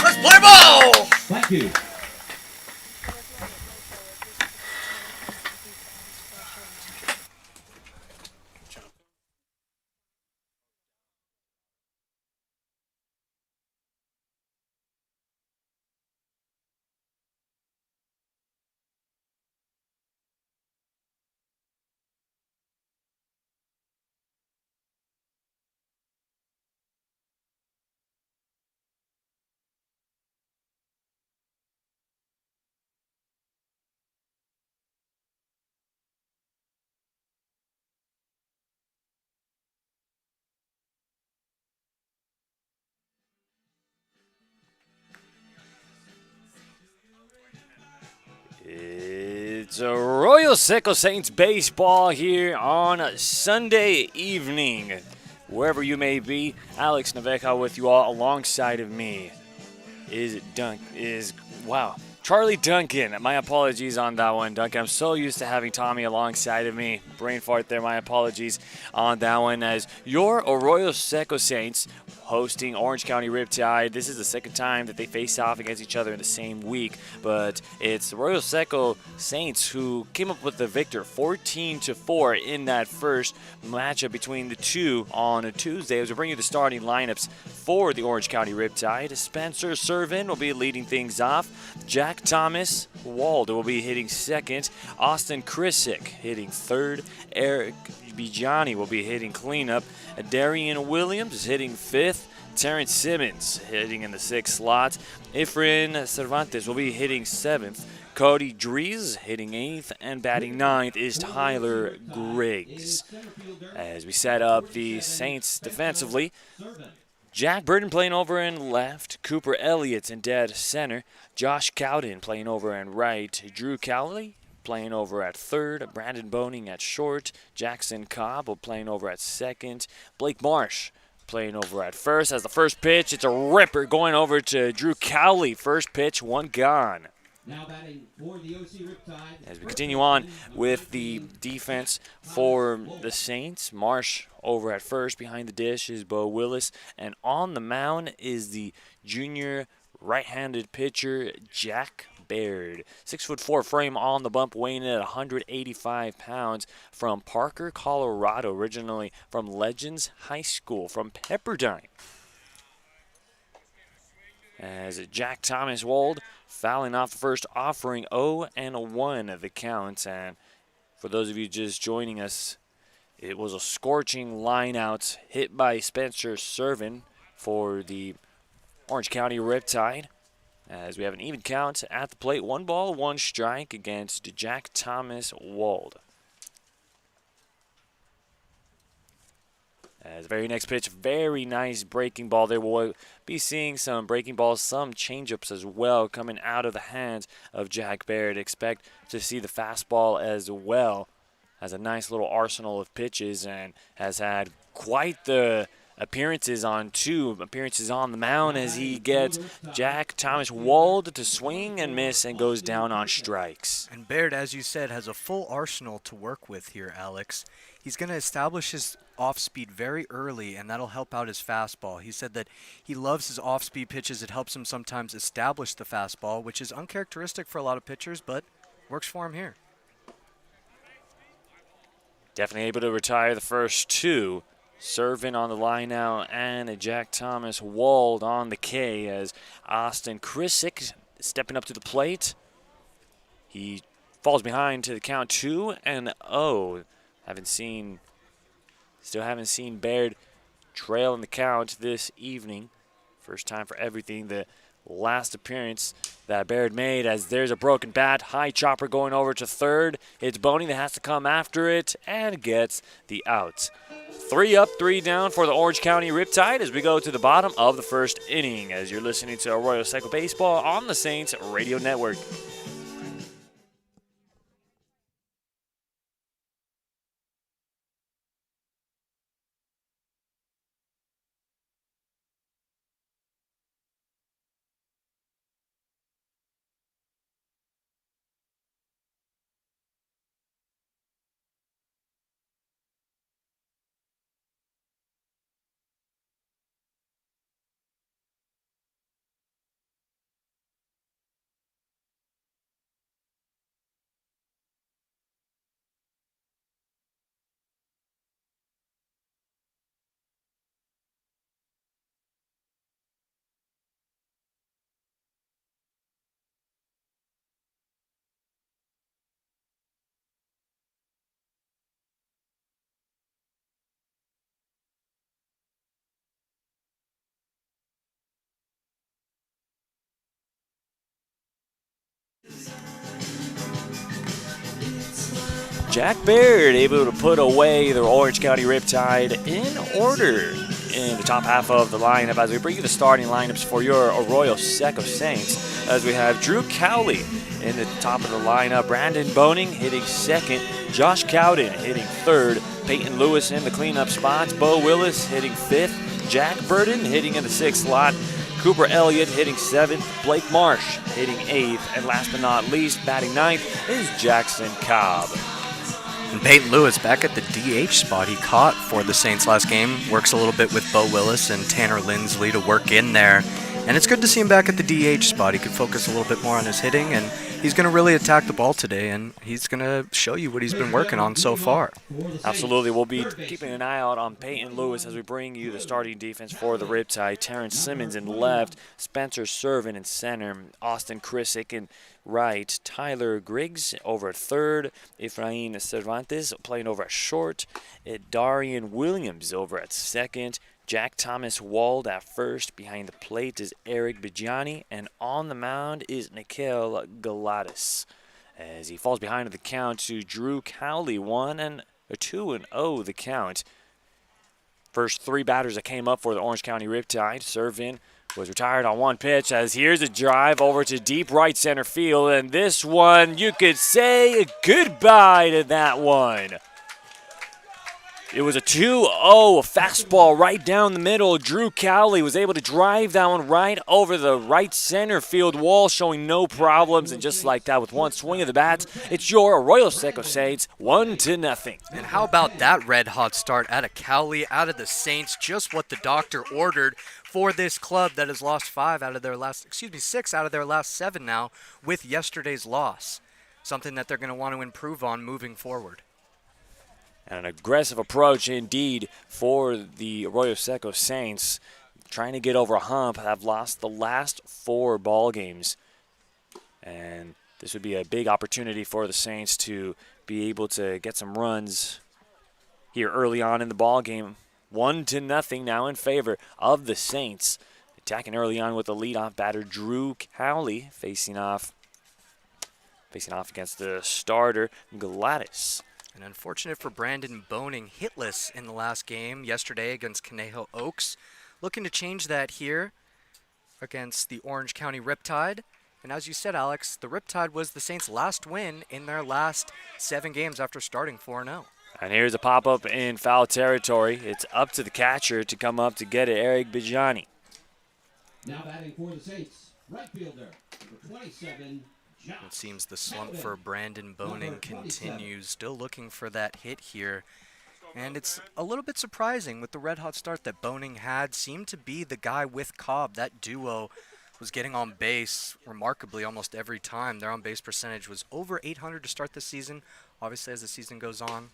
Let's play ball! Thank you. It's Arroyo Seco Saints baseball here on Sunday evening. Wherever you may be, Alex Naveja with you all. Alongside of me Charlie Duncan. My apologies on that one, Duncan. I'm so used to having Tommy alongside of me. Brain fart there. My apologies on that one. As your Arroyo Seco Saints hosting Orange County Riptide. This is the second time that they face off against each other in the same week, but it's the Arroyo Seco Saints who came up with the victor 14-4 in that first matchup between the two on a Tuesday. As we bring you the starting lineups for the Orange County Riptide, Spencer Servin will be leading things off. Jack Thomas Waldo will be hitting second. Austin Krisick hitting third. Eric Bijani will be hitting cleanup. Darian Williams is hitting fifth. Terrence Simmons hitting in the sixth slot. Efren Cervantes will be hitting seventh. Cody Dries hitting eighth, and batting ninth is Tyler Griggs. As we set up the Saints defensively, Jack Burton playing over in left, Cooper Elliott in dead center, Josh Cowden playing over in right, Drew Cowley playing over at third, Brandon Boning at short, Jackson Cobb playing over at second, Blake Marsh playing over at first. As the first pitch, it's a ripper going over to Drew Cowley. First pitch, one gone. Now batting for the OC Riptide. As we continue on with the defense for the Saints, Marsh over at first. Behind the dish is Bo Willis. And on the mound is the junior right-handed pitcher, Jack Baird. 6'4" frame on the bump, weighing in at 185 pounds, from Parker, Colorado, originally from Legends High School from Pepperdine. As Jack Thomas Wald fouling off the first offering, 0-1 the count. And for those of you just joining us, it was a scorching lineout hit by Spencer Servin for the Orange County Riptide. As we have an even count at the plate, 1 ball, 1 strike against Jack Thomas Wald. As the very next pitch, very nice breaking ball there. We'll be seeing some breaking balls, some changeups as well coming out of the hands of Jack Baird. Expect to see the fastball as well. Has a nice little arsenal of pitches and has had quite the appearances on the mound as he gets Jack Thomas Wald to swing and miss and goes down on strikes. And Baird, as you said, has a full arsenal to work with here, Alex. He's going to establish his off-speed very early, and that'll help out his fastball. He said that he loves his off-speed pitches. It helps him sometimes establish the fastball, which is uncharacteristic for a lot of pitchers, but works for him here. Definitely able to retire the first two. Serving on the line now, and Jack Thomas Wald on the K as Austin Krisick stepping up to the plate. He falls behind to the count 2-0. Still haven't seen Baird trail in the count this evening. First time for everything. The last appearance that Baird made as there's a broken bat. High chopper going over to third. It's Boney that has to come after it and gets the out. 3 up, 3 down for the Orange County Riptide as we go to the bottom of the first inning as you're listening to Arroyo Seco Baseball on the Saints Radio Network. Jack Baird able to put away the Orange County Riptide in order in the top half of the lineup as we bring you the starting lineups for your Arroyo Seco Saints. As we have Drew Cowley in the top of the lineup, Brandon Boning hitting second, Josh Cowden hitting third, Peyton Lewis in the cleanup spots, Bo Willis hitting fifth, Jack Burden hitting in the sixth slot, Cooper Elliott hitting seventh, Blake Marsh hitting eighth, and last but not least, batting ninth is Jackson Cobb. And Peyton Lewis back at the DH spot he caught for the Saints last game. Works a little bit with Bo Willis and Tanner Lindsley to work in there. And it's good to see him back at the DH spot. He could focus a little bit more on his hitting, and he's going to really attack the ball today, and he's going to show you what he's been working on so far. Absolutely. We'll be keeping an eye out on Peyton Lewis as we bring you the starting defense for the Riptide. Terrence Simmons in left, Spencer Servin in center, Austin Krisick in right, Tyler Griggs over at third, Efrain Cervantes playing over at short, Darian Williams over at second, Jack Thomas Wald at first. Behind the plate is Eric Bijani, and on the mound is Nikhil Galatis. As he falls behind the count to Drew Cowley, 2-0 the count. First three batters that came up for the Orange County Riptide. Servin was retired on one pitch as here's a drive over to deep right center field, and this one, you could say goodbye to that one. It was a 2-0 fastball right down the middle. Drew Cowley was able to drive that one right over the right center field wall, showing no problems. And just like that, with one swing of the bat, it's your Arroyo Seco Saints 1-0. And how about that red-hot start out of Cowley, out of the Saints, just what the doctor ordered for this club that has lost 6 out of their last 7 now with yesterday's loss. Something that they're going to want to improve on moving forward. And an aggressive approach indeed for the Arroyo Seco Saints. Trying to get over a hump, have lost the last 4 ball games. And this would be a big opportunity for the Saints to be able to get some runs here early on in the ball game. 1-0 now in favor of the Saints. Attacking early on with the leadoff batter, Drew Cowley, facing off against the starter, Gladys. And unfortunate for Brandon Boning, hitless in the last game yesterday against Conejo Oaks. Looking to change that here against the Orange County Riptide. And as you said, Alex, the Riptide was the Saints' last win in their last 7 games after starting 4-0. And here's a pop-up in foul territory. It's up to the catcher to come up to get it, Eric Bijani. Now batting for the Saints, right fielder, number 27, Josh. It seems the slump for Brandon Boning continues. Still looking for that hit here. And it's a little bit surprising with the red-hot start that Boning had. Seemed to be the guy with Cobb. That duo was getting on base remarkably almost every time. Their on-base percentage was over 800 to start the season. Obviously, as the season goes on,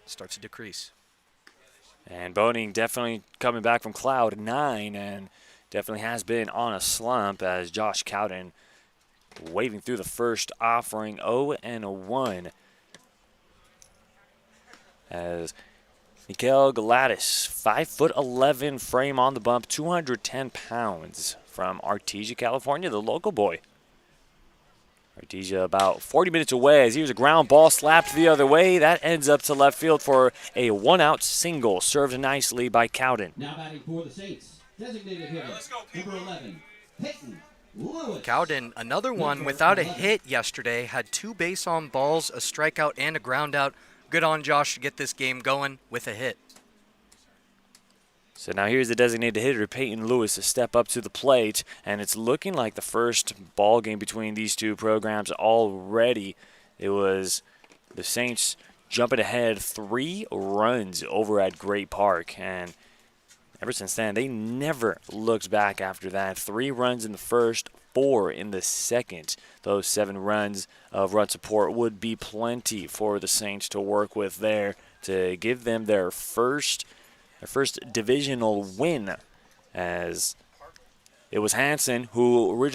it starts to decrease. And Boning definitely coming back from cloud 9 and definitely has been on a slump as Josh Cowden waving through the first offering 0-1 as Mikael Galatis, 5'11" frame on the bump, 210 pounds from Artesia, California, the local boy. Artesia about 40 minutes away as here's a ground ball slapped the other way. That ends up to left field for a one-out single, served nicely by Cowden. Now batting for the Saints, designated hitter, number 11, Peyton Lewis. Cowden, another one without a hit yesterday, had 2 base on balls, a strikeout, and a ground out. Good on Josh to get this game going with a hit. So now here's the designated hitter, Peyton Lewis, to step up to the plate, and it's looking like the first ball game between these two programs already. It was the Saints jumping ahead 3 runs over at Great Park, and ever since then, they never looked back after that. 3 runs in the first, 4 in the second. Those 7 runs of run support would be plenty for the Saints to work with there to give them their first divisional win, as it was Hansen who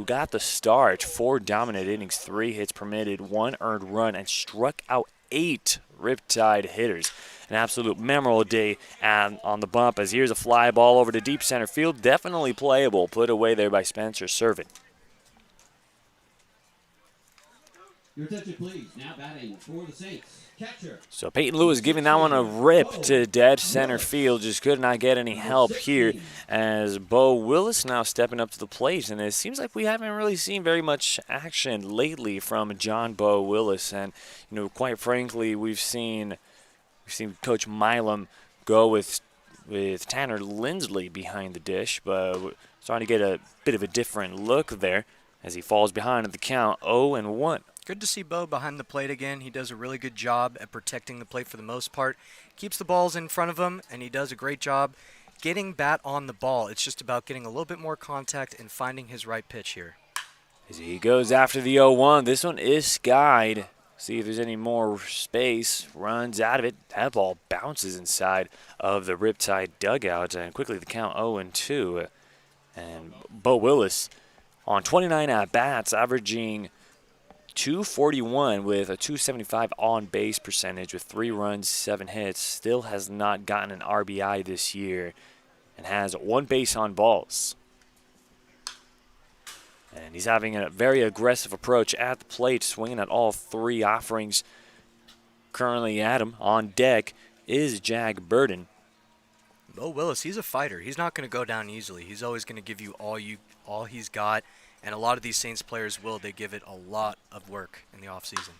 got the start. 4 dominant innings, 3 hits permitted, 1 earned run, and struck out 8 Riptide hitters. An absolute memorable day on the bump as here's a fly ball over to deep center field. Definitely playable. Put away there by Spencer Servin. Your attention, please. Now batting for the Saints, catcher. So Peyton Lewis giving that one a rip to dead center field. Just could not get any help here as Bo Willis now stepping up to the plate. And it seems like we haven't really seen very much action lately from John Bo Willis. And, quite frankly, we've seen Coach Milam go with Tanner Lindsley behind the dish, but we're starting to get a bit of a different look there as he falls behind at the count 0-1. Good to see Bo behind the plate again. He does a really good job at protecting the plate for the most part. Keeps the balls in front of him, and he does a great job getting bat on the ball. It's just about getting a little bit more contact and finding his right pitch here. As he goes after the 0-1, this one is skied. See if there's any more space. Runs out of it. That ball bounces inside of the Riptide dugout. And quickly the count 0-2. And Bo Willis on 29 at-bats, averaging .241 with a .275 on-base percentage with 3 runs, 7 hits. Still has not gotten an RBI this year and has 1 base on balls. And he's having a very aggressive approach at the plate, swinging at all 3 offerings. Currently at him on deck is Jag Burden. Bo Willis, he's a fighter. He's not going to go down easily. He's always going to give you all he's got, and a lot of these Saints players will. They give it a lot of work in the offseason.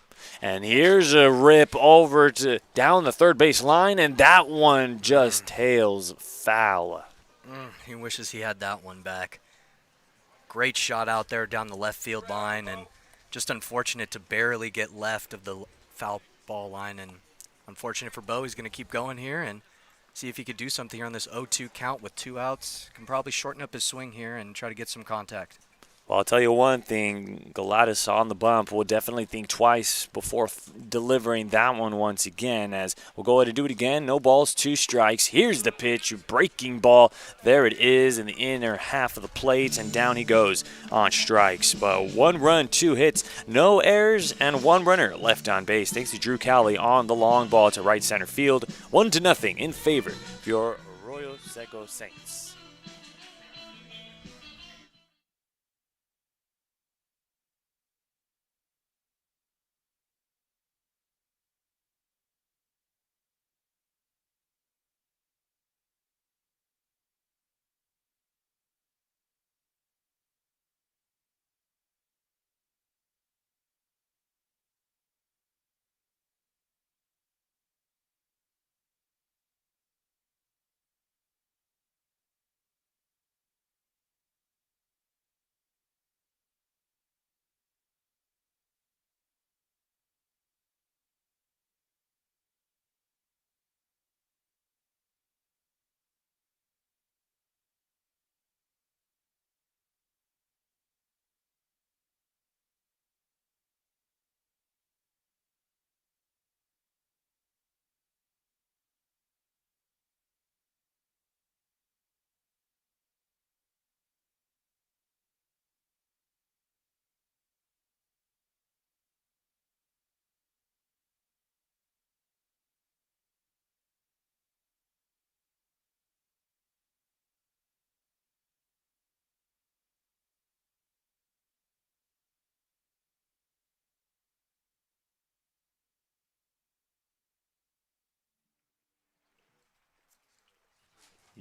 And here's a rip over to down the third base line, and that one just tails foul. He wishes he had that one back. Great shot out there down the left field line, and just unfortunate to barely get left of the foul ball line. And unfortunate for Bo, he's going to keep going here and see if he could do something here on this 0-2 count with 2 outs. Can probably shorten up his swing here and try to get some contact. Well, I'll tell you one thing, Galatis on the bump will definitely think twice before delivering that one once again, as we'll go ahead and do it again. No balls, 2 strikes. Here's the pitch, breaking ball. There it is in the inner half of the plate, and down he goes on strikes. But 1 run, 2 hits, no errors, and 1 runner left on base. Thanks to Drew Cowley on the long ball to right center field. 1-0 in favor of your Arroyo Seco Saints.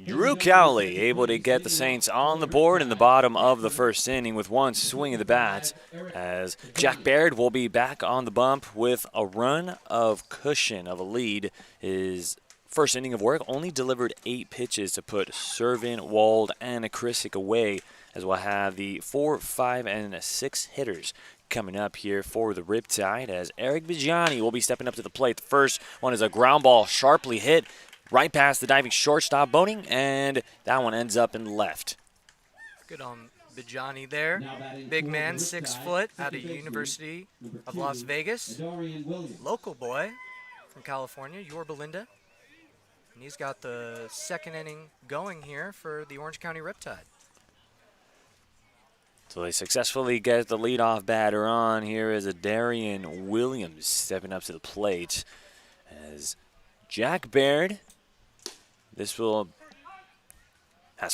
Drew Cowley able to get the Saints on the board in the bottom of the first inning with one swing of the bat, as Jack Baird will be back on the bump with a run of cushion of a lead. His first inning of work only delivered 8 pitches to put Servin, Wald, and Krisick away, as we'll have the 4, 5, and 6 hitters coming up here for the Riptide, as Eric Bijani will be stepping up to the plate. The first one is a ground ball sharply hit right past the diving shortstop Boning, and that one ends up in left. Good on Bijani there. Big man, 6 foot, out of University of Las Vegas. Local boy from California, Yorba Linda. And he's got the second inning going here for the Orange County Riptide. So they successfully get the leadoff batter on. Here is a Darian Williams stepping up to the plate, as Jack Baird, has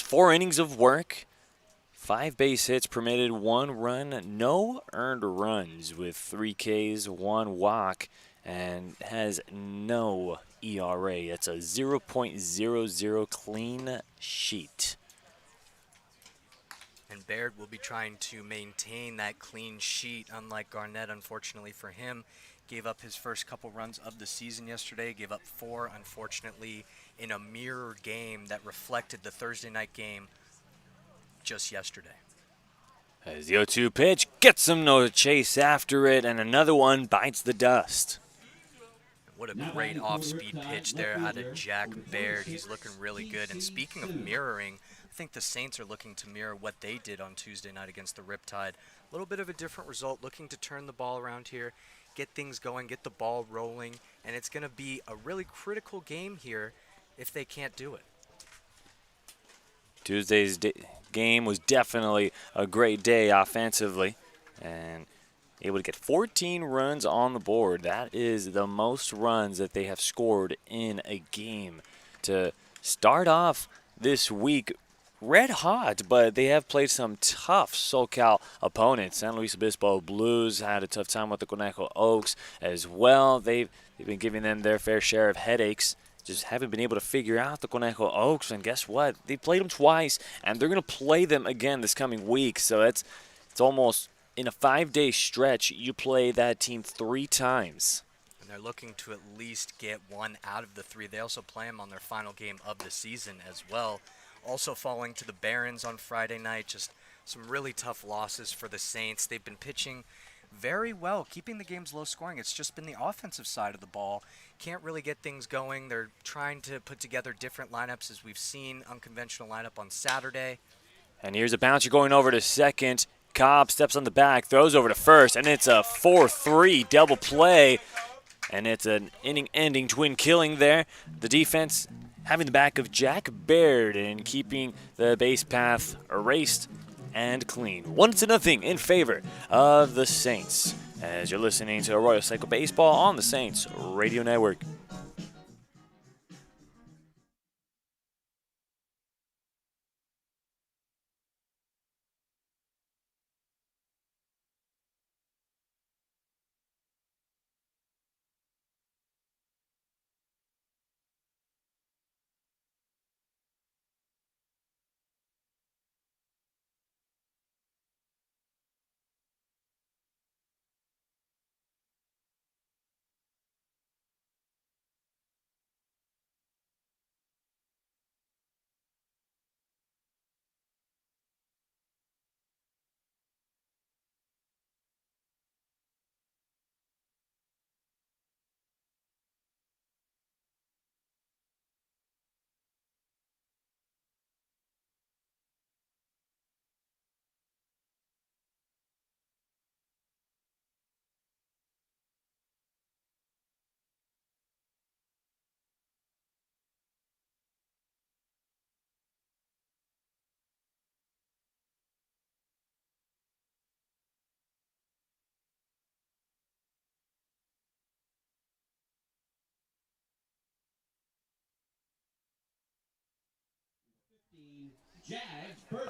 4 innings of work, 5 base hits permitted, 1 run, no earned runs with 3 Ks, 1 walk, and has no ERA. It's a 0.00 clean sheet. And Baird will be trying to maintain that clean sheet, unlike Garnett, unfortunately for him. Gave up his first couple runs of the season yesterday, gave up 4, unfortunately, in a mirror game that reflected the Thursday night game just yesterday. As the 0-2 pitch gets him no chase after it, and another one bites the dust. What a great off-speed pitch there out of Jack Baird. He's looking really good. And speaking of mirroring, I think the Saints are looking to mirror what they did on Tuesday night against the Riptide. A little bit of a different result, looking to turn the ball around here, get things going, get the ball rolling, and it's going to be a really critical game here if they can't do it. Tuesday's game was definitely a great day offensively, and able to get 14 runs on the board. That is the most runs that they have scored in a game to start off this week. Red hot, but they have played some tough SoCal opponents. San Luis Obispo Blues had a tough time with the Conejo Oaks as well. They've been giving them their fair share of headaches. Just haven't been able to figure out the Conejo Oaks, and guess what? They played them twice, and they're going to play them again this coming week. So it's almost in a 5-day stretch, you play that team 3 times. And they're looking to at least get 1 out of the 3. They also play them on their final game of the season as well. Also falling to the Barons on Friday night. Just some really tough losses for the Saints. They've been pitching very well, keeping the games low scoring. It's just been the offensive side of the ball. Can't really get things going. They're trying to put together different lineups, as we've seen unconventional lineup on Saturday. And here's a bouncer going over to second. Cobb steps on the back, throws over to first, and it's a 4-3 double play. And it's an inning-ending twin killing there. The defense having the back of Jack Baird and keeping the base path erased and clean. 1-0 in favor of the Saints, as you're listening to Arroyo Seco Baseball on the Saints Radio Network.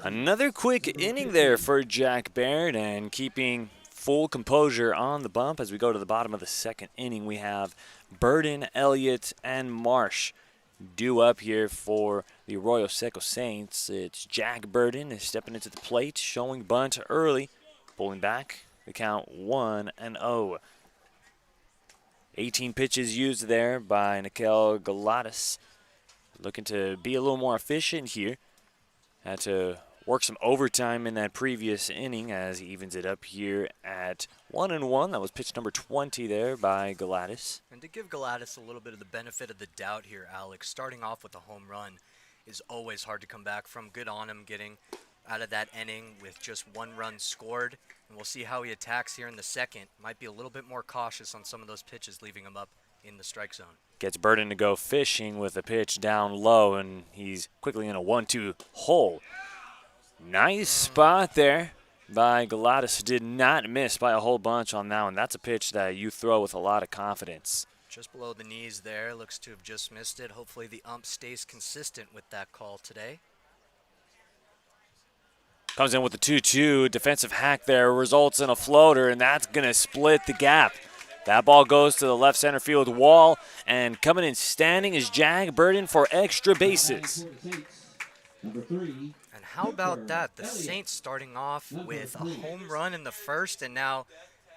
Another quick inning there for Jack Baird, and keeping full composure on the bump as we go to the bottom of the second inning. We have Burden, Elliott, and Marsh due up here for the Arroyo Seco Saints. It's Jack Burden is stepping into the plate, showing bunt early, pulling back the count 1-0. 18 pitches used there by Nikel Galatas. Looking to be a little more efficient here. Had to work some overtime in that previous inning as he evens it up here at 1-1. That was pitch number 20 there by Galatas. And to give Galatas a little bit of the benefit of the doubt here, Alex, starting off with a home run is always hard to come back from. Good on him getting out of that inning with just 1 run scored. And we'll see how he attacks here in the second. Might be a little bit more cautious on some of those pitches, leaving him up in the strike zone. Gets Burden to go fishing with a pitch down low, and he's quickly in a 1-2 hole. Nice spot there by Galatas. Did not miss by a whole bunch on that one. That's a pitch that you throw with a lot of confidence. Just below the knees there. Looks to have just missed it. Hopefully the ump stays consistent with that call today. Comes in with the 2-2. Defensive hack there results in a floater, and that's going to split the gap. That ball goes to the left center field wall, and coming in standing is Jag Burden for extra bases. Number 3. And how about that? The Saints starting off with a home run in the first, and now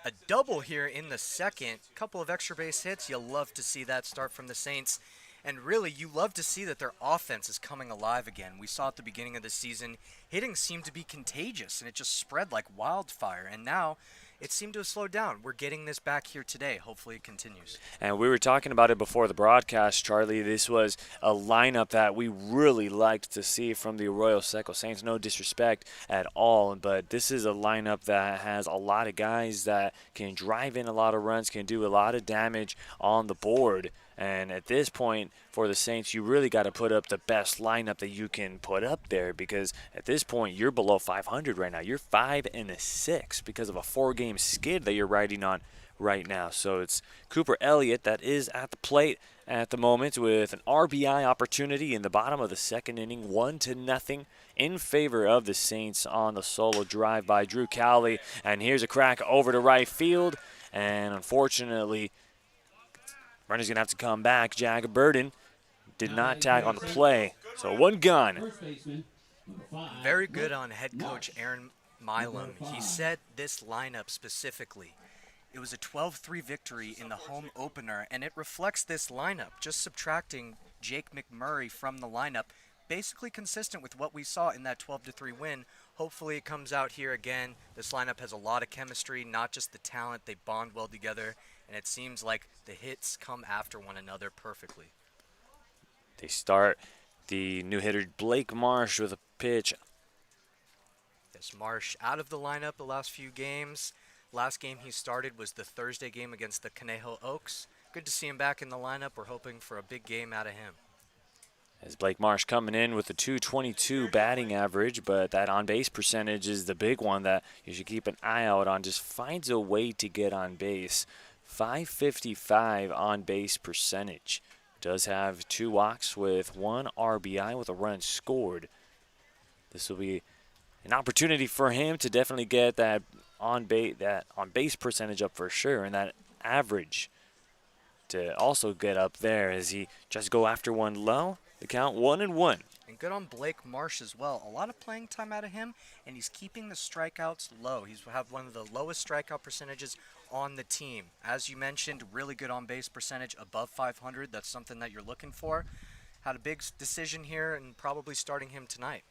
a double here in the second. Couple of extra base hits. You'll love to see that start from the Saints. And really, you love to see that their offense is coming alive again. We saw at the beginning of the season, hitting seemed to be contagious, and it just spread like wildfire. And now it seemed to have slowed down. We're getting this back here today. Hopefully it continues. And we were talking about it before the broadcast, Charlie. This was a lineup that we really liked to see from the Arroyo Seco Saints. No disrespect at all, but this is a lineup that has a lot of guys that can drive in a lot of runs, can do a lot of damage on the board. And at this point, for the Saints, you really got to put up the best lineup that you can put up there, because at this point, you're below 500 right now. You're 5-6 because of a 4-game skid that you're riding on right now. So it's Cooper Elliott that is at the plate at the moment with an RBI opportunity in the bottom of the second inning, 1-0 in favor of the Saints on the solo drive by Drew Cowley. And here's a crack over to right field, and unfortunately, runner's going to have to come back. Jag Burden did not tag on the play, so 1 gun. Very good on head coach Aaron Milam. He said this lineup specifically. It was a 12-3 victory in the home opener, and it reflects this lineup. Just subtracting Jake McMurray from the lineup, basically consistent with what we saw in that 12-3 win. Hopefully it comes out here again. This lineup has a lot of chemistry, not just the talent. They bond well together, and it seems like the hits come after one another perfectly. They start the new hitter Blake Marsh with a pitch. Yes, Marsh out of the lineup the last few games. Last game he started was the Thursday game against the Conejo Oaks. Good to see him back in the lineup. We're hoping for a big game out of him. As Blake Marsh coming in with a .222 batting average, but that on-base percentage is the big one that you should keep an eye out on. Just finds a way to get on base. .555 on-base percentage. Does have 2 walks with 1 RBI with a run scored. This will be an opportunity for him to definitely get that on-base percentage up for sure, and that average to also get up there as he tries to go after one low. The count 1-1. And good on Blake Marsh as well. A lot of playing time out of him, and he's keeping the strikeouts low. He's have one of the lowest strikeout percentages on the team. As you mentioned, really good on-base percentage, above 500. That's something that you're looking for. Had a big decision here and probably starting him tonight.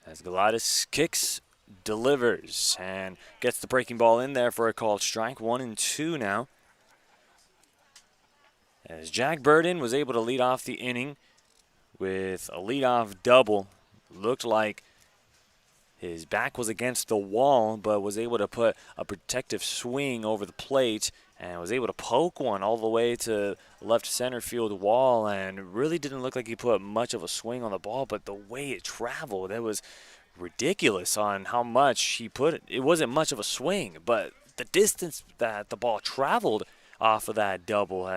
As Galatas kicks, delivers, and gets the breaking ball in there for a called strike. 1-2 now. As Jag Burden was able to lead off the inning with a leadoff double. Looked like his back was against the wall, but was able to put a protective swing over the plate and was able to poke one all the way to left center field wall, and really didn't look like he put much of a swing on the ball, but the way it traveled, it was ridiculous on how much he put it. It wasn't much of a swing, but the distance that the ball traveled off of that double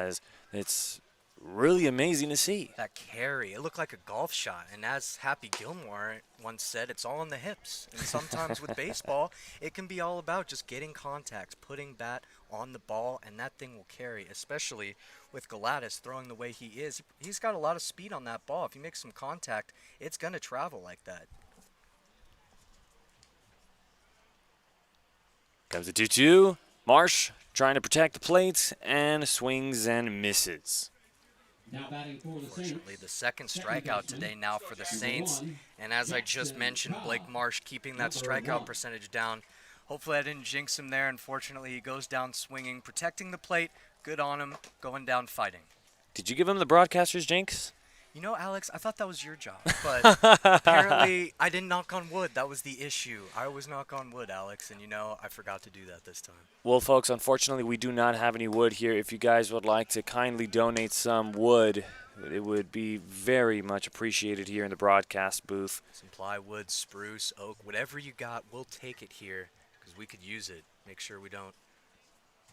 it's really amazing to see. That carry, it looked like a golf shot. And as Happy Gilmore once said, it's all in the hips. And sometimes with baseball, it can be all about just getting contact, putting bat on the ball, and that thing will carry, especially with Galatas throwing the way he is. He's got a lot of speed on that ball. If he makes some contact, it's going to travel like that. Comes the 2-2. Marsh trying to protect the plate and swings and misses. Now batting for the Unfortunately, Saints. the second strikeout today now for the Saints. And as I just mentioned, Blake Marsh keeping that strikeout percentage down. Hopefully I didn't jinx him there. Unfortunately, he goes down swinging, protecting the plate. Good on him, going down fighting. Did you give him the broadcaster's jinx? You know, Alex, I thought that was your job, but apparently I didn't knock on wood. That was the issue. I always knock on wood, Alex, and you know, I forgot to do that this time. Well, folks, unfortunately, we do not have any wood here. If you guys would like to kindly donate some wood, it would be very much appreciated here in the broadcast booth. Some plywood, spruce, oak, whatever you got, we'll take it here because we could use it. Make sure we don't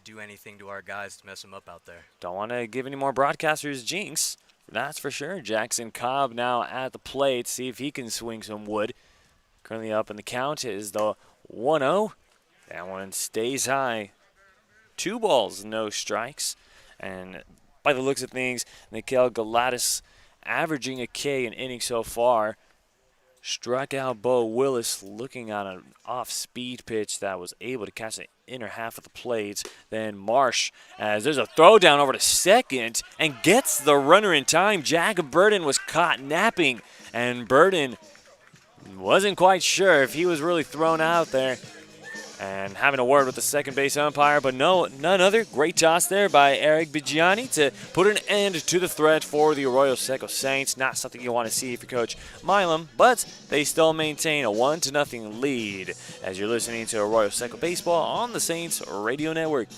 do anything to our guys to mess them up out there. Don't want to give any more broadcasters jinx. That's for sure. Jackson Cobb now at the plate. See if he can swing some wood. Currently up in the count is the 1-0. That one stays high. 2 balls, no strikes. And by the looks of things, Nikhil Galatas averaging a K an inning so far. Struck out Bo Willis looking on an off-speed pitch that was able to catch the inner half of the plate. Then Marsh, as there's a throw down over to second, and gets the runner in time. Jack Burden was caught napping, and Burden wasn't quite sure if he was really thrown out there. And having a word with the second base umpire, but no, none other. Great toss there by Eric Bigiani to put an end to the threat for the Arroyo Seco Saints. Not something you want to see for Coach Milam, but they still maintain a 1-0 lead as you're listening to Arroyo Seco Baseball on the Saints Radio Network.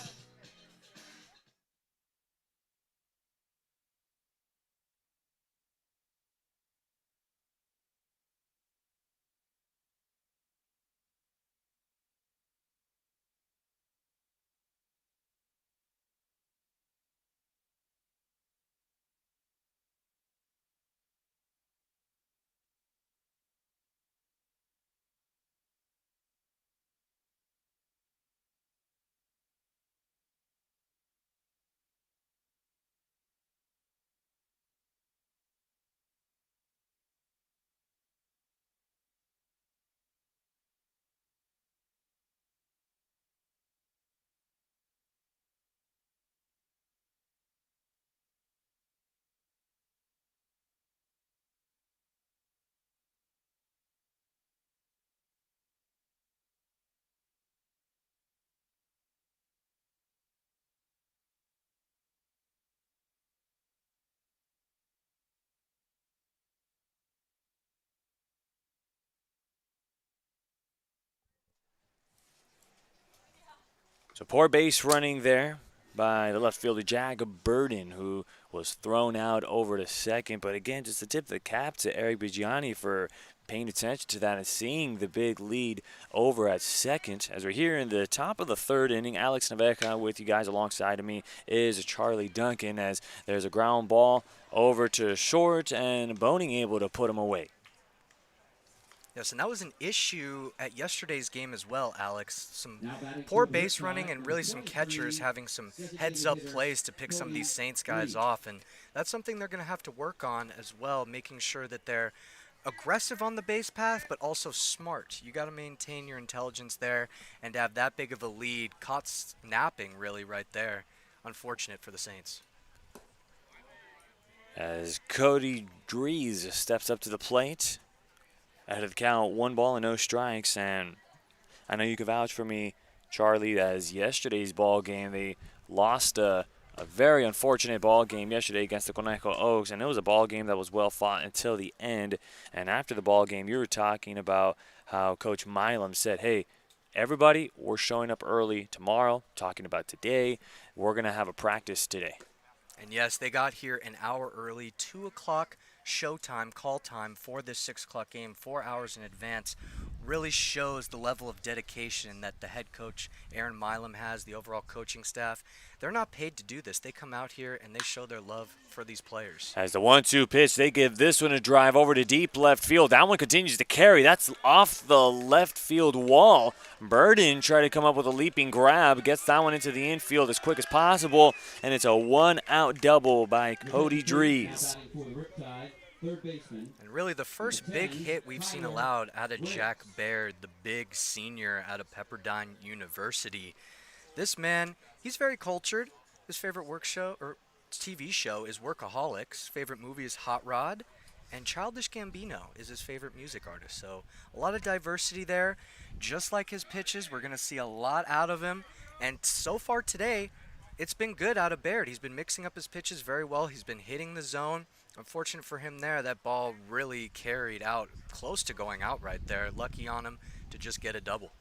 So poor base running there by the left fielder, Jack Burden, who was thrown out over to second. But again, just a tip of the cap to Eric Bigiani for paying attention to that and seeing the big lead over at second. As we're here in the top of the third inning, Alex Naveca with you guys alongside of me is Charlie Duncan as there's a ground ball over to short and Boning able to put him away. Yes, and that was an issue at yesterday's game as well, Alex. Some poor base running and really some catchers having some heads-up plays to pick some of these Saints guys off. And that's something they're going to have to work on as well, making sure that they're aggressive on the base path, but also smart. You got to maintain your intelligence there and to have that big of a lead. Caught napping really right there. Unfortunate for the Saints. As Cody Drees steps up to the plate. Ahead of the count, 1 ball and no strikes, and I know you can vouch for me, Charlie, as yesterday's ball game, they lost a very unfortunate ball game yesterday against the Conejo Oaks, and it was a ball game that was well fought until the end. And after the ball game, you were talking about how Coach Milam said, hey, everybody, we're showing up early tomorrow, talking about today. We're going to have a practice today. And yes, they got here an hour early, 2 o'clock showtime, call time for this 6 o'clock game, 4 hours in advance. really shows the level of dedication that the head coach, Aaron Milam, has, the overall coaching staff. They're not paid to do this. They come out here and they show their love for these players. As the 1-2 pitch, they give this one a drive over to deep left field. That one continues to carry. That's off the left field wall. Burden tried to come up with a leaping grab, gets that one into the infield as quick as possible, and it's a one-out double by Cody Drees. And really the first big hit we've seen allowed out of Jack Baird, the big senior out of Pepperdine University. This man, he's very cultured. His favorite TV show is Workaholics. Favorite movie is Hot Rod. And Childish Gambino is his favorite music artist. So a lot of diversity there. Just like his pitches, we're going to see a lot out of him. And so far today, it's been good out of Baird. He's been mixing up his pitches very well. He's been hitting the zone. Unfortunate for him there, that ball really carried out, close to going out right there. Lucky on him to just get a double.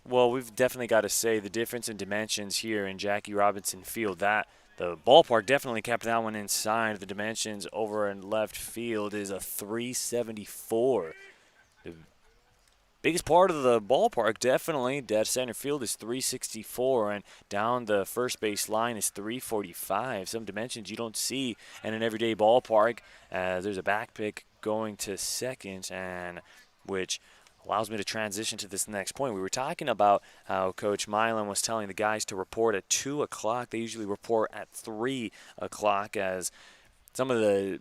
Well, we've definitely got to say the difference in dimensions here in Jackie Robinson Field. That the ballpark definitely kept that one inside. The dimensions over in left field is a 374. The biggest part of the ballpark, definitely, dead center field is 364, and down the first base line is 345. Some dimensions you don't see in an everyday ballpark. There's a back pick going to second, and which allows me to transition to this next point. We were talking about how Coach Milan was telling the guys to report at 2 o'clock. They usually report at 3 o'clock, as some of the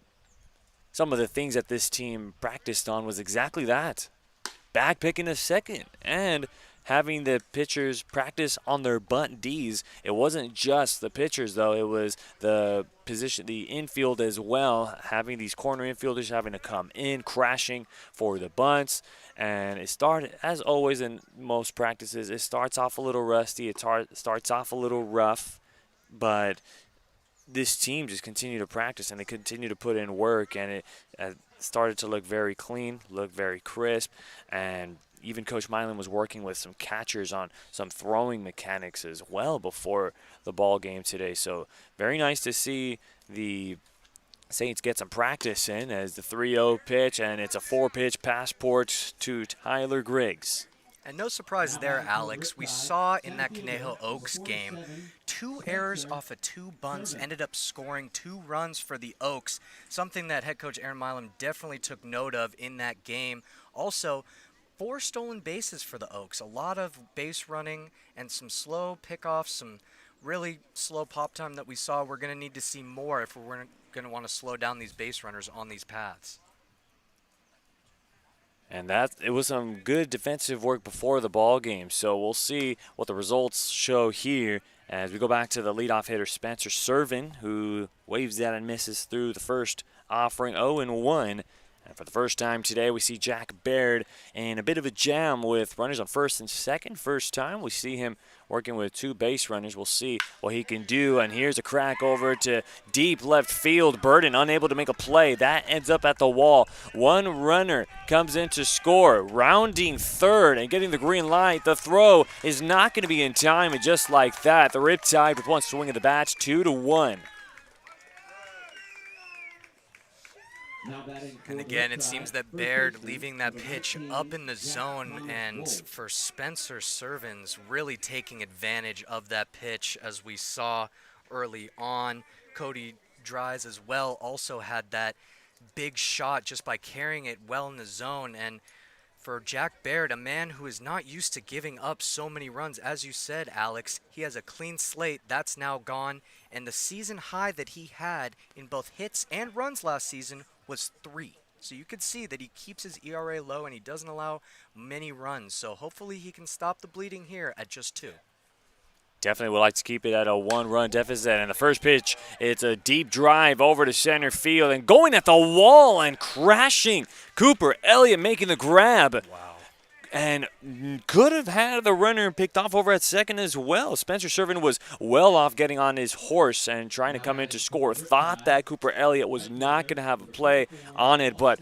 things that this team practiced on was exactly that. Back picking a second and having the pitchers practice on their bunt Ds. It wasn't just the pitchers, though. It was the position, the infield as well, having these corner infielders having to come in, crashing for the bunts. And it started, as always in most practices, it starts off a little rusty. It starts off a little rough. But this team just continued to practice, and they continue to put in work, and it started to look very clean, look very crisp, and even Coach Milan was working with some catchers on some throwing mechanics as well before the ball game today. So very nice to see the Saints get some practice in as the 3-0 pitch, and it's a 4-pitch passport to Tyler Griggs. And no surprise there, Alex. We saw in that Conejo Oaks game, 2 errors off of 2 bunts ended up scoring 2 runs for the Oaks, something that head coach Aaron Milam definitely took note of in that game. Also, 4 stolen bases for the Oaks. A lot of base running and some slow pickoffs, some really slow pop time that we saw. We're going to need to see more if we're going to want to slow down these base runners on these paths. And it was some good defensive work before the ball game. So we'll see what the results show here as we go back to the leadoff hitter, Spencer Servin, who waves that and misses through the first offering, 0-1. And for the first time today, we see Jack Baird in a bit of a jam with runners on first and second. First time we see him working with 2 base runners. We'll see what he can do. And here's a crack over to deep left field. Burden unable to make a play. That ends up at the wall. 1 runner comes in to score, rounding third and getting the green light. The throw is not going to be in time, and just like that, the Riptide with 1 swing of the bat, 2-1. And again, it seems that Baird leaving that pitch up in the zone, and for Spencer Servins really taking advantage of that pitch as we saw early on. Cody Dries as well also had that big shot just by carrying it well in the zone. And for Jack Baird, a man who is not used to giving up so many runs, as you said, Alex, he has a clean slate. That's now gone. And the season high that he had in both hits and runs last season was 3. So you could see that he keeps his ERA low and he doesn't allow many runs. So hopefully he can stop the bleeding here at just 2. Definitely would like to keep it at a 1-run deficit. And the first pitch, it's a deep drive over to center field and going at the wall and crashing. Cooper Elliott making the grab. Wow. And could have had the runner picked off over at second as well. Spencer Servin was well off getting on his horse and trying to come in to score. Thought that Cooper Elliott was not going to have a play on it, but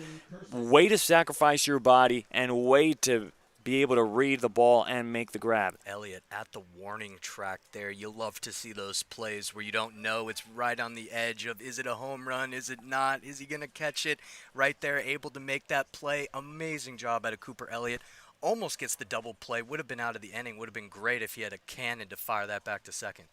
way to sacrifice your body and way to be able to read the ball and make the grab. Elliott at the warning track there. You love to see those plays where you don't know. It's right on the edge of, is it a home run? Is it not? Is he going to catch it? Right there, able to make that play. Amazing job out of Cooper Elliott. almost gets the double play. Would have been out of the inning. Would have been great if he had a cannon to fire that back to second.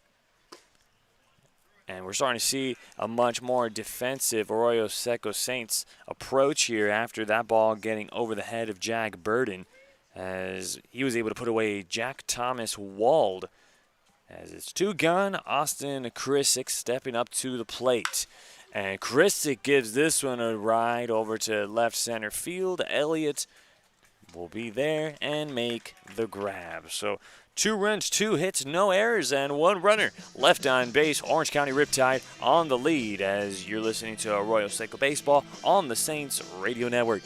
And we're starting to see a much more defensive Arroyo Seco Saints approach here after that ball getting over the head of Jack Burden, as he was able to put away Jack Thomas Wald. As it's two-gun, Austin Chrisick stepping up to the plate. And Chrisick gives this one a ride over to left center field. Elliott will be there and make the grab. So 2 runs, 2 hits, no errors, and 1 runner left on base. Orange County Riptide on the lead as you're listening to Arroyo Seco Baseball on the Saints Radio Network.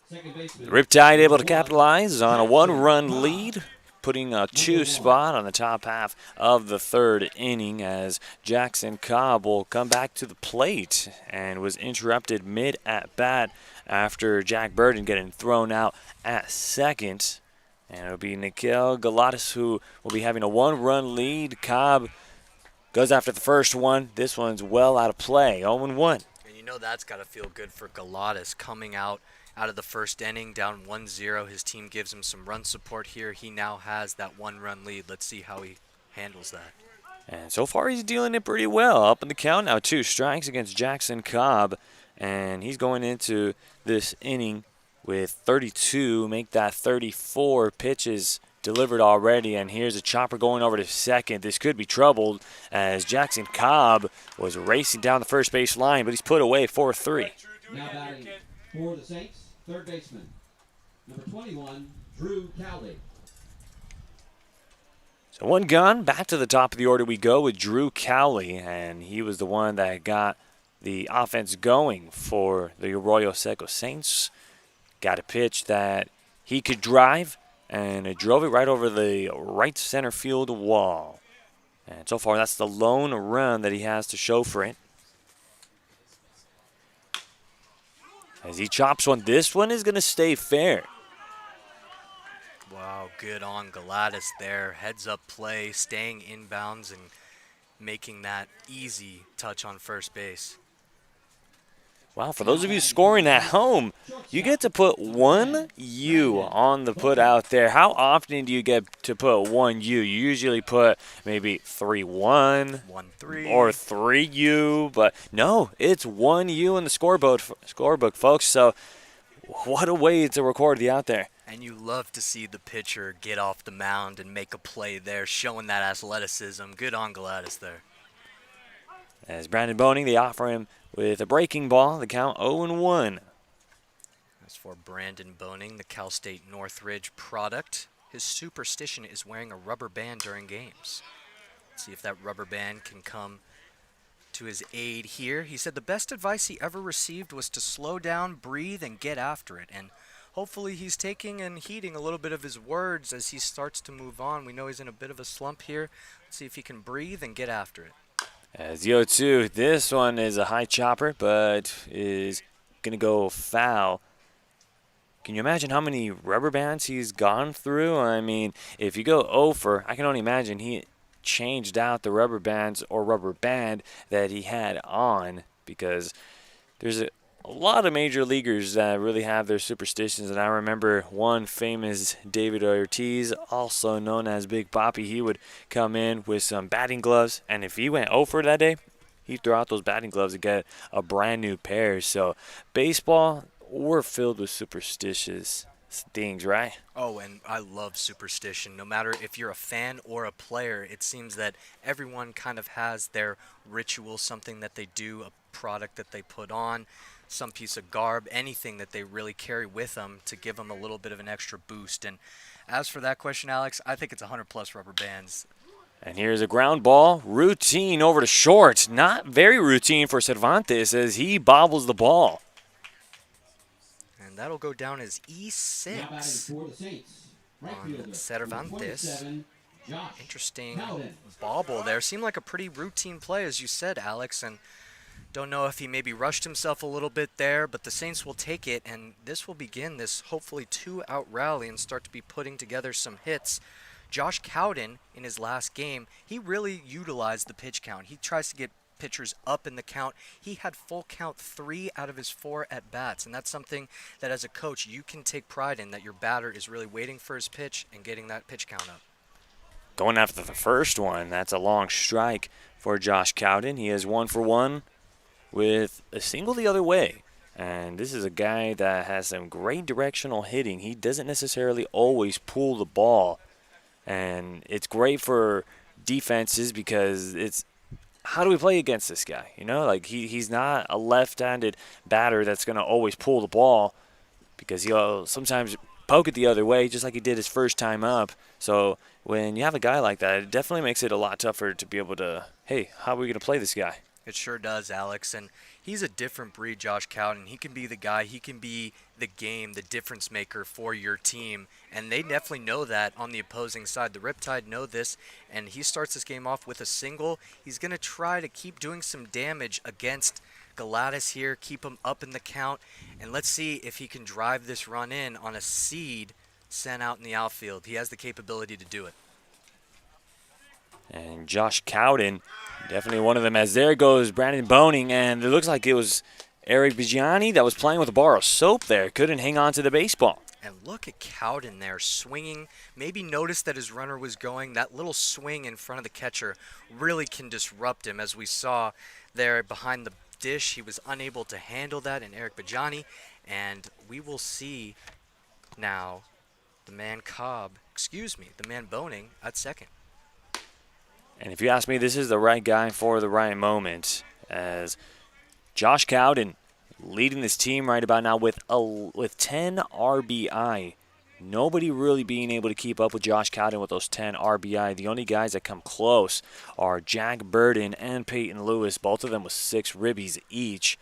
Second baseman. Riptide able to capitalize on a 1-run lead, putting a 2 spot on the top half of the 3rd inning as Jackson Cobb will come back to the plate and was interrupted mid-at-bat after Jack Burden getting thrown out at second. And it'll be Nikhil Galatas who will be having a 1-run lead. Cobb goes after the first one. This one's well out of play, 0-1. And you know that's got to feel good for Galatas coming out of the first inning, down 1-0. His team gives him some run support here. He now has that 1-run lead. Let's see how he handles that. And so far he's dealing it pretty well. Up in the count now, 2 strikes against Jackson Cobb. And he's going into this inning with 32, make that 34 pitches delivered already. And here's a chopper going over to second. This could be troubled as Jackson Cobb was racing down the first base line, but he's put away 4-3. Now batting for the Saints, third baseman, number 21, Drew Cowley. So 1 gun, back to the top of the order we go with Drew Cowley, and he was the one that got the offense going for the Arroyo Seco Saints. Got a pitch that he could drive, and it drove it right over the right center field wall. And so far, that's the lone run that he has to show for it. As he chops one, this one is going to stay fair. Wow, good on Galatas there. Heads up play, staying inbounds and making that easy touch on first base. Wow, for those of you scoring at home, you get to put 1 U on the put out there. How often do you get to put 1 U? You usually put maybe 3-1 1-3 or 3 U, but no, it's 1 U in the scorebook, folks. So what a way to record the out there. And you love to see the pitcher get off the mound and make a play there, showing that athleticism. Good on Galatas there. As Brandon Boning, they offer him with a breaking ball, the count 0-1. As for Brandon Boning, the Cal State Northridge product, his superstition is wearing a rubber band during games. Let's see if that rubber band can come to his aid here. He said the best advice he ever received was to slow down, breathe, and get after it. And hopefully he's taking and heeding a little bit of his words as he starts to move on. We know he's in a bit of a slump here. Let's see if he can breathe and get after it. As the 0-2, this one is a high chopper, but is going to go foul. Can you imagine how many rubber bands he's gone through? I mean, if you go 0 for, I can only imagine he changed out the rubber bands or rubber band that he had on, because there's a lot of major leaguers that really have their superstitions. And I remember one famous David Ortiz, also known as Big Papi. He would come in with some batting gloves, and if he went 0 for that day, he threw out those batting gloves to get a brand new pair. So baseball, we're filled with superstitious things, right? Oh, and I love superstition. No matter if you're a fan or a player, it seems that everyone kind of has their ritual, something that they do, a product that they put on, some piece of garb, anything that they really carry with them to give them a little bit of an extra boost. And as for that question, Alex, I think it's 100 plus rubber bands. And here's a ground ball, routine over to short. Not very routine for Cervantes as he bobbles the ball. And that'll go down as Now batting E6 for the Saints, right on fielder, Cervantes. 27, Josh Interesting Cowden. bobble there. Seemed like a pretty routine play, as you said, Alex. And don't know if he maybe rushed himself a little bit there, but the Saints will take it, and this will begin this hopefully 2-out rally and start to be putting together some hits. Josh Cowden, in his last game, he really utilized the pitch count. He tries to get pitchers up in the count. He had full count 3 out of his 4 at-bats, and that's something that as a coach you can take pride in, that your batter is really waiting for his pitch and getting that pitch count up. Going after the first one, that's a long strike for Josh Cowden. He is 1 for 1 with a single the other way. And this is a guy that has some great directional hitting. He doesn't necessarily always pull the ball. And it's great for defenses because it's how do we play against this guy? You know, like he's not a left-handed batter that's going to always pull the ball because he'll sometimes poke it the other way just like he did his first time up. So when you have a guy like that, it definitely makes it a lot tougher to be able to, hey, how are we going to play this guy? It sure does, Alex, and he's a different breed, Josh Cowden. He can be the guy, he can be the game, the difference maker for your team, and they definitely know that on the opposing side. The Riptide know this, and he starts this game off with a single. He's going to try to keep doing some damage against Galatas here, keep him up in the count, and let's see if he can drive this run in on a seed sent out in the outfield. He has the capability to do it. And Josh Cowden, definitely one of them. As there goes Brandon Boning, and it looks like it was Eric Bigiani that was playing with a bar of soap there. Couldn't hang on to the baseball. And look at Cowden there swinging. Maybe noticed that his runner was going. That little swing in front of the catcher really can disrupt him. As we saw there behind the dish, he was unable to handle that in Eric Bigiani. And we will see now the man Boning at second. And if you ask me, this is the right guy for the right moment, as Josh Cowden leading this team right about now with 10 RBI. Nobody really being able to keep up with Josh Cowden with those 10 RBI. The only guys that come close are Jack Burden and Peyton Lewis, both of them with 6 ribbies each.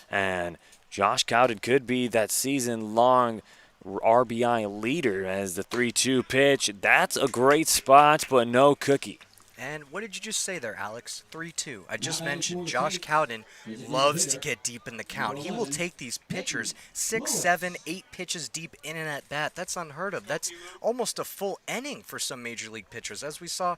And Josh Cowden could be that season-long RBI leader as the 3-2 pitch. That's a great spot, but no cookie. And what did you just say there, Alex? 3-2. I just mentioned Josh Cowden loves to get deep in the count. He will take these pitchers 6, 7, 8 pitches deep in and at bat. That's unheard of. That's almost a full inning for some major league pitchers. As we saw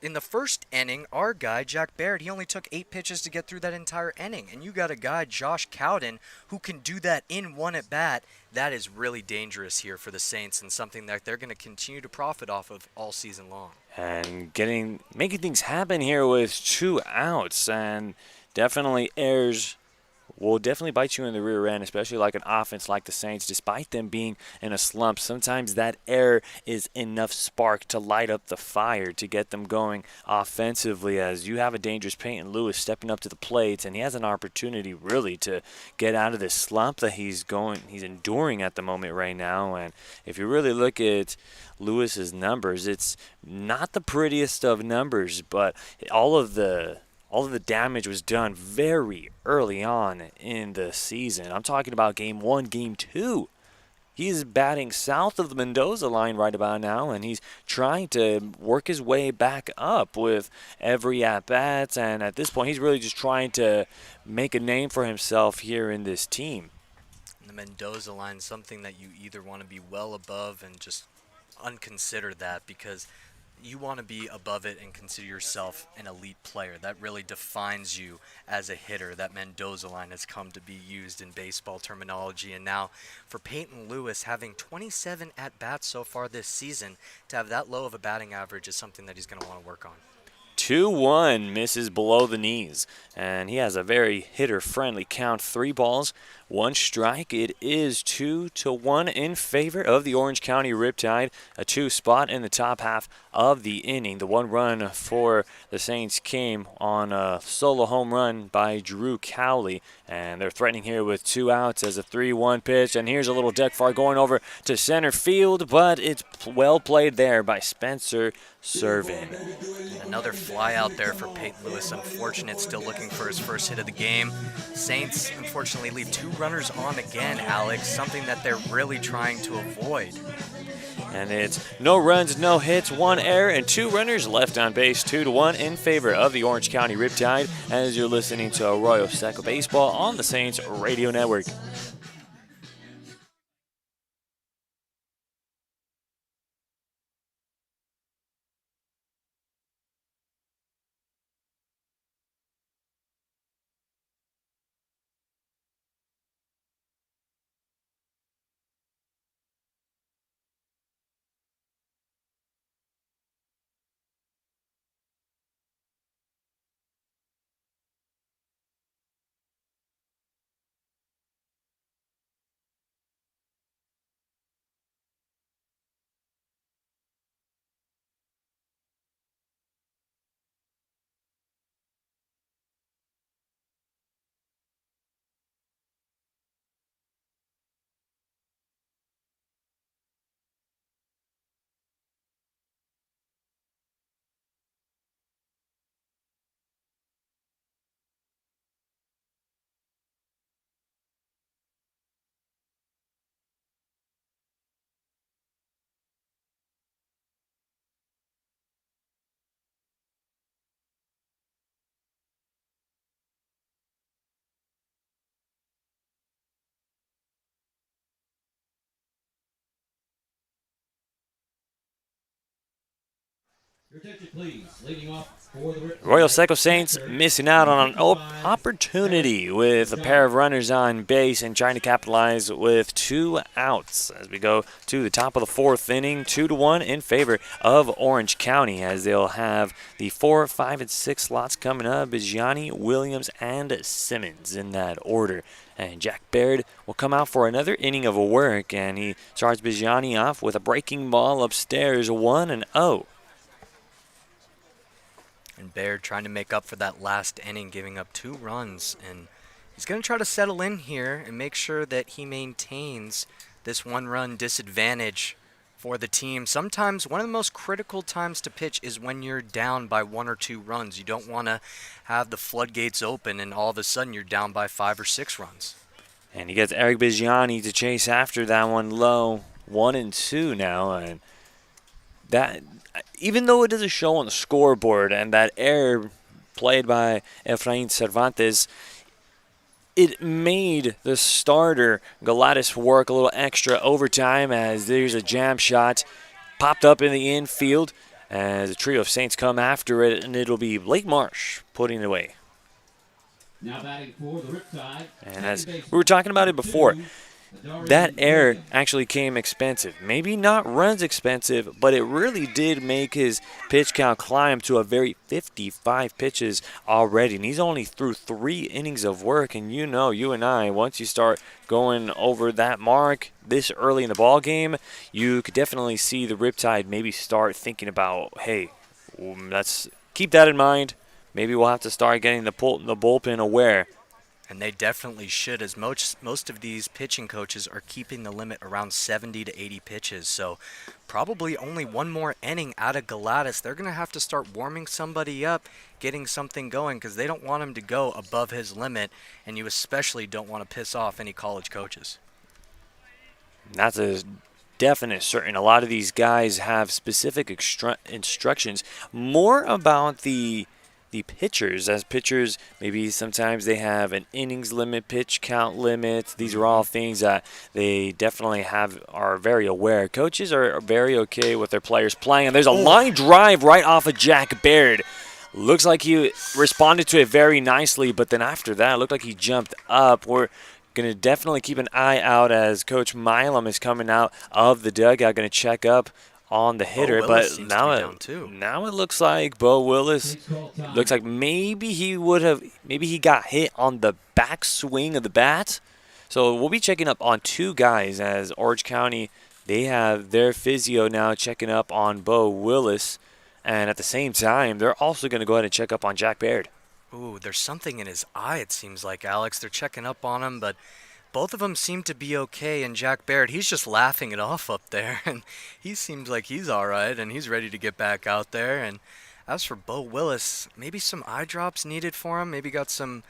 in the first inning, our guy, Jack Baird, he only took 8 pitches to get through that entire inning. And you got a guy, Josh Cowden, who can do that in one at bat. That is really dangerous here for the Saints and something that they're going to continue to profit off of all season long. And making things happen here with 2 outs, and definitely errors will definitely bite you in the rear end, especially like an offense like the Saints. Despite them being in a slump, sometimes that error is enough spark to light up the fire to get them going offensively, as you have a dangerous Peyton Lewis stepping up to the plate, and he has an opportunity really to get out of this slump that he's enduring at the moment right now. And if you really look at Lewis's numbers, it's not the prettiest of numbers, but all of the damage was done very early on in the season. I'm talking about game 1, game 2. He's batting south of the Mendoza line right about now, and he's trying to work his way back up with every at-bat, and at this point he's really just trying to make a name for himself here in this team. The Mendoza line, something that you either want to be well above and just unconsider that, because you want to be above it and consider yourself an elite player. That really defines you as a hitter. That Mendoza line has come to be used in baseball terminology. And now for Peyton Lewis, having 27 at-bats so far this season, to have that low of a batting average is something that he's going to want to work on. 2-1, misses below the knees. And he has a very hitter-friendly count. 3 balls, 1 strike. It is 2-1 in favor of the Orange County Riptide. A 2 spot in the top half of the inning. The 1 run for the Saints came on a solo home run by Drew Cowley. And they're threatening here with 2 outs as a 3-1 pitch. And here's a little deck far going over to center field, but it's well played there by Spencer Servin. Another fly out there for Peyton Lewis. Unfortunate, still looking for his first hit of the game. Saints, unfortunately, leave 2 runners on again, Alex, something that they're really trying to avoid. And it's no runs, no hits, 1 error, and 2 runners left on base. 2-1 in favor of the Orange County Riptide as you're listening to Arroyo Seco Baseball on the Saints Radio Network. Your attention, please. Leading off for the Riptide. Arroyo Seco Saints missing out on an opportunity with a pair of runners on base and trying to capitalize with 2 outs as we go to the top of the 4th inning. 2-1 in favor of Orange County as they'll have the 4, 5, and 6 slots coming up. Bigiani, Williams, and Simmons in that order. And Jack Baird will come out for another inning of work, and he starts Bigiani off with a breaking ball upstairs, 1-0. And Baird trying to make up for that last inning, giving up 2 runs. And he's going to try to settle in here and make sure that he maintains this 1-run disadvantage for the team. Sometimes one of the most critical times to pitch is when you're down by 1 or 2 runs. You don't want to have the floodgates open and all of a sudden you're down by 5 or 6 runs. And he gets Eric Bigiani to chase after that one low. 1-2 now. And that, even though it doesn't show on the scoreboard, and that error played by Efrain Cervantes, it made the starter Galatis work a little extra overtime as there's a jam shot popped up in the infield as a trio of Saints come after it, and it'll be Blake Marsh putting it away. Now batting for the Riptide. And as we were talking about it before, that error actually came expensive. Maybe not runs expensive, but it really did make his pitch count climb to a very 55 pitches already. And he's only through 3 innings of work. And you know, you and I, once you start going over that mark this early in the ball game, you could definitely see the Riptide maybe start thinking about, hey, let's keep that in mind. Maybe we'll have to start getting the bullpen aware. And they definitely should, as most of these pitching coaches are keeping the limit around 70 to 80 pitches. So probably only 1 more inning out of Galatis. They're going to have to start warming somebody up, getting something going, because they don't want him to go above his limit, and you especially don't want to piss off any college coaches. That's a definite certain. A lot of these guys have specific instructions more about the pitchers. As pitchers, maybe sometimes they have an innings limit, pitch count limit. These are all things that they definitely are very aware. Coaches are very okay with their players playing. And there's a line drive right off of Jack Baird. Looks like he responded to it very nicely, but then after that, it looked like he jumped up. We're going to definitely keep an eye out as Coach Milam is coming out of the dugout, going to check up on the hitter, Willis but seems now to be down too. now it looks like Bo Willis looks like maybe he got hit on the backswing of the bat. So we'll be checking up on two guys as Orange County, they have their physio now checking up on Bo Willis, and at the same time they're also going to go ahead and check up on Jack Baird. Ooh, there's something in his eye, it seems like, Alex. They're checking up on him, but both of them seem to be okay. And Jack Baird, he's just laughing it off up there. And he seems like he's all right, and he's ready to get back out there. And as for Bo Willis, maybe some eye drops needed for him. Maybe got some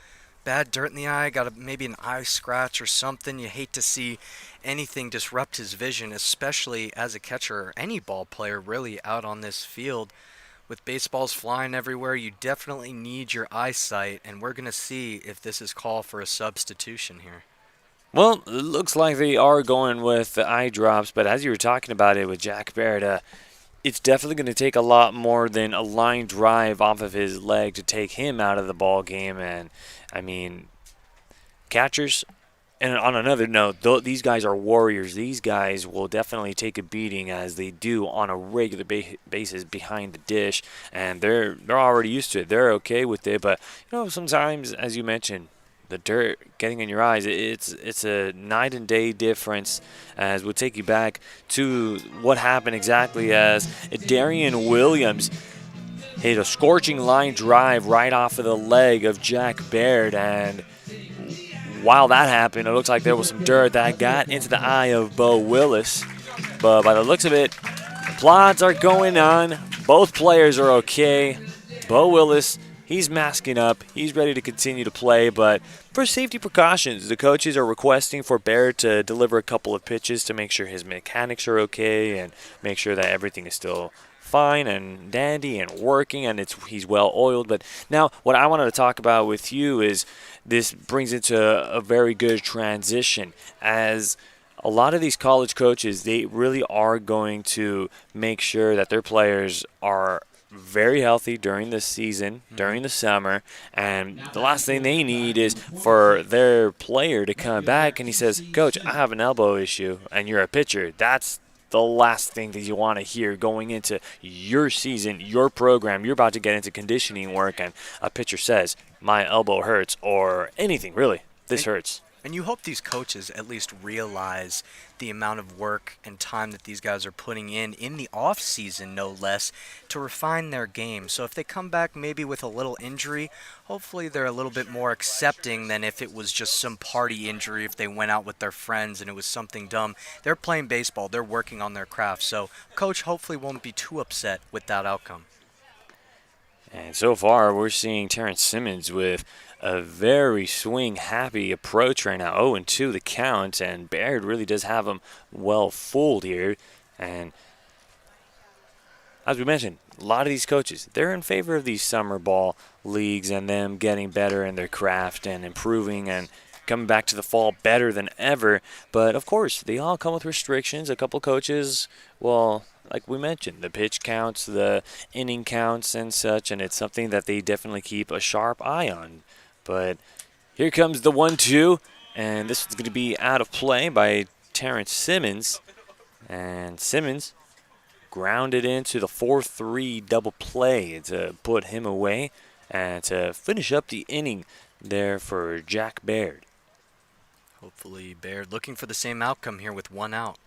bad dirt in the eye, got maybe an eye scratch or something. You hate to see anything disrupt his vision, especially as a catcher or any ball player really out on this field. With baseballs flying everywhere, you definitely need your eyesight, and we're going to see if this is call for a substitution here. Well, it looks like they are going with the eye drops, but as you were talking about it with Jack Baird, it's definitely going to take a lot more than a line drive off of his leg to take him out of the ball game. And, I mean, catchers, and on another note, these guys are warriors. These guys will definitely take a beating as they do on a regular basis behind the dish, and they're already used to it. They're okay with it, but sometimes, as you mentioned, the dirt getting in your eyes, it's a night and day difference. As we'll take you back to what happened exactly as Darian Williams hit a scorching line drive right off of the leg of Jack Baird, and while that happened, it looks like there was some dirt that got into the eye of Bo Willis. But by the looks of it, applauds are going on. Both players are okay. Bo Willis, he's masking up. He's ready to continue to play. But for safety precautions, the coaches are requesting for Baird to deliver a couple of pitches to make sure his mechanics are okay and make sure that everything is still fine and dandy and working and he's well oiled. But now what I wanted to talk about with you is this brings into a very good transition, as a lot of these college coaches, they really are going to make sure that their players are very healthy during the season, during the summer, and the last thing they need is for their player to come back and he says, "Coach, I have an elbow issue," and you're a pitcher. That's the last thing that you want to hear going into your season, your program. You're about to get into conditioning work, and a pitcher says, "My elbow hurts," or anything, really. This hurts. And you hope these coaches at least realize the amount of work and time that these guys are putting in the off season, no less, to refine their game. So if they come back maybe with a little injury, hopefully they're a little bit more accepting than if it was just some party injury, if they went out with their friends and it was something dumb. They're playing baseball. They're working on their craft. So coach hopefully won't be too upset with that outcome. And so far, we're seeing Terrence Simmons with a very swing-happy approach right now. 0-2 the count, and Baird really does have him well fooled here. And as we mentioned, a lot of these coaches, they're in favor of these summer ball leagues and them getting better in their craft and improving and coming back to the fall better than ever. But, of course, they all come with restrictions. A couple coaches, well, like we mentioned, the pitch counts, the inning counts and such, and it's something that they definitely keep a sharp eye on. But here comes the 1-2, and this is going to be out of play by Terrence Simmons. And Simmons grounded into the 4-3 double play to put him away and to finish up the inning there for Jack Baird. Hopefully Baird looking for the same outcome here with one out.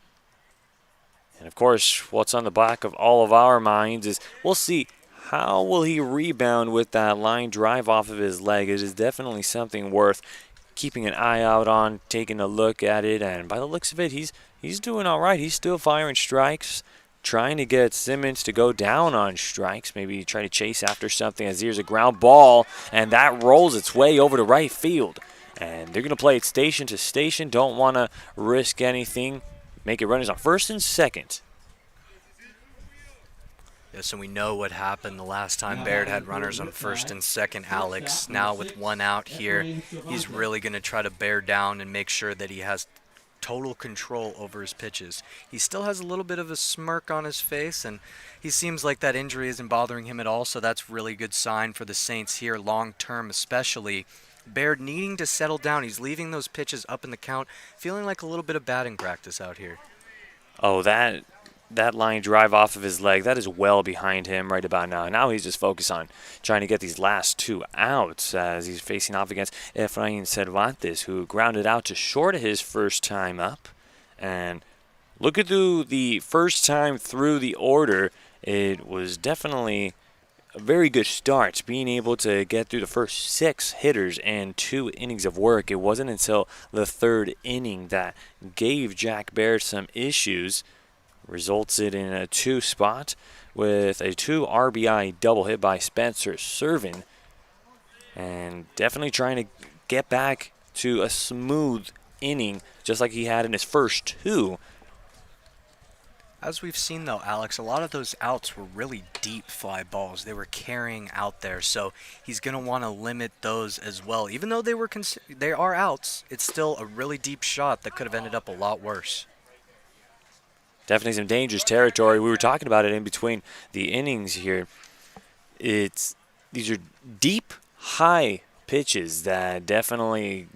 And, of course, what's on the back of all of our minds is we'll see how will he rebound with that line drive off of his leg. It is definitely something worth keeping an eye out on, taking a look at it. And by the looks of it, he's doing all right. He's still firing strikes, trying to get Simmons to go down on strikes, maybe try to chase after something as here's a ground ball, and that rolls its way over to right field. And they're going to play it station to station. Don't want to risk anything. Make it runners on first and second. Yes, and we know what happened the last time Baird had runners on first and second, Alex. Now with one out here, he's really going to try to bear down and make sure that he has total control over his pitches. He still has a little bit of a smirk on his face, and he seems like that injury isn't bothering him at all, so that's really good sign for the Saints here, long term especially. Baird needing to settle down. He's leaving those pitches up in the count, feeling like a little bit of batting practice out here. Oh, that that line drive off of his leg. That is well behind him right about now. Now he's just focused on trying to get these last 2 outs as he's facing off against Efrain Cervantes, who grounded out to short his first time up. And look at the first time through the order. It was definitely a very good start, being able to get through the first 6 hitters and 2 innings of work. It wasn't until the 3rd inning that gave Jack Baird some issues, resulted in a 2 spot with a 2 RBI double hit by Spencer Servin, and definitely trying to get back to a smooth inning just like he had in his first 2. As we've seen, though, Alex, a lot of those outs were really deep fly balls. They were carrying out there, so he's going to want to limit those as well. Even though they are outs, it's still a really deep shot that could have ended up a lot worse. Definitely some dangerous territory. We were talking about it in between the innings here. These are deep, high pitches that definitely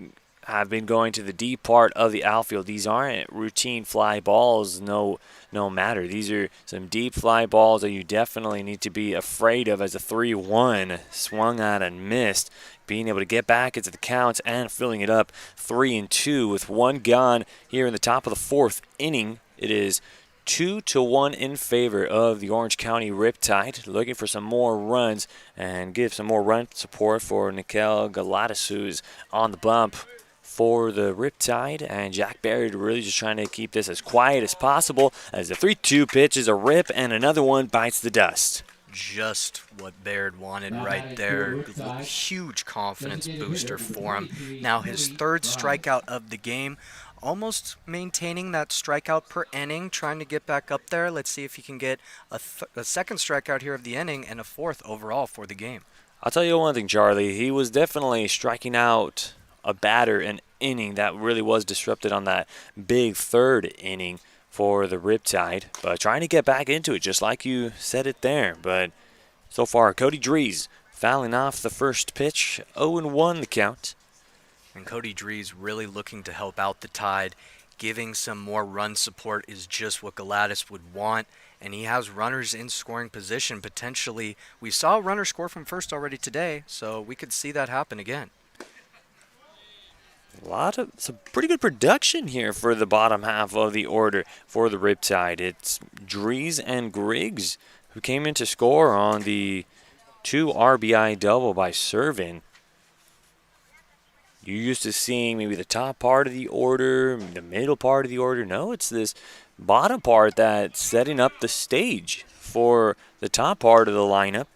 have been going to the deep part of the outfield. These aren't routine fly balls, no matter. These are some deep fly balls that you definitely need to be afraid of, as a 3-1 swung at and missed. Being able to get back into the counts and filling it up 3-2 with 1 gone here in the top of the 4th inning. It is 2-1 in favor of the Orange County Riptide, looking for some more runs and give some more run support for Nikel Galatas, who's on the bump for the Riptide, and Jack Baird really just trying to keep this as quiet as possible as the 3-2 pitch is a rip and another one bites the dust. Just what Baird wanted right there. Huge confidence booster for him. Now his 3rd strikeout of the game, almost maintaining that strikeout per inning, trying to get back up there. Let's see if he can get a 2nd strikeout here of the inning and a 4th overall for the game. I'll tell you one thing, Charlie. He was definitely striking out a batter an inning that really was disrupted on that big 3rd inning for the Riptide, but trying to get back into it just like you said it there. But so far, Cody Drees fouling off the first pitch, 0-1 the count. And Cody Drees really looking to help out the Tide. Giving some more run support is just what Galatas would want, and he has runners in scoring position potentially. We saw a runner score from first already today, so we could see that happen again. Some pretty good production here for the bottom half of the order for the Riptide. It's Drees and Griggs who came in to score on the 2 RBI double by Servin. You're used to seeing maybe the top part of the order, the middle part of the order. No, it's this bottom part that's setting up the stage for the top part of the lineup.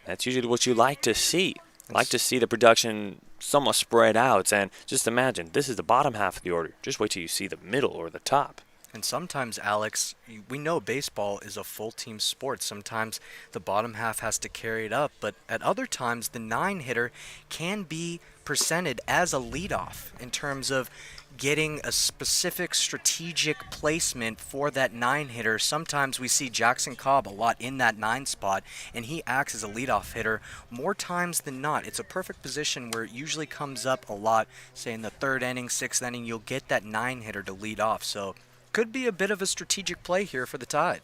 That's usually what you like to see. Like to see the production somewhat spread out, and just imagine this is the bottom half of the order. Just wait till you see the middle or the top. And sometimes, Alex, we know baseball is a full team sport. Sometimes the bottom half has to carry it up, but at other times the 9-hitter can be presented as a leadoff in terms of getting a specific strategic placement for that 9-hitter. Sometimes we see Jackson Cobb a lot in that 9 spot, and he acts as a leadoff hitter more times than not. It's a perfect position where it usually comes up a lot. Say in the 3rd inning, 6th inning, you'll get that 9-hitter to lead off. So could be a bit of a strategic play here for the Tide.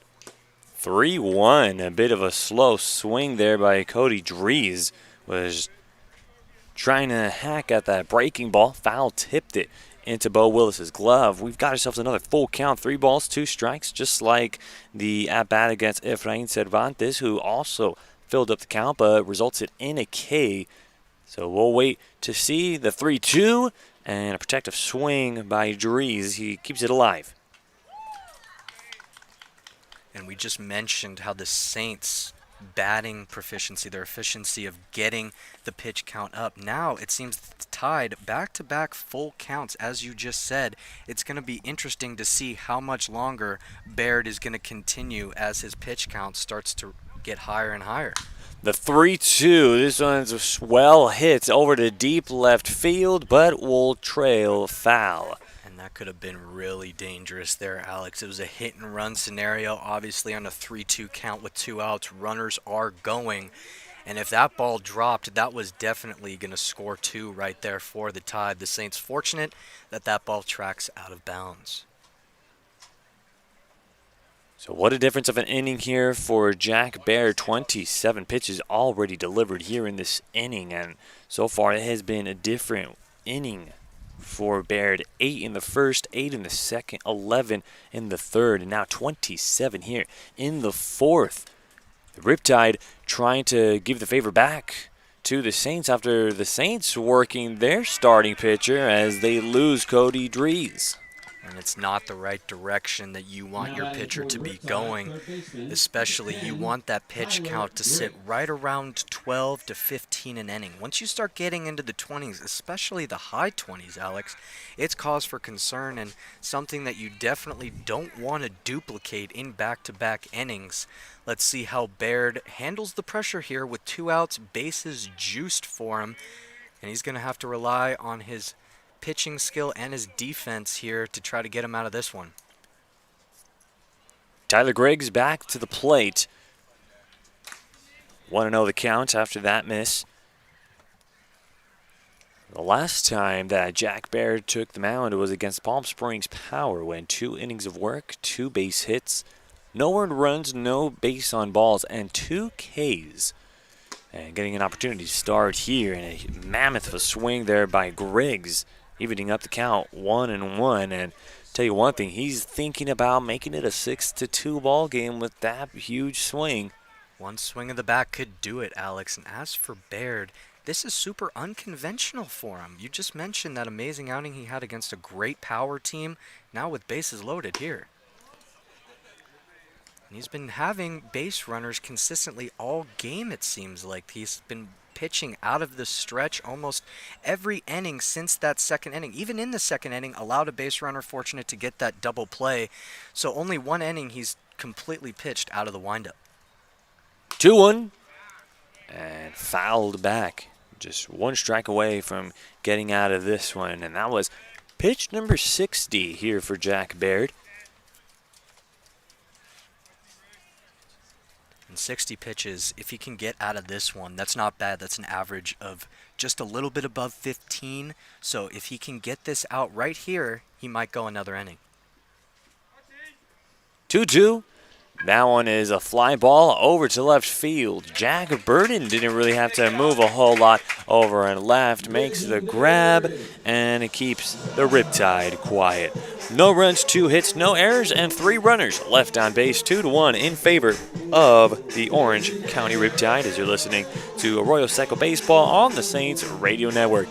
3-1, a bit of a slow swing there by Cody Drees. Was trying to hack at that breaking ball, foul tipped it into Bo Willis's glove. We've got ourselves another full count, 3 balls, 2 strikes, just like the at-bat against Efrain Cervantes, who also filled up the count, but resulted in a K. So we'll wait to see the 3-2 and a protective swing by Drees. He keeps it alive. And we just mentioned how the Saints' batting proficiency, their efficiency of getting the pitch count up. Now it seems the Tide back-to-back full counts, as you just said. It's going to be interesting to see how much longer Baird is going to continue as his pitch count starts to get higher and higher. The 3-2, this one's well hit over to deep left field, but will trail foul. That could have been really dangerous there, Alex. It was a hit-and-run scenario, obviously on a 3-2 count with 2 outs. Runners are going, and if that ball dropped, that was definitely going to score 2 right there for the Tide. The Saints fortunate that that ball tracks out of bounds. So what a difference of an inning here for Jack Baird. 27 pitches already delivered here in this inning, and so far it has been a different inning for Baird. 8 in the first, 8 in the second, 11 in the third, and now 27 here in the fourth. The Riptide trying to give the favor back to the Saints after the Saints working their starting pitcher as they lose Cody Drees. And it's not the right direction that you want your pitcher to be going. Especially, you want that pitch count to sit right around 12 to 15 an inning. Once you start getting into the 20s, especially the high 20s, Alex, it's cause for concern and something that you definitely don't want to duplicate in back-to-back innings. Let's see how Baird handles the pressure here with 2 outs, bases juiced for him. And he's going to have to rely on his pitching skill and his defense here to try to get him out of this one. Tyler Griggs back to the plate. 1-0 the count after that miss. The last time that Jack Baird took the mound was against Palm Springs Power when 2 innings of work, 2 base hits, no earned runs, no base on balls, and 2 Ks. And getting an opportunity to start here in a mammoth of a swing there by Griggs, evening up the count 1-1. And tell you one thing, he's thinking about making it a 6-2 ball game with that huge swing. One swing of the bat could do it, Alex. And as for Baird, this is super unconventional for him. You just mentioned that amazing outing he had against a great power team, now with bases loaded here. And he's been having base runners consistently all game, it seems like. He's been pitching out of the stretch almost every inning since that second inning. Even in the second inning, allowed a base runner, fortunate to get that double play. So only 1 inning he's completely pitched out of the windup. 2-1 and fouled back. Just 1 strike away from getting out of this one. And that was pitch number 60 here for Jack Baird. And 60 pitches, if he can get out of this one, that's not bad. That's an average of just a little bit above 15. So if he can get this out right here, he might go another inning. 2-2. That one is a fly ball over to left field. Jack Burden didn't really have to move a whole lot over and left. Makes the grab, and it keeps the Riptide quiet. No runs, 2 hits, no errors, and 3 runners left on base. 2-1 in favor of the Orange County Riptide as you're listening to Arroyo Seco Baseball on the Saints Radio Network.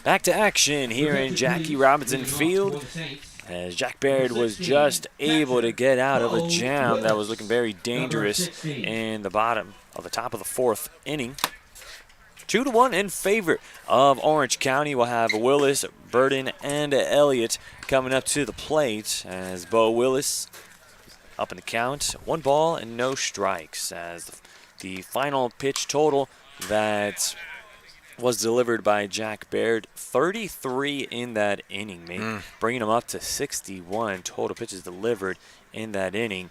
Back to action here in Jackie Robinson Field as Jack Baird was just able to get out of a jam that was looking very dangerous in the bottom of the top of the 4th inning. 2-1 in favor of Orange County. We'll have Willis, Burden, and Elliott coming up to the plate as Bo Willis up in the count. 1 ball and no strikes as the final pitch total that was delivered by Jack Baird, 33 in that inning, bringing him up to 61 total pitches delivered in that inning.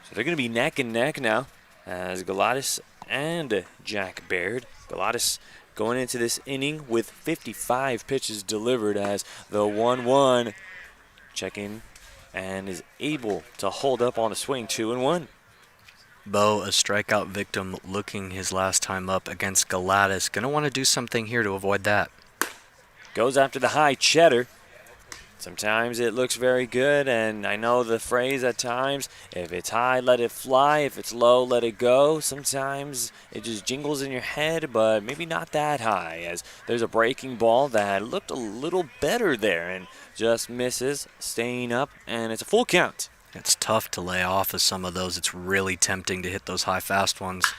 So they're going to be neck and neck now as Galatis and Jack Baird. Galatis going into this inning with 55 pitches delivered as the 1-1 check in and is able to hold up on a swing. 2-1. Bo, a strikeout victim, looking his last time up against Galatas. Going to want to do something here to avoid that. Goes after the high cheddar. Sometimes it looks very good, and I know the phrase at times, if it's high, let it fly. If it's low, let it go. Sometimes it just jingles in your head, but maybe not that high, as there's a breaking ball that looked a little better there and just misses, staying up, and it's a full count. It's tough to lay off of some of those. It's really tempting to hit those high, fast ones.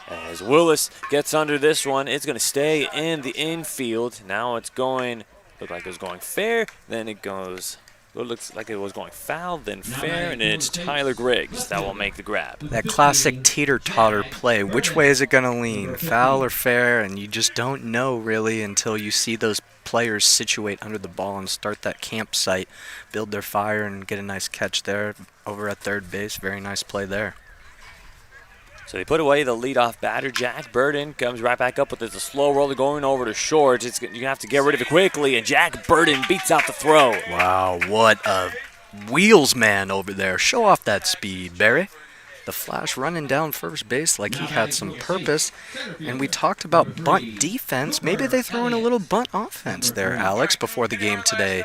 As Willis gets under this one, it's going to stay in the infield. Now it's going, looked like it was going fair, then it goes, it looks like it was going foul, then fair, and it's Tyler Griggs that will make the grab. That classic teeter-totter play. Which way is it going to lean, foul or fair? And you just don't know really until you see those players situate under the ball and start that campsite, build their fire, and get a nice catch there over at third base. Very nice play there. So they put away the leadoff batter. Jack Burden comes right back up with it. It's a slow roller going over to short. You're going to have to get rid of it quickly, and Jack Burden beats out the throw. Wow, what a wheels man over there. Show off that speed, Barry. The Flash running down first base like he had some purpose. And we talked about bunt defense. Maybe they throw in a little bunt offense there, Alex, before the game today.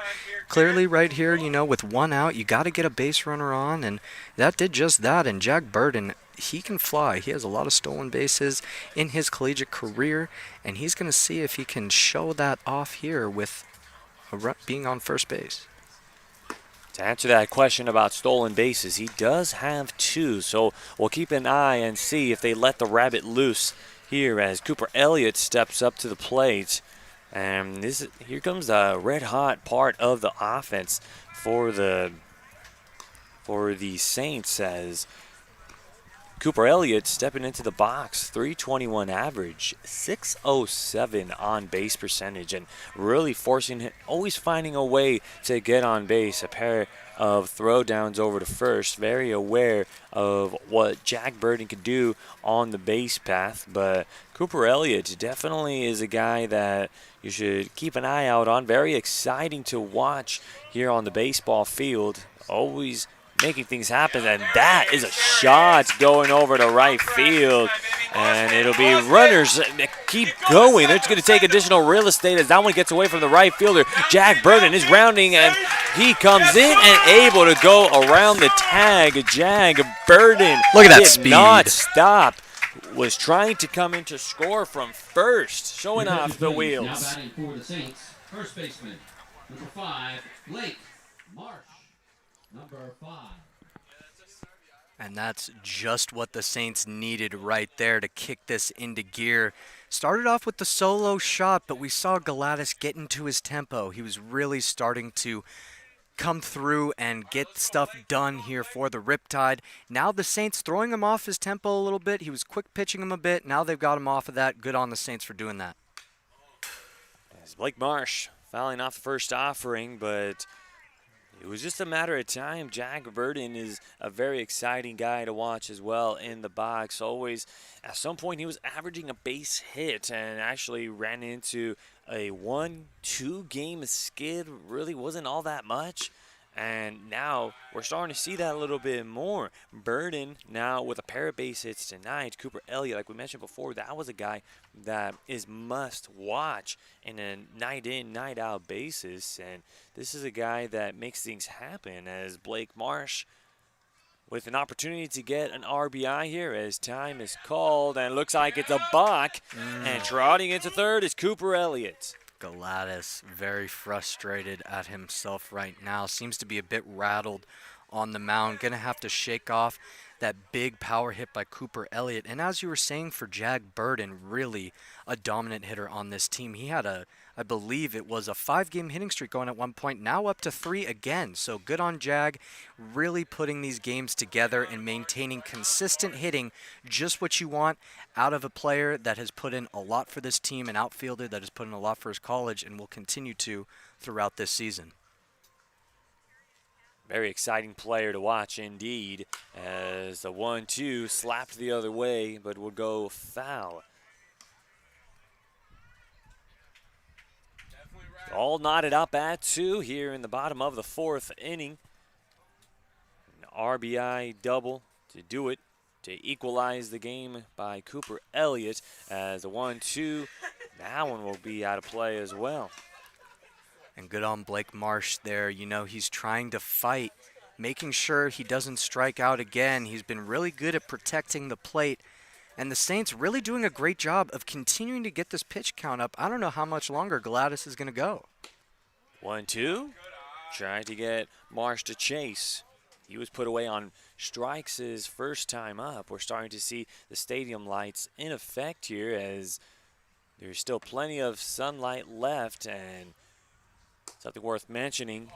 Clearly right here, you know, with one out, you got to get a base runner on, and that did just that. And Jack Burden, he can fly. He has a lot of stolen bases in his collegiate career, and he's going to see if he can show that off here with being on first base. To answer that question about stolen bases, he does have 2, so we'll keep an eye and see if they let the rabbit loose here as Cooper Elliott steps up to the plate. And here comes the red-hot part of the offense for the Saints as Cooper Elliott stepping into the box, 321 average, 607 on base percentage, and really forcing him, always finding a way to get on base. A pair of throwdowns over to first, very aware of what Jack Burden could do on the base path. But Cooper Elliott definitely is a guy that you should keep an eye out on. Very exciting to watch here on the baseball field. Always making things happen, and that is a shot going over to right field, and it'll be runners that keep going. They're going to take additional real estate as that one gets away from the right fielder. Jack Burden is rounding, and he comes in and able to go around the tag. Jack Burden, look at that did speed, not stop, was trying to come in to score from first, showing off the wheels. Now batting for the Saints, first baseman, number 5, Blake Marsh. Number 5. And that's just what the Saints needed right there to kick this into gear. Started off with the solo shot, but we saw Galatas get into his tempo. He was really starting to come through and get stuff done here for the Riptide. Now the Saints throwing him off his tempo a little bit. He was quick pitching him a bit. Now they've got him off of that. Good on the Saints for doing that. As Blake Marsh fouling off the first offering, but it was just a matter of time. Jack Burden is a very exciting guy to watch as well in the box. Always, at some point, he was averaging a base hit and actually ran into a 1-2 game skid. Really wasn't all that much. And now we're starting to see that a little bit more. Burden now with a pair of base hits tonight. Cooper Elliott, like we mentioned before, that was a guy that is must watch in a night in, night out basis. And this is a guy that makes things happen as Blake Marsh with an opportunity to get an RBI here as time is called. And it looks like it's a balk. And trotting into third is Cooper Elliott. Galatas very frustrated at himself right now. Seems to be a bit rattled on the mound. Going to have to shake off that big power hit by Cooper Elliott. And as you were saying, for Jack Burden, really a dominant hitter on this team. He had I believe it was a 5-game hitting streak going at one point, now up to 3 again. So good on Jag, really putting these games together and maintaining consistent hitting, just what you want out of a player that has put in a lot for this team, an outfielder that has put in a lot for his college and will continue to throughout this season. Very exciting player to watch indeed, as the 1-2 slapped the other way, but will go foul. All knotted up at 2 here in the bottom of the 4th inning. An RBI double to do it to equalize the game by Cooper Elliott as the 1-2. That one will be out of play as well. And good on Blake Marsh there. You know, he's trying to fight, making sure he doesn't strike out again. He's been really good at protecting the plate. And the Saints really doing a great job of continuing to get this pitch count up. I don't know how much longer Gladys is going to go. 1-2. Trying to get Marsh to chase. He was put away on strikes his first time up. We're starting to see the stadium lights in effect here as there's still plenty of sunlight left. And something worth mentioning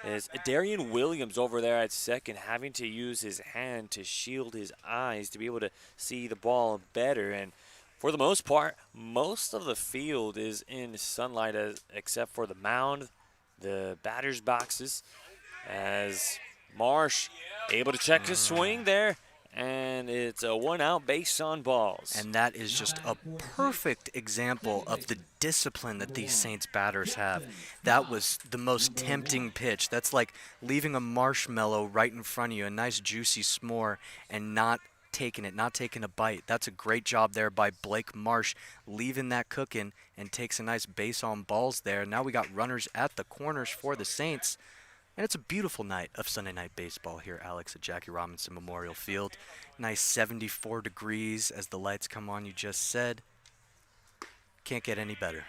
is Darian Williams over there at second having to use his hand to shield his eyes to be able to see the ball better. And for the most part, most of the field is in sunlight except for the mound, the batter's boxes, as Marsh able to check his swing there. And it's a 1-out base on balls. And that is just a perfect example of the discipline that these Saints batters have. That was the most tempting pitch. That's like leaving a marshmallow right in front of you, a nice juicy s'more, and not taking it, not taking a bite. That's a great job there by Blake Marsh, leaving that cooking and takes a nice base on balls there. Now we got runners at the corners for the Saints. And it's a beautiful night of Sunday night baseball here, Alex, at Jackie Robinson Memorial Field. Nice 74 degrees as the lights come on, you just said. Can't get any better.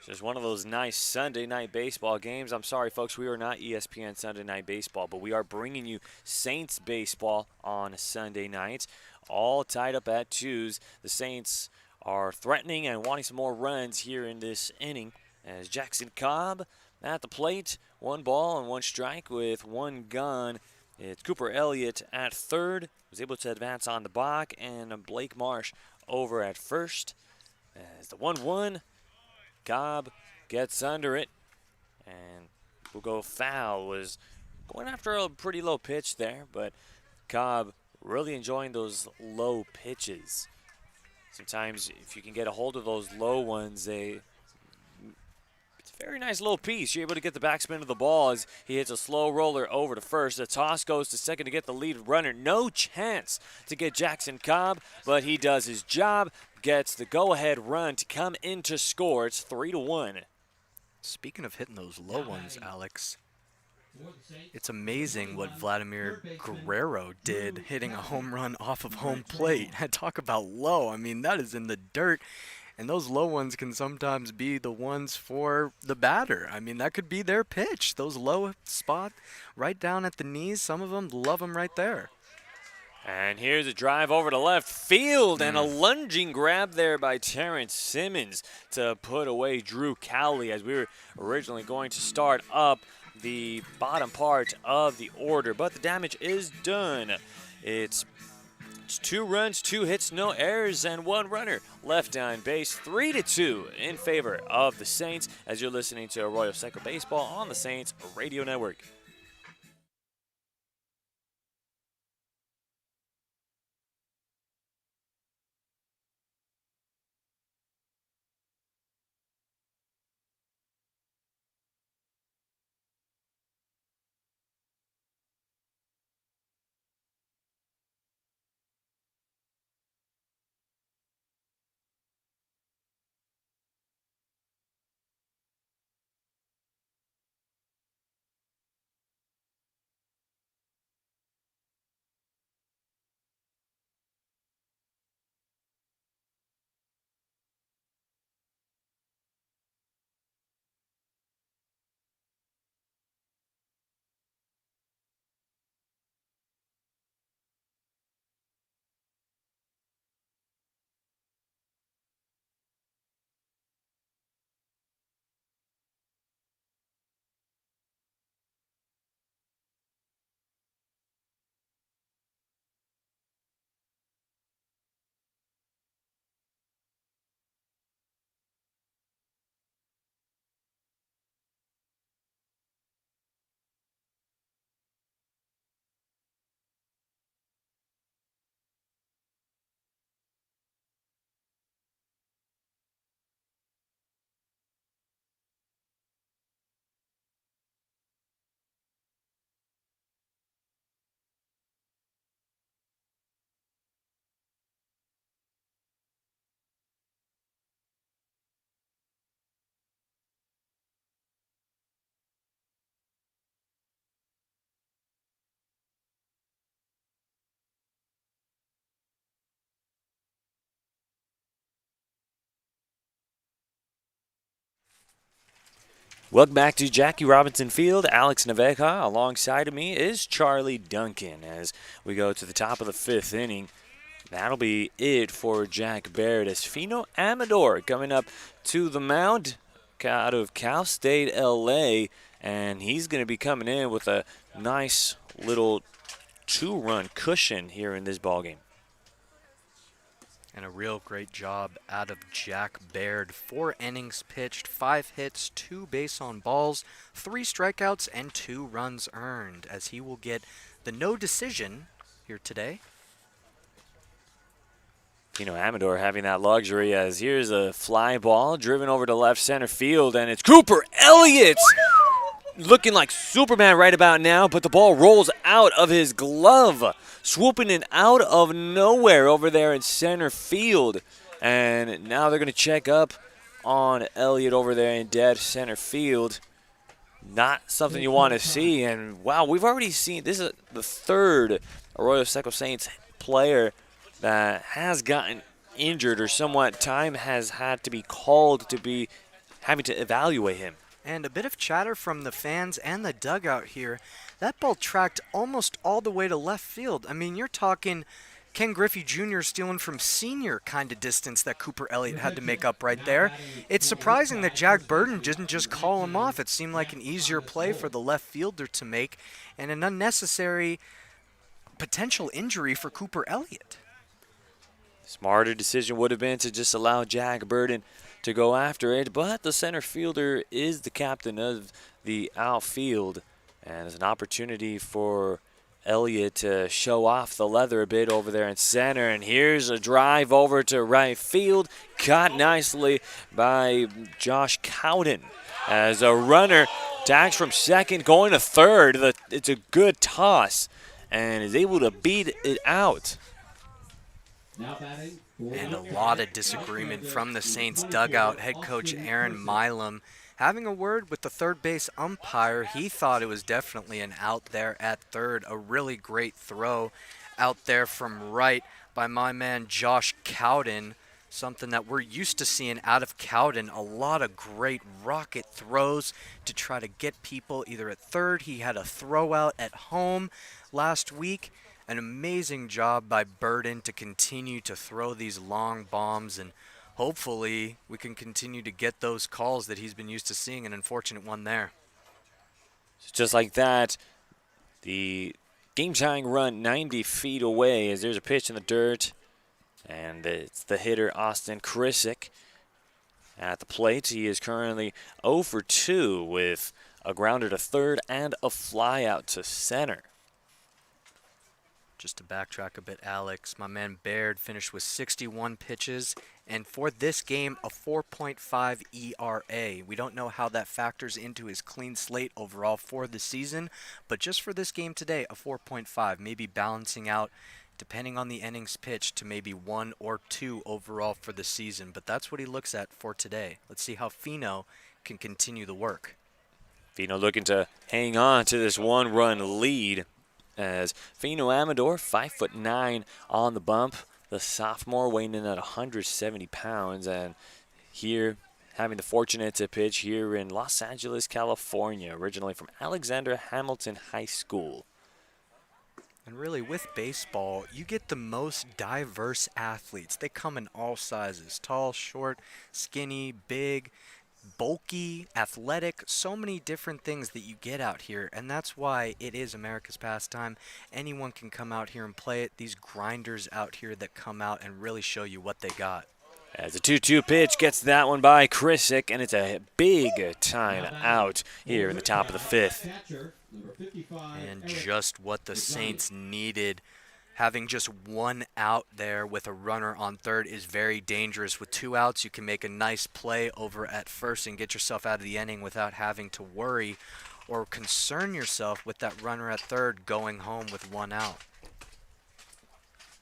Just one of those nice Sunday night baseball games. I'm sorry, folks, we are not ESPN Sunday Night Baseball, but we are bringing you Saints baseball on Sunday nights, all tied up at 2s. The Saints are threatening and wanting some more runs here in this inning as Jackson Cobb at the plate. 1 ball and 1 strike with 1 gone. It's Cooper Elliott at third. Was able to advance on the block, and Blake Marsh over at first. As the 1-1, Cobb gets under it, and will go foul. Was going after a pretty low pitch there, but Cobb really enjoying those low pitches. Sometimes if you can get a hold of those low ones, it's a very nice little piece. You're able to get the backspin of the ball as he hits a slow roller over to first. The toss goes to second to get the lead runner. No chance to get Jackson Cobb, but he does his job, gets the go-ahead run to come in to score. It's 3-1. Speaking of hitting those low ones, Alex, it's amazing what Vladimir Guerrero did hitting a home run off of home plate. Talk about low. I mean, that is in the dirt. And those low ones can sometimes be the ones for the batter. I mean, that could be their pitch. Those low spot right down at the knees, some of them love them right there. And here's a drive over to left field and a lunging grab there by Terrence Simmons to put away Drew Cowley as we were originally going to start up the bottom part of the order. But the damage is done. It's 2 runs, 2 hits, no errors, and 1 runner left on base. 3-2 in favor of the Saints as you're listening to Arroyo Seco Baseball on the Saints Radio Network. Welcome back to Jackie Robinson Field. Alex Naveja alongside of me is Charlie Duncan as we go to the top of the 5th inning. That'll be it for Jack Baird as Fino Amador coming up to the mound out of Cal State, LA, and he's going to be coming in with a nice little 2-run cushion here in this ballgame. And a real great job out of Jack Baird. 4 innings pitched, 5 hits, 2 base on balls, 3 strikeouts, and 2 runs earned, as he will get the no decision here today. Amador having that luxury as here's a fly ball driven over to left center field, and it's Cooper Elliott looking like Superman right about now, but the ball rolls out of his glove, swooping in out of nowhere over there in center field. And now they're going to check up on Elliott over there in dead center field. Not something you want to see. And, wow, we've already seen this is the 3rd Arroyo Seco Saints player that has gotten injured or somewhat time has had to be called to be having to evaluate him. And a bit of chatter from the fans and the dugout here. That ball tracked almost all the way to left field. I mean, you're talking Ken Griffey Jr. stealing from senior kind of distance that Cooper Elliott had to make up right there. It's surprising that Jack Burden didn't just call him off. It seemed like an easier play for the left fielder to make and an unnecessary potential injury for Cooper Elliott. Smarter decision would have been to just allow Jack Burden to go after it, but the center fielder is the captain of the outfield, and it's an opportunity for Elliott to show off the leather a bit over there in center. And here's a drive over to right field, caught nicely by Josh Cowden as a runner tags from second going to third. It's a good toss and is able to beat it out. And a lot of disagreement from the Saints dugout. Head coach Aaron Milam having a word with the third base umpire. He thought it was definitely an out there at third. A really great throw out there from right by my man Josh Cowden. Something that we're used to seeing out of Cowden. A lot of great rocket throws to try to get people either at third. He had a throw out at home last week. An amazing job by Burden to continue to throw these long bombs, and hopefully we can continue to get those calls that he's been used to seeing. An unfortunate one there. Just like that, the game-tying run 90 feet away as there's a pitch in the dirt, and it's the hitter Austin Krisick at the plate. He is currently 0 for 2 with a grounder to third and a fly out to center. Just to backtrack a bit, Alex, my man Baird finished with 61 pitches, and for this game, a 4.5 ERA. We don't know how that factors into his clean slate overall for the season, but just for this game today, a 4.5, maybe balancing out, depending on the innings pitched, to maybe 1 or 2 overall for the season. But that's what he looks at for today. Let's see how Fino can continue the work. Fino looking to hang on to this 1-run lead, as Fino Amador, 5'9" on the bump. The sophomore weighing in at 170 pounds, and here having the fortunate to pitch here in Los Angeles, California, originally from Alexander Hamilton High School. And really, with baseball, you get the most diverse athletes. They come in all sizes, tall, short, skinny, big, bulky, athletic, so many different things that you get out here, and that's why it is America's pastime. Anyone can come out here and play it. These grinders out here that come out and really show you what they got. As a 2-2 pitch gets that one by Krisick, and it's a big time out here in the top of the 5th. And just what the Saints needed. Having just 1 out there with a runner on third is very dangerous. With 2 outs, you can make a nice play over at first and get yourself out of the inning without having to worry or concern yourself with that runner at third going home with 1 out.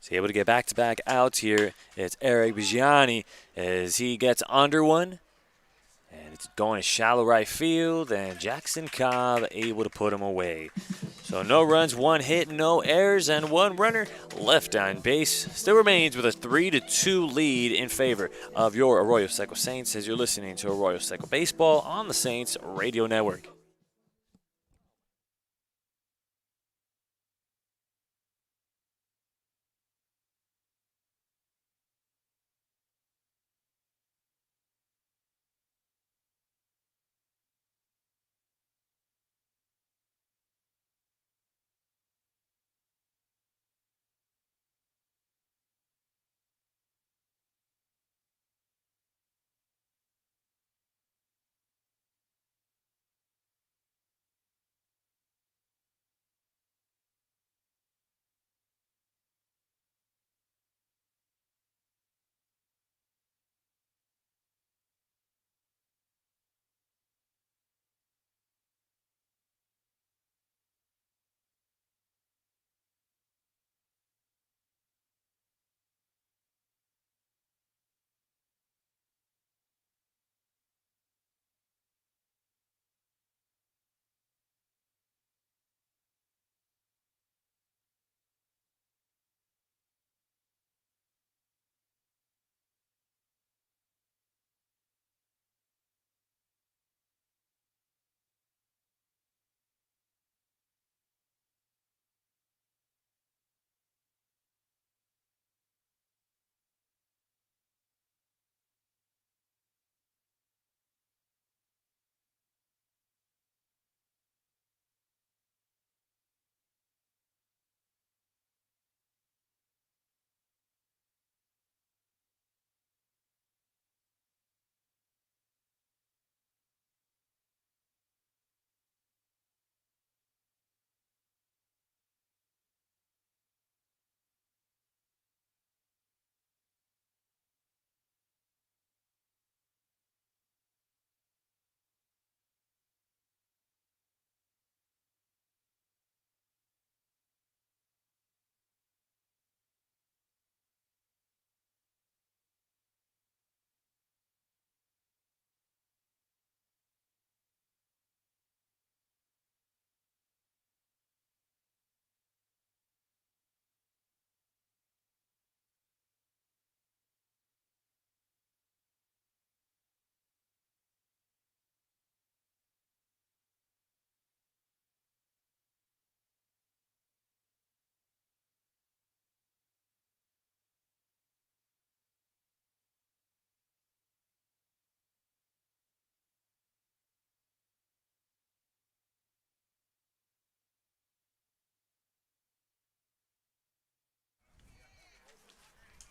So able to get back-to-back outs here. It's Eric Bigiani as he gets under one. And it's going to shallow right field, and Jackson Cobb able to put him away. So no runs, 1 hit, no errors, and 1 runner left on base. Still remains with a 3-2 lead in favor of your Arroyo Seco Saints as you're listening to Arroyo Seco Baseball on the Saints Radio Network.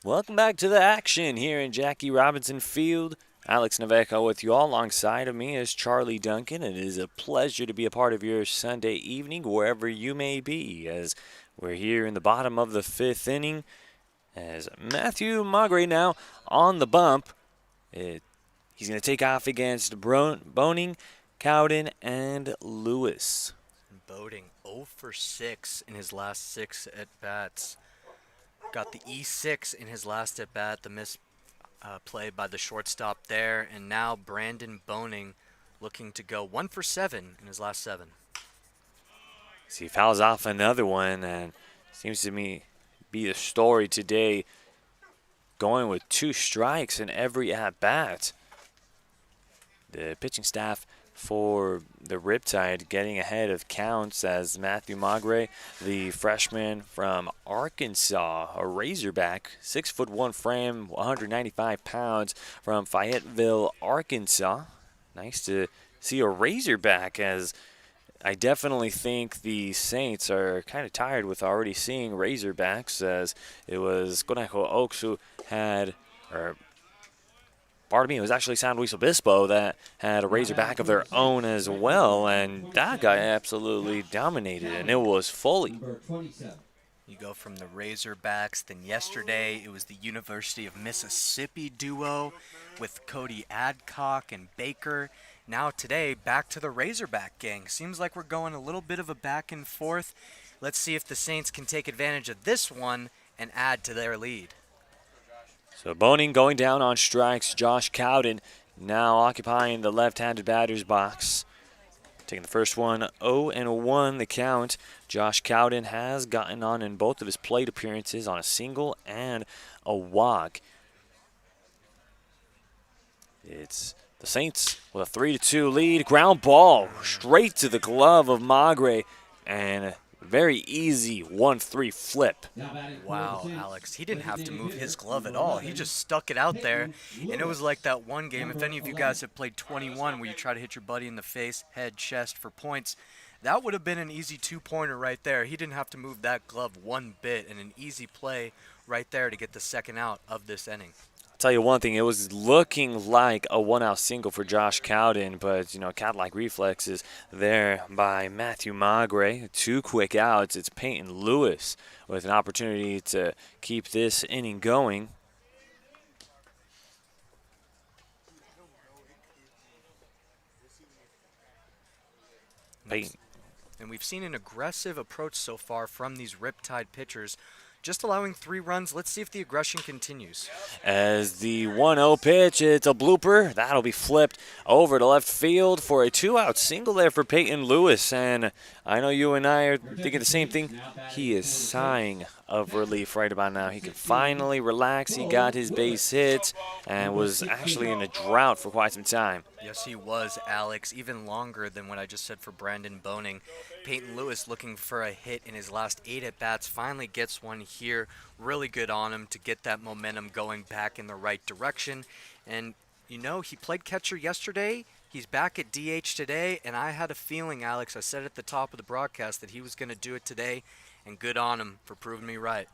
Welcome back to the action here in Jackie Robinson Field. Alex Naveco with you all. Alongside of me is Charlie Duncan. It is a pleasure to be a part of your Sunday evening wherever you may be as we're here in the bottom of the 5th inning as Matthew Magre now on the bump. He's going to take off against Boning, Cowden, and Lewis. Boating 0 for 6 in his last 6 at-bats. Got the E6 in his last at-bat, the miss play by the shortstop there, and now Brandon Boning looking to go 1 for 7 in his last 7. So he fouls off another one, and seems to me be the story today, going with 2 strikes in every at-bat. The pitching staff for the Riptide getting ahead of counts as Matthew Magre, the freshman from Arkansas, a Razorback, 6'1" frame, 195 pounds from Fayetteville, Arkansas. Nice to see a Razorback, as I definitely think the Saints are kind of tired with already seeing Razorbacks, as it was Conejo Oaks who had, pardon me, it was actually San Luis Obispo that had a Razorback of their own as well, and that guy absolutely dominated, and it was Foley. You go from the Razorbacks, then yesterday it was the University of Mississippi duo with Cody Adcock and Baker. Now today, back to the Razorback gang. Seems like we're going a little bit of a back and forth. Let's see if the Saints can take advantage of this one and add to their lead. So Boning going down on strikes. Josh Cowden now occupying the left-handed batter's box. Taking the first one, 0-1 the count. Josh Cowden has gotten on in both of his plate appearances on a single and a walk. It's the Saints with a 3-2 lead. Ground ball straight to the glove of Magre, and a very easy 1-3 flip. Wow, Alex, he didn't have to move his glove at all. He just stuck it out there, and it was like that one game. If any of you guys have played 21 where you try to hit your buddy in the face, head, chest for points, that would have been an easy two-pointer right there. He didn't have to move that glove one bit, and an easy play right there to get the second out of this inning. Tell you one thing, it was looking like a one-out single for Josh Cowden, but, cat-like reflexes there by Matthew Magre. 2 quick outs. It's Peyton Lewis with an opportunity to keep this inning going. Peyton. And we've seen an aggressive approach so far from these Riptide pitchers, just allowing 3 runs. Let's see if the aggression continues. As the 1-0 pitch, it's a blooper. That'll be flipped over to left field for a 2-out single there for Peyton Lewis. And I know you and I are thinking the same thing. He is sighing of relief right about now. He can finally relax. He got his base hits and was actually in a drought for quite some time. Yes, he was, Alex, even longer than what I just said for Brandon Boning. Peyton Lewis looking for a hit in his last 8 at-bats, finally gets one here. Really good on him to get that momentum going back in the right direction. And, he played catcher yesterday. He's back at DH today, and I had a feeling, Alex, I said at the top of the broadcast that he was going to do it today, and good on him for proving me right.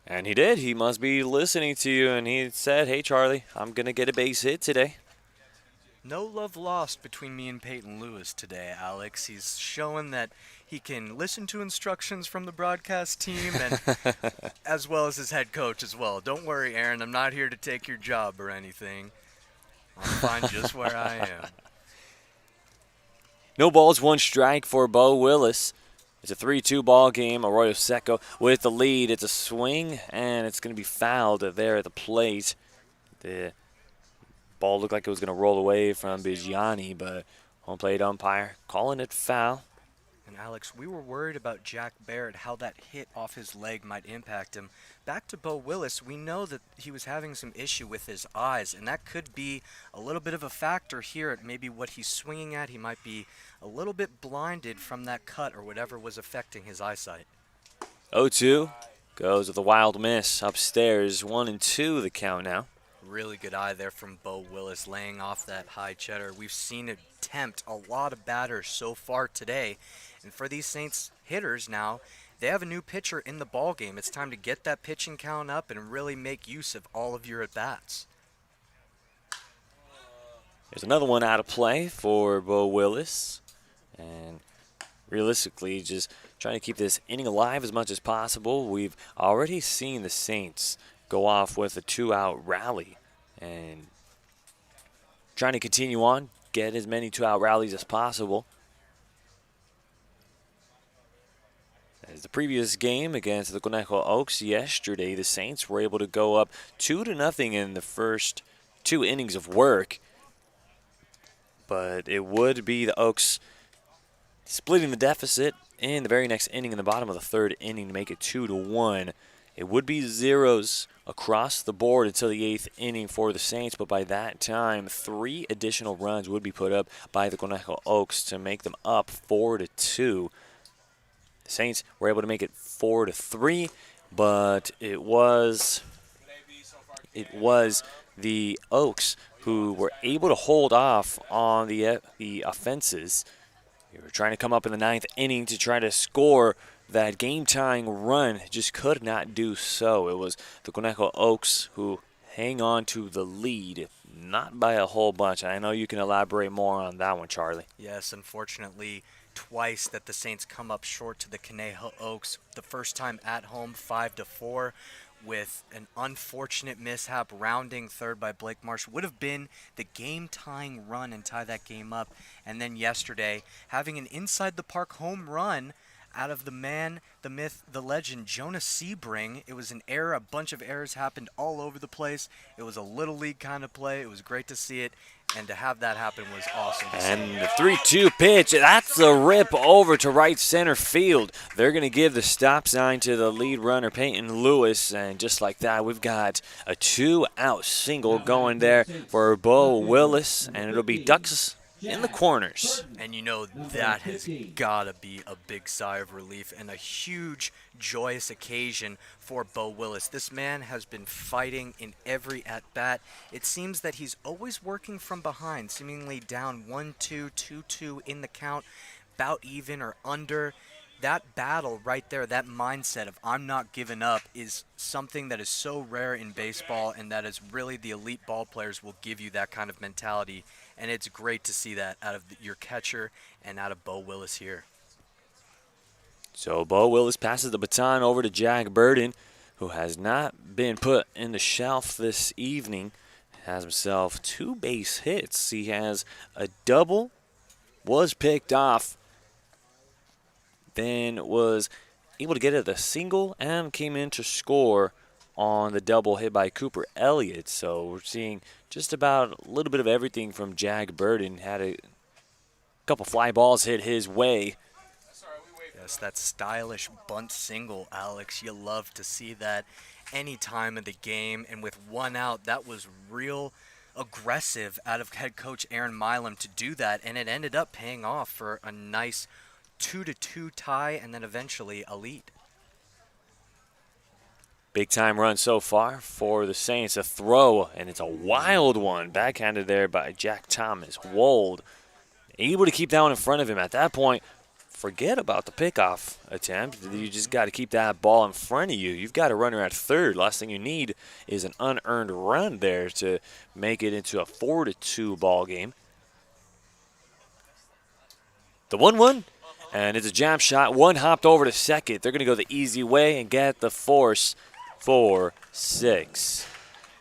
And he did. He must be listening to you, and he said, "Hey, Charlie, I'm going to get a base hit today." No love lost between me and Peyton Lewis today, Alex. He's showing that he can listen to instructions from the broadcast team and as well as his head coach as well. Don't worry, Aaron. I'm not here to take your job or anything. I'm fine just where I am. No balls, 1 strike for Bo Willis. It's a 3-2 ball game. Arroyo Seco with the lead. It's a swing, and it's going to be fouled there at the plate. The ball looked like it was going to roll away from Bigiani, but home plate umpire calling it foul. And Alex, we were worried about Jack Barrett, how that hit off his leg might impact him. Back to Bo Willis, we know that he was having some issue with his eyes, and that could be a little bit of a factor here at maybe what he's swinging at. He might be a little bit blinded from that cut or whatever was affecting his eyesight. 0-2 goes with a wild miss upstairs. 1-2 the count now. Really good eye there from Bo Willis, laying off that high cheddar. We've seen it tempt a lot of batters so far today. And for these Saints hitters now, they have a new pitcher in the ball game. It's time to get that pitching count up and really make use of all of your at-bats. There's another one out of play for Bo Willis. And realistically, just trying to keep this inning alive as much as possible. We've already seen the Saints go off with a 2-out rally. And trying to continue on, get as many 2-out rallies as possible. As the previous game against the Conejo Oaks yesterday, the Saints were able to go up 2-0 in the first 2 innings of work. But it would be the Oaks splitting the deficit in the very next inning in the bottom of the 3rd inning to make it 2-1. It would be zeros across the board until the 8th inning for the Saints, but by that time, 3 additional runs would be put up by the Conejo Oaks to make them up 4-2. The Saints were able to make it 4-3, but it was the Oaks who were able to hold off on the offenses. They were trying to come up in the 9th inning to try to score that game-tying run, just could not do so. It was the Conejo Oaks who hang on to the lead, not by a whole bunch. And I know you can elaborate more on that one, Charlie. Yes, unfortunately, twice that the Saints come up short to the Conejo Oaks. The first time at home, 5-4, with an unfortunate mishap rounding third by Blake Marsh. Would have been the game-tying run and tie that game up. And then yesterday, having an inside-the-park home run out of the man, the myth, the legend, Jonas Sebring. It was an error. A bunch of errors happened all over the place. It was a little league kind of play. It was great to see it. and to have that happen was awesome to see. And the 3-2 pitch, that's a rip over to right center field. They're going to give the stop sign to the lead runner, Peyton Lewis, and just like that, we've got a 2-out single going there for Bo Willis, and it'll be Ducks in the corners. And you know that has got to be a big sigh of relief and a huge joyous occasion for Bo Willis. This man has been fighting in every at-bat. It seems that he's always working from behind, seemingly down 1-2, 2-2 in the count, about even or under. That battle right there, that mindset of I'm not giving up is something that is so rare in baseball, and that is really the elite ball players will give you that kind of mentality. And it's great to see that out of your catcher and out of Bo Willis here. So Bo Willis passes the baton over to Jack Burden, who has not been put in the shelf this evening. Has himself 2 base hits. He has a double, was picked off, then was able to get it a single and came in to score on the double hit by Cooper Elliott. So we're seeing just about a little bit of everything from Jack Burden. Had a couple fly balls hit his way. Yes, that stylish bunt single, Alex. You love to see that any time of the game. And with 1 out, that was real aggressive out of head coach Aaron Milam to do that. And it ended up paying off for a nice 2-2 tie and then eventually a lead. Big time run so far for the Saints. A throw, and it's a wild one. Backhanded there by Jack Thomas. Wold able to keep that one in front of him. At that point, forget about the pickoff attempt. You just got to keep that ball in front of you. You've got a runner at third. Last thing you need is an unearned run there to make it into a 4-2 ball game. The 1-1. And it's a jam shot. One hopped over to second. They're going to go the easy way and get the force for 6.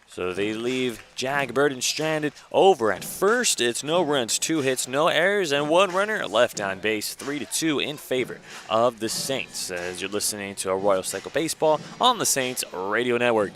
So they leave Jack Burden stranded over at first. It's no runs, 2 hits, no errors, and 1 runner left on base. 3-2 in favor of the Saints. As you're listening to Arroyo Seco Baseball on the Saints Radio Network.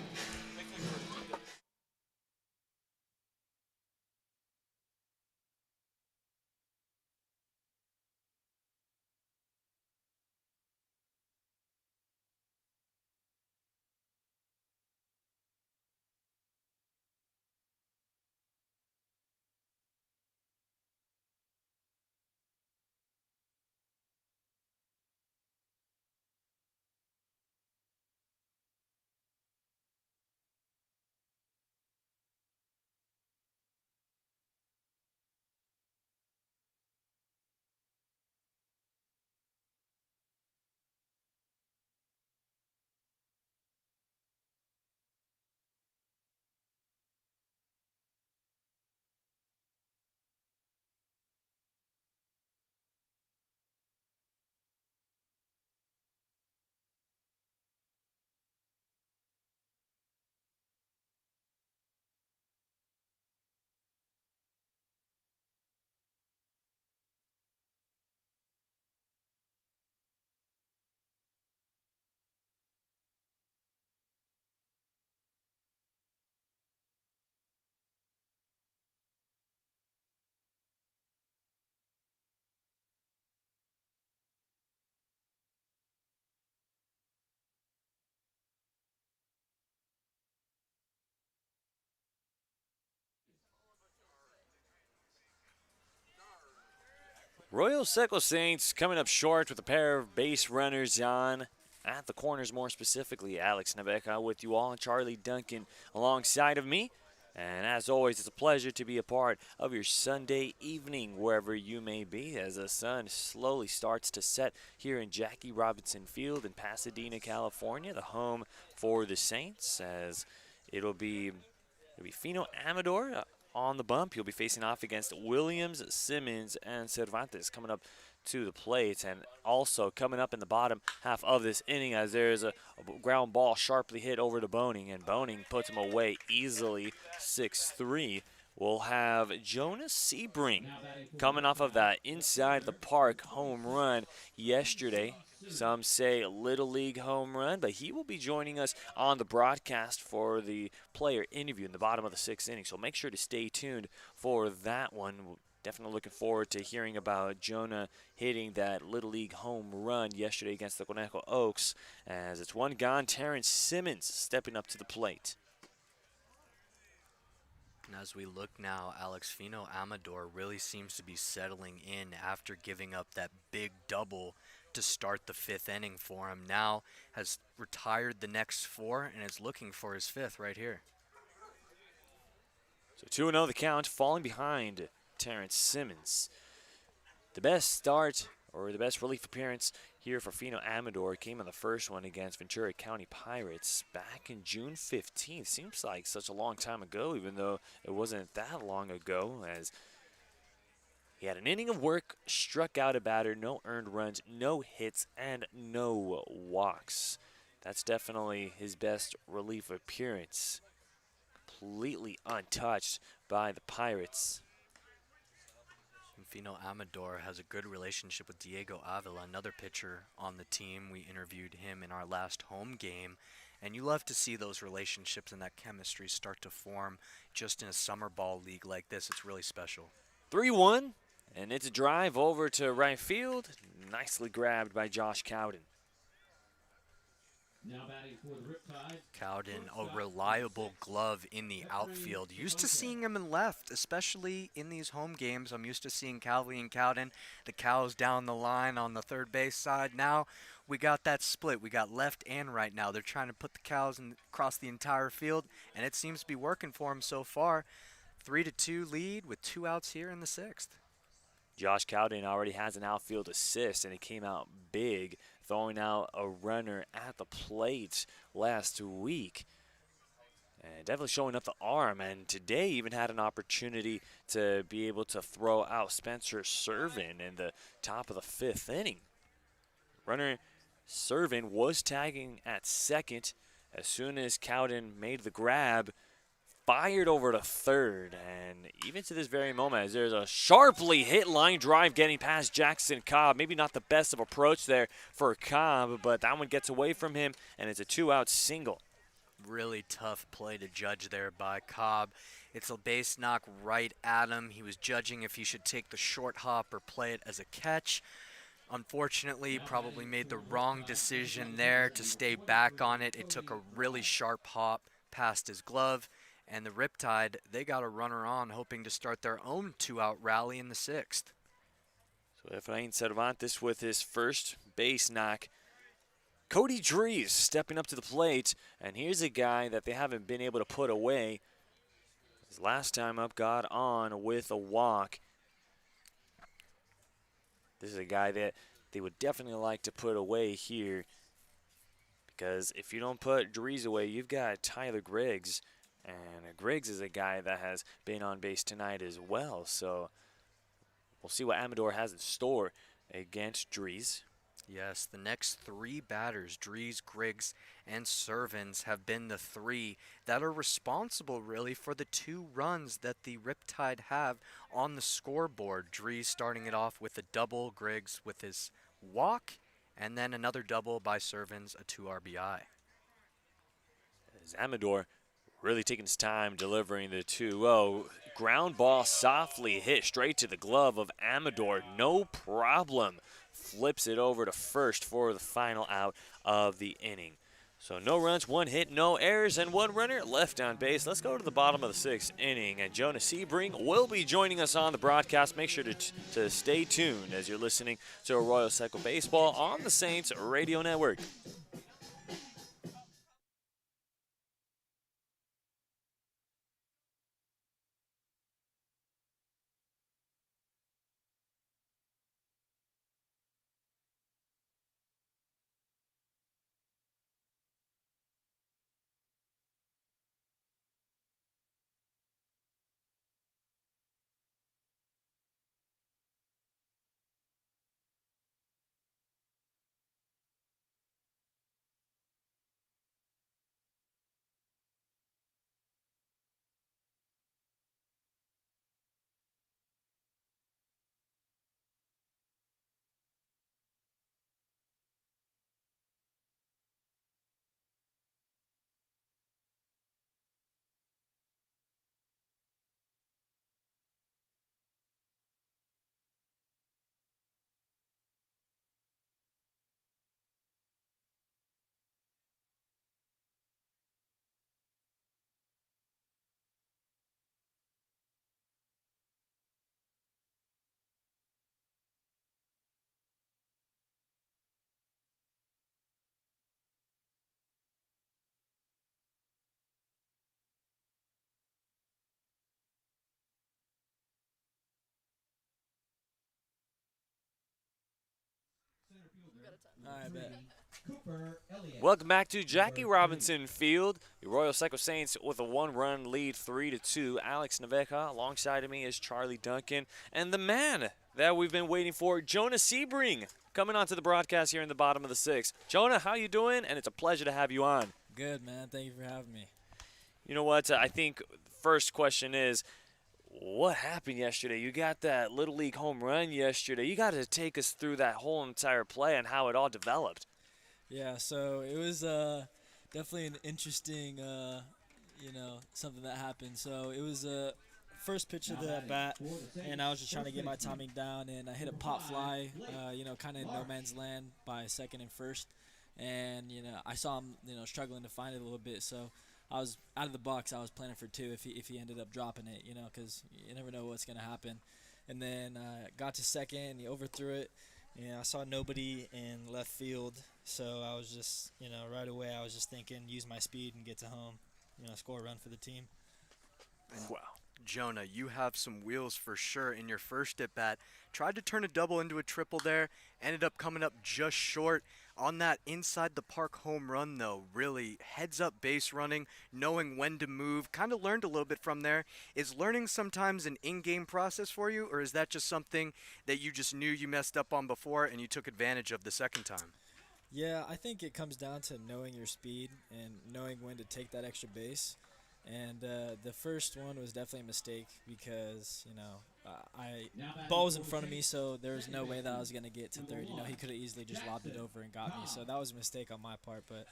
Arroyo Seco Saints coming up short with a pair of base runners on at the corners, more specifically. Alex Nebeka with you all, and Charlie Duncan alongside of me. And as always, it's a pleasure to be a part of your Sunday evening, wherever you may be, as the sun slowly starts to set here in Jackie Robinson Field in Pasadena, California, the home for the Saints, as it'll be Fino Amador on the bump. He'll be facing off against Williams, Simmons, and Cervantes coming up to the plate. And also coming up in the bottom half of this inning, as there's a ground ball sharply hit over to Boning, and Boning puts him away easily, 6-3, we'll have Jonas Sebring coming off of that inside the park home run yesterday. Some say Little League home run, but he will be joining us on the broadcast for the player interview in the bottom of the 6th inning. So make sure to stay tuned for that one. Definitely looking forward to hearing about Jonah hitting that Little League home run yesterday against the Conejo Oaks. As it's one gone, Terrence Simmons stepping up to the plate. And as we look now, Alex, Fino Amador really seems to be settling in after giving up that big double to start the 5th inning for him. Now has retired the next 4 and is looking for his 5th right here. So 2-0 the count, falling behind Terrence Simmons. The best start, or the best relief appearance here for Fino Amador came in the first one against Ventura County Pirates back in June 15th. Seems like such a long time ago, even though it wasn't that long ago, as he had an inning of work, struck out a batter, no earned runs, no hits, and no walks. That's definitely his best relief appearance. Completely untouched by the Pirates. Fino Amador has a good relationship with Diego Avila, another pitcher on the team. We interviewed him in our last home game, and you love to see those relationships and that chemistry start to form just in a summer ball league like this. It's really special. 3-1, and it's a drive over to right field. Nicely grabbed by Josh Cowden. Now batting for the Riptide. Cowden, a reliable glove in the outfield. Used to seeing him in left, especially in these home games. I'm used to seeing Calvi and Cowden, the Cows down the line on the third base side. Now we got that split. We got left and right now. They're trying to put the Cows across the entire field, and it seems to be working for them so far. 3-2 lead with 2 outs here in the 6th. Josh Cowden already has an outfield assist, and it came out big, throwing out a runner at the plate last week. And definitely showing up the arm, and today even had an opportunity to be able to throw out Spencer Servin in the top of the 5th inning. Runner Servin was tagging at second as soon as Cowden made the grab, fired over to third, and even to this very moment, as there's a sharply hit line drive getting past Jackson Cobb. Maybe not the best of approach there for Cobb, but that one gets away from him, and it's a 2-out single. Really tough play to judge there by Cobb. It's a base knock right at him. He was judging if he should take the short hop or play it as a catch. Unfortunately, probably made the wrong decision there to stay back on it. It took a really sharp hop past his glove. And the Riptide, they got a runner on, hoping to start their own 2-out rally in the 6th. So Efrain Cervantes with his first base knock. Cody Dries stepping up to the plate, and here's a guy that they haven't been able to put away. His last time up got on with a walk. This is a guy that they would definitely like to put away here, because if you don't put Dries away, you've got Tyler Griggs. And Griggs is a guy that has been on base tonight as well. So we'll see what Amador has in store against Dries. Yes, the next 3 batters, Dries, Griggs, and Servins, have been the 3 that are responsible really for the 2 runs that the Riptide have on the scoreboard. Dries starting it off with a double, Griggs with his walk, and then another double by Servins, a 2 RBI. As Amador really taking his time delivering the 2-0. Ground ball softly hit straight to the glove of Amador. No problem. Flips it over to first for the final out of the inning. So no runs, 1 hit, no errors, and 1 runner left on base. Let's go to the bottom of the 6th inning, and Jonah Sebring will be joining us on the broadcast. Make sure to stay tuned as you're listening to Arroyo Seco Baseball on the Saints Radio Network. All right, bet. Cooper Elliott. Welcome back to Jackie Robinson Field. The Arroyo Seco Saints with a one-run lead, 3-2. Alex Naveja alongside of me is Charlie Duncan, and the man that we've been waiting for, Jonah Sebring, coming onto the broadcast here in the bottom of the sixth. Jonah, how you doing? And it's a pleasure to have you on. Good, man. Thank you for having me. You know what? I think the first question is, what happened yesterday? You got that Little League home run yesterday. You got to take us through that whole entire play and how it all developed. Yeah, so it was definitely an interesting, something that happened. So it was first pitch of the at-bat, and I was just trying to get my timing down, and I hit a pop fly, kind of in no man's land by second and first. And, I saw him, struggling to find it a little bit. So I was out of the box. I was planning for two if he ended up dropping it, because you never know what's going to happen. And then got to second, and he overthrew it. Yeah, I saw nobody in left field, so I was just, right away I was just thinking use my speed and get to home, score a run for the team. Wow. Jonah, you have some wheels for sure in your first at-bat. Tried to turn a double into a triple there, ended up coming up just short. On that inside the park home run, though, really heads-up base running, knowing when to move, kind of learned a little bit from there. Is learning sometimes an in-game process for you, or is that just something that you just knew you messed up on before and you took advantage of the second time? Yeah, I think it comes down to knowing your speed and knowing when to take that extra base. And the first one was definitely a mistake because, ball was in front of me, so there was no way that I was going to get to third. He could have easily just lobbed it over and got me. So that was a mistake on my part. But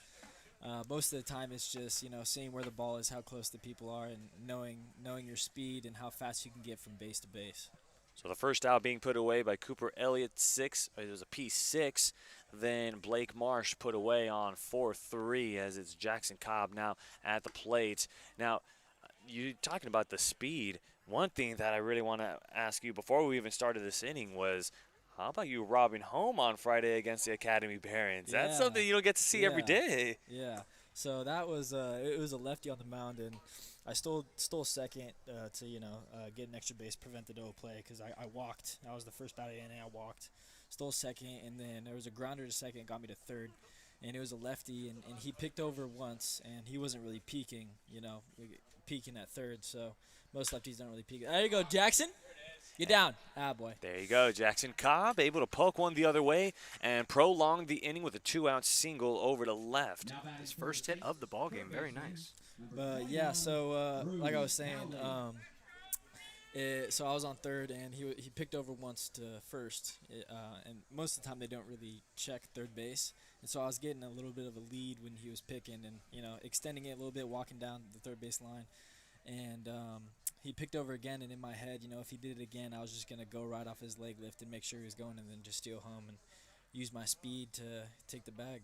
most of the time it's just, seeing where the ball is, how close the people are, and knowing your speed and how fast you can get from base to base. So the first out being put away by Cooper Elliott, 6. It was a P6. Then Blake Marsh put away on 4-3 as it's Jackson Cobb now at the plate. Now, you talking about the speed. One thing that I really want to ask you before we even started this inning was, how about you robbing home on Friday against the Academy Barons? Yeah. That's something you don't get to see every day. Yeah. So that was it was a lefty on the mound, and I stole second to get an extra base, prevent the double play because I walked. That was the first bat of the inning. I walked, stole second, and then there was a grounder to second, got me to third, and it was a lefty, and he picked over once, and he wasn't really peaking, peaking at third. So most lefties don't really peak. There you go, Jackson. Get down. Ah, boy. There you go. Jackson Cobb able to poke one the other way and prolong the inning with a 2-out single over to left. His first hit of the ballgame. Very nice. But, yeah, so like I was saying, so I was on third, and he picked over once to first. And most of the time they don't really check third base. And so I was getting a little bit of a lead when he was picking and, extending it a little bit, walking down the third base line. And he picked over again, and in my head, if he did it again, I was just going to go right off his leg lift and make sure he was going and then just steal home and use my speed to take the bag.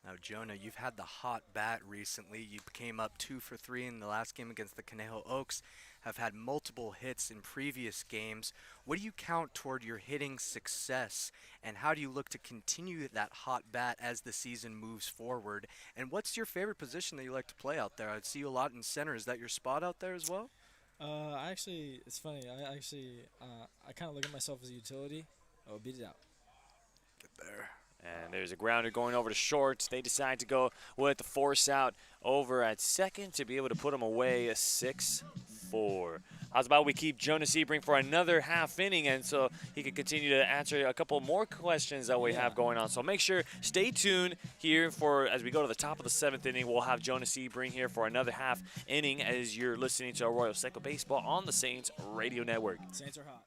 Now, Jonah, you've had the hot bat recently. You came up 2 for 3 in the last game against the Conejo Oaks, have had multiple hits in previous games. What do you count toward your hitting success, and how do you look to continue that hot bat as the season moves forward? And what's your favorite position that you like to play out there? I'd see you a lot in center. Is that your spot out there as well? It's funny. I kind of look at myself as a utility. Oh, beat it out. Get there. And there's a grounder going over to short. They decide to go with the force out over at second to be able to put him away, a 6-4. How's about we keep Jonah Sebring for another half inning, and so he can continue to answer a couple more questions that we have going on. So make sure, stay tuned here for as we go to the top of the 7th inning. We'll have Jonah Sebring here for another half inning as you're listening to Arroyo Seco Baseball on the Saints Radio Network. Saints are hot.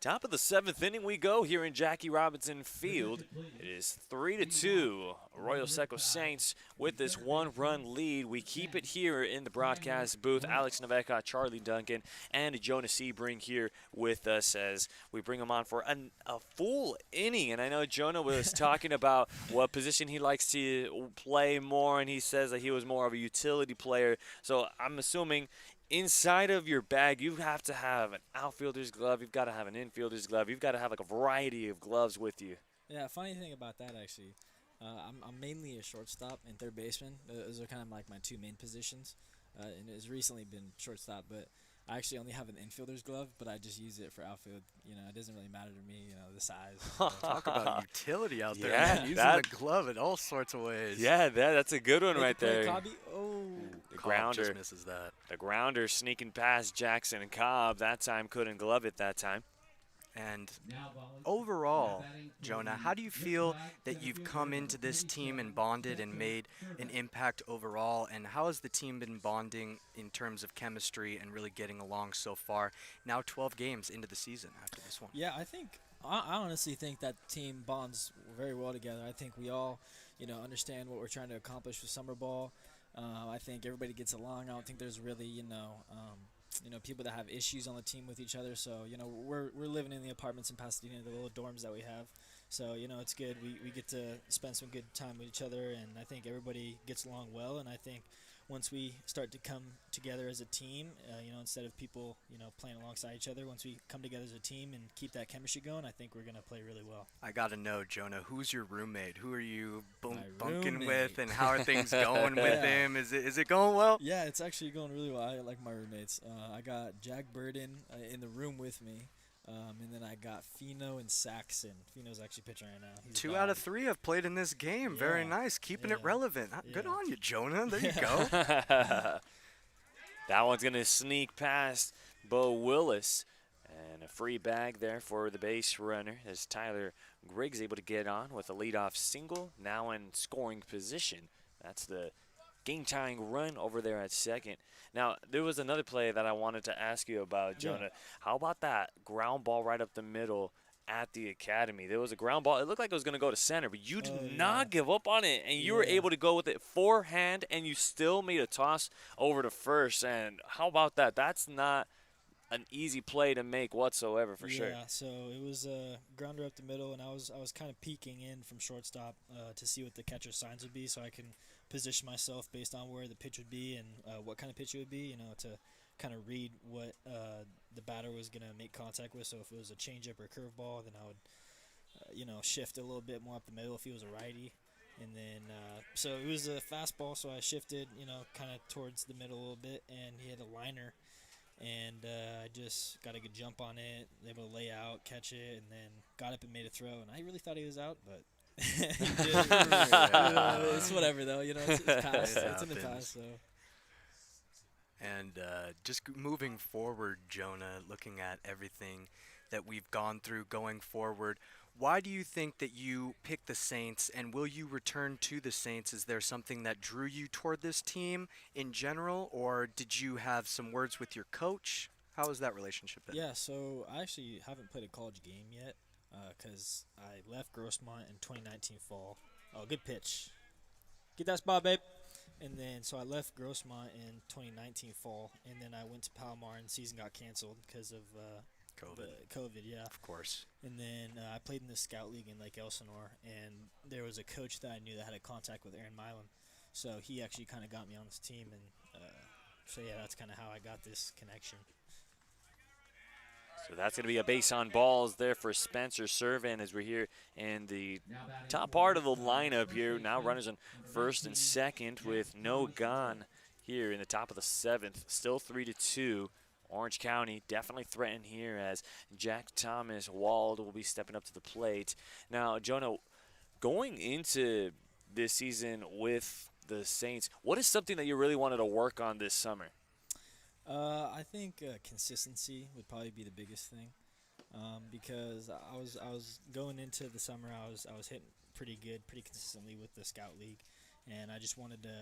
Top of the 7th inning we go here in Jackie Robinson Field. It is 3-2. Arroyo Seco Saints with this one-run lead. We keep it here in the broadcast booth. Alex Naveca, Charlie Duncan, and Jonah Sebring here with us as we bring them on for a full inning. And I know Jonah was talking about what position he likes to play more, and he says that he was more of a utility player. So I'm assuming inside of your bag, you have to have an outfielder's glove. You've got to have an infielder's glove. You've got to have like a variety of gloves with you. Yeah, funny thing about that actually, I'm mainly a shortstop and third baseman. Those are kind of like my two main positions, and it's recently been shortstop. But I actually only have an infielder's glove, but I just use it for outfield. It doesn't really matter to me, the size. Talk about utility out there, Yeah, man. Using the glove in all sorts of ways. Yeah, that's a good one right there. Cobby? Oh. The Cobb grounder just misses that. The grounder sneaking past Jackson and Cobb. That time couldn't glove it that time. And overall, Jonah, how do you feel that you've come into this team and bonded and made an impact overall? And how has the team been bonding in terms of chemistry and really getting along so far? Now 12 games into the season after this one. Yeah, I honestly think that the team bonds very well together. I think we all, understand what we're trying to accomplish with summer ball. I think everybody gets along. I don't think there's really, people that have issues on the team with each other. So, we're living in the apartments in Pasadena, the little dorms that we have. So, it's good. We get to spend some good time with each other, and I think everybody gets along well. And I think once we start to come together as a team, instead of people, playing alongside each other, once we come together as a team and keep that chemistry going, I think we're going to play really well. I got to know, Jonah, who's your roommate? Who are you bunking roommate. with, and how are things going with him? Is it going well? Yeah, it's actually going really well. I like my roommates. I got Jack Burden in the room with me. And then I got Fino and Saxon. Fino's actually pitching right now. He's 2 out of 3 have played in this game. Very Yeah. nice. Keeping it Yeah. relevant. Good Yeah. on you, Jonah. There you go. That one's going to sneak past Bo Willis. And a free bag there for the base runner as Tyler Griggs able to get on with a leadoff single. Now in scoring position. That's the game-tying run over there at second. Now, there was another play that I wanted to ask you about, Jonah. Yeah. How about that ground ball right up the middle at the academy? There was a ground ball. It looked like it was going to go to center, but you did not give up on it, and you were able to go with it forehand, and you still made a toss over to first. And how about that? That's not an easy play to make whatsoever, for sure. Yeah, so it was a grounder up the middle, and I was kind of peeking in from shortstop to see what the catcher's signs would be, so I can position myself based on where the pitch would be and what kind of pitch it would be, to kind of read what the batter was going to make contact with. So if it was a changeup or a curveball, then I would, shift a little bit more up the middle if he was a righty. And then, so it was a fastball, so I shifted, kind of towards the middle a little bit, and he had a liner. And I just got a good jump on it, able to lay out, catch it, and then got up and made a throw. And I really thought he was out, but he did. It's whatever, though. It's past. It's in the past, so. And just moving forward, Jonah, looking at everything that we've gone through going forward, why do you think that you picked the Saints, and will you return to the Saints? Is there something that drew you toward this team in general, or did you have some words with your coach? How has that relationship been? Yeah, so I actually haven't played a college game yet because I left Grossmont in 2019 fall. Oh, good pitch. Get that spot, babe. And then, so I left Grossmont in 2019 fall, and then I went to Palomar, and the season got canceled because of COVID, yeah. Of course. And then I played in the Scout League in Lake Elsinore, and there was a coach that I knew that had a contact with Aaron Milan. So he actually kind of got me on this team, and so yeah, that's kind of how I got this connection. So that's going to be a base on balls there for Spencer Servan as we're here in the top part of the lineup here. Now runners on first and second with no gone here in the top of the 7th. Still 3-2. Orange County definitely threatened here as Jack Thomas Wald will be stepping up to the plate. Now, Jonah, going into this season with the Saints, what is something that you really wanted to work on this summer? I think consistency would probably be the biggest thing, because I was going into the summer. I was hitting pretty good, pretty consistently with the Scout League, and I just wanted to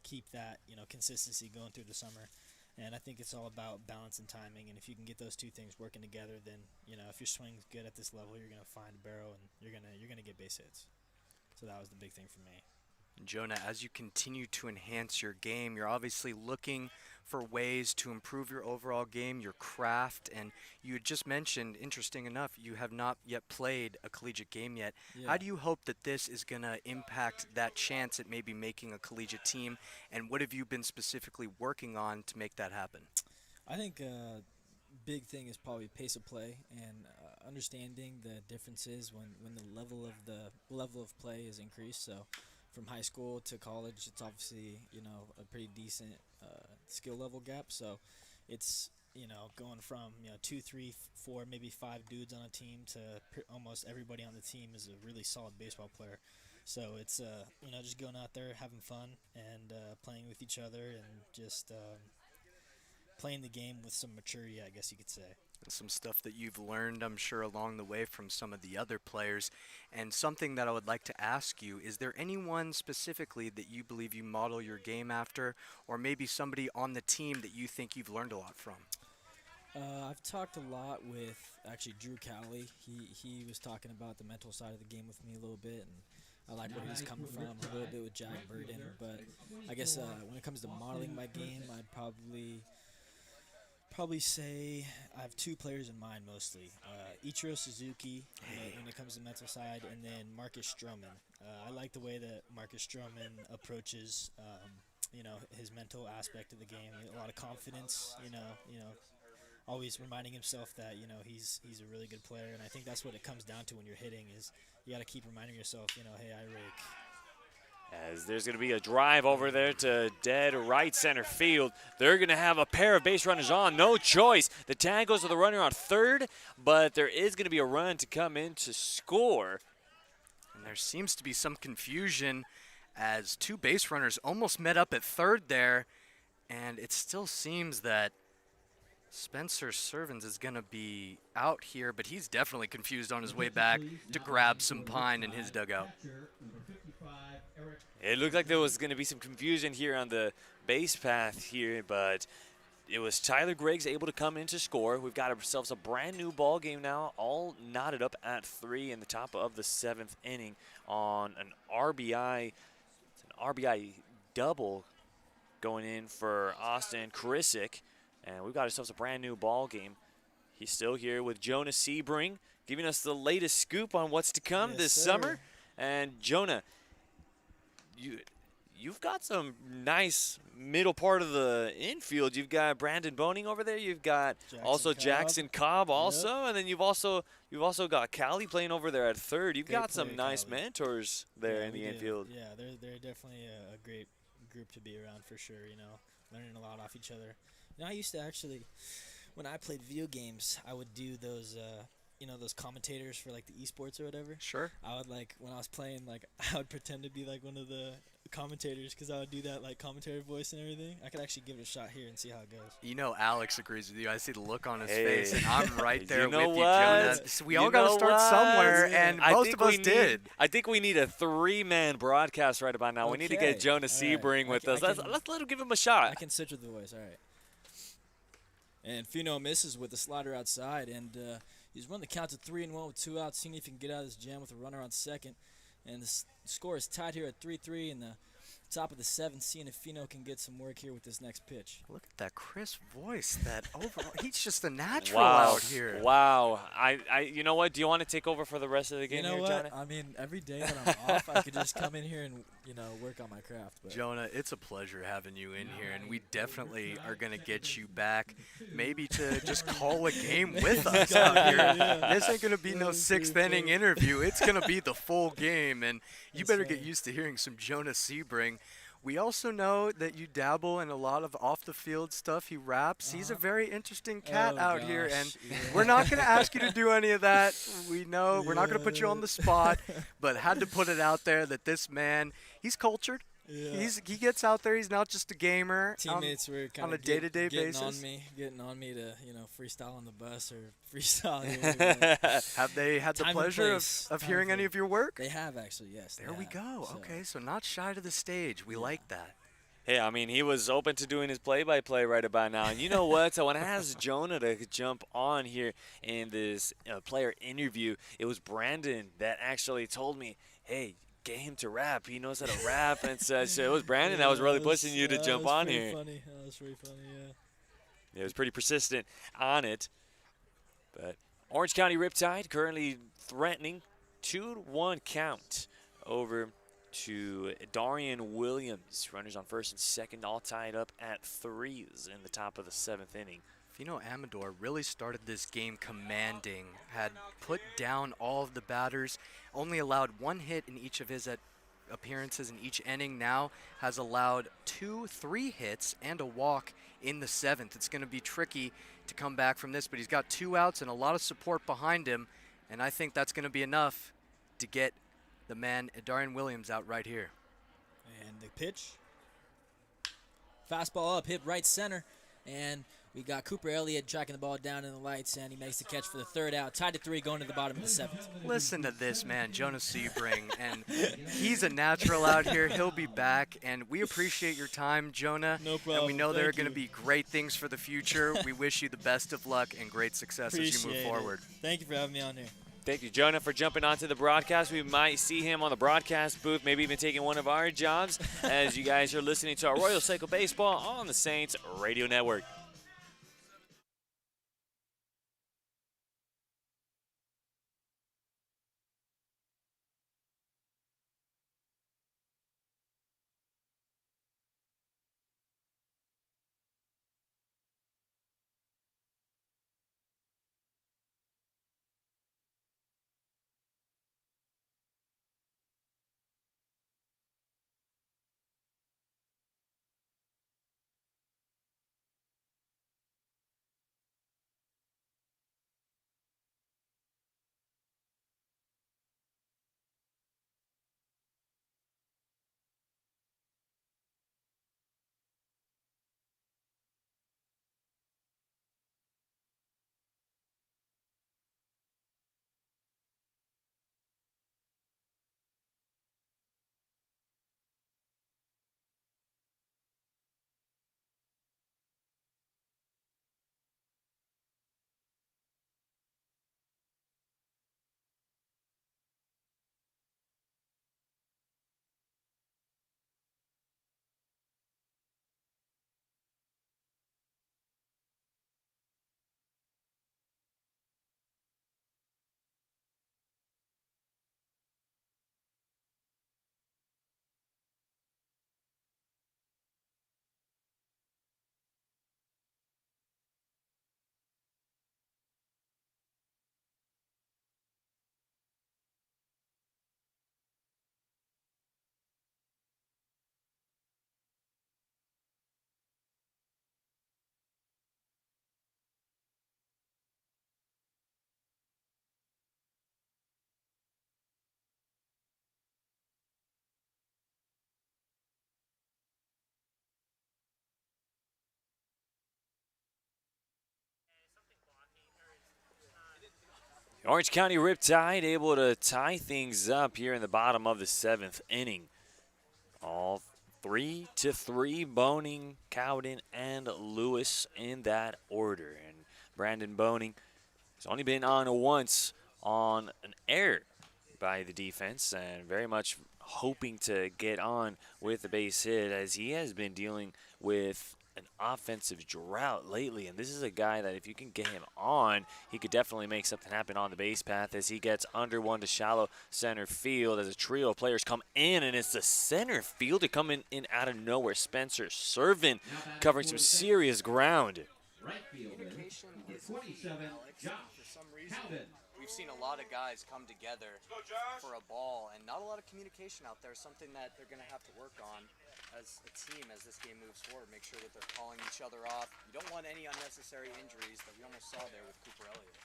keep that consistency going through the summer. And I think it's all about balance and timing. And if you can get those two things working together, then if your swing's good at this level, you're gonna find a barrel and you're gonna get base hits. So that was the big thing for me. Jonah, as you continue to enhance your game, you're obviously looking for ways to improve your overall game, your craft, and you had just mentioned, interesting enough, you have not yet played a collegiate game yet. Yeah. How do you hope that this is going to impact that chance at maybe making a collegiate team, and what have you been specifically working on to make that happen? I think big thing is probably pace of play and understanding the differences when the level of play is increased. So from high school to college, it's obviously a pretty decent skill level gap. So it's going from 2, 3, 4, maybe 5 dudes on a team to almost everybody on the team is a really solid baseball player. So it's just going out there having fun and playing with each other and just playing the game with some maturity, I guess you could say. Some stuff that you've learned, I'm sure, along the way from some of the other players. And something that I would like to ask you, is there anyone specifically that you believe you model your game after, or maybe somebody on the team that you think you've learned a lot from? I've talked a lot with, actually, Drew Cowley. He was talking about the mental side of the game with me a little bit, and I like where he's coming from, a little bit with Jack Burden. But I guess when it comes to modeling my game, I'd probably say I have 2 players in mind mostly. Ichiro Suzuki when it comes to mental side, and then Marcus Stroman. I like the way that Marcus Stroman approaches his mental aspect of the game. A lot of confidence, always reminding himself that he's a really good player, and I think that's what it comes down to when you're hitting is you got to keep reminding yourself, hey, I rake. As there's going to be a drive over there to dead right center field. They're going to have a pair of base runners on. No choice. The tag goes to the runner on third, but there is going to be a run to come in to score. And there seems to be some confusion as 2 base runners almost met up at third there, and it still seems that Spencer Servans is going to be out here, but he's definitely confused on his way back to grab some pine in his dugout. It looked like there was going to be some confusion here on the base path here, but it was Tyler Griggs able to come in to score. We've got ourselves a brand new ball game now, all knotted up at 3 in the top of the 7th inning on an RBI. It's an RBI double going in for Austin Krisick, and we've got ourselves a brand new ball game. He's still here with Jonah Sebring, giving us the latest scoop on what's to come this summer. And Jonah, you've got some nice middle part of the infield. You've got Brandon Boning over there. You've got Jackson Cobb also, and then you've also got Callie playing over there at third. You've got some nice mentors there in the infield. Yeah, they're definitely a great group to be around for sure. Learning a lot off each other. I used to actually, when I played video games, I would do those. Those commentators for like the esports or whatever. Sure. I would when I was playing, I would pretend to be one of the commentators because I would do that commentary voice and everything. I could actually give it a shot here and see how it goes. Alex agrees with you. I see the look on his face, and I'm right there with you, Jonah. So we all got to start somewhere, and most of us did. I think we need a 3-man broadcast right about now. Okay. We need to get Jonah Sebring with us. Let's let him give him a shot. I can switch with the voice. All right. And Fino misses with the slider outside, and he's run the count to 3-1 with 2 outs, seeing if he can get out of this jam with a runner on second. And the score is tied here at 3-3 in the top of the 7th, seeing if Fino can get some work here with this next pitch. Look at that crisp voice. That overall, he's just a natural out here. Wow. You know what? Do you want to take over for the rest of the game here, Jonah? I mean, every day that I'm off, I could just come in here and work on my craft. But. Jonah, it's a pleasure having you in here, and we definitely are going to get you back, maybe to just call a game with us out here. Yeah. This ain't going to be no 6th inning interview. It's going to be the full game, and you better get used to hearing some Jonah Sebring. We also know that you dabble in a lot of off-the-field stuff. He raps. He's a very interesting cat out here, and we're not going to ask you to do any of that. We know we're not going to put you on the spot, but had to put it out there that this man, he's cultured. Yeah. He gets out there. He's not just a gamer. Teammates were kind on a day-to-day basis. Getting on me to freestyle on the bus or freestyle. Have they had the pleasure of hearing any of your work? They have actually, yes. There we go. So. Okay, so not shy to the stage. We like that. Hey, I mean, he was open to doing his play-by-play right about now. And you know what? So when I asked Jonah to jump on here in this player interview, it was Brandon that actually told me, hey, get him to rap. He knows how to rap. And so it was Brandon that was really pushing you to jump on here. Funny. That was pretty funny, yeah. It was pretty persistent on it. But Orange County Riptide currently threatening 2-1 count over to Darian Williams. Runners on first and second, all tied up at 3s in the top of the 7th inning. Fino Amador really started this game commanding, had put down all of the batters, only allowed 1 hit in each of his appearances in each inning. Now has allowed 3 hits and a walk in the 7th. It's going to be tricky to come back from this, but he's got 2 outs and a lot of support behind him, and I think that's going to be enough to get the man Darian Williams out right here. And the pitch. Fastball up, hit right center, and we got Cooper Elliott tracking the ball down in the lights, and he makes the catch for the 3rd out. Tied to 3 going to the bottom of the 7th. Listen to this, man, Jonah Sebring, and he's a natural out here. He'll be back, and we appreciate your time, Jonah. No problem. And we know there are Thank going to you. be great things for the future. We wish you the best of luck and great success as you move forward. Thank you for having me on here. Thank you, Jonah, for jumping onto the broadcast. We might see him on the broadcast booth, maybe even taking one of our jobs as you guys are listening to Arroyo Seco Baseball on the Saints Radio Network. Orange County Riptide able to tie things up here in the bottom of the 7th inning. All 3-3, Boning, Cowden, and Lewis in that order. And Brandon Boning has only been on once on an error by the defense, and very much hoping to get on with the base hit as he has been dealing with an offensive drought lately. And this is a guy that if you can get him on, he could definitely make something happen on the base path as he gets under one to shallow center field as a trio of players come in, and it's the center fielder coming in out of nowhere. Spencer Servin covering some serious ground. Right fielder, number 27, Josh Calvin. We've seen a lot of guys come together for a ball, and not a lot of communication out there, something that they're going to have to work on as a team as this game moves forward. Make sure that they're calling each other off. You don't want any unnecessary injuries that we almost saw there with Cooper Elliott.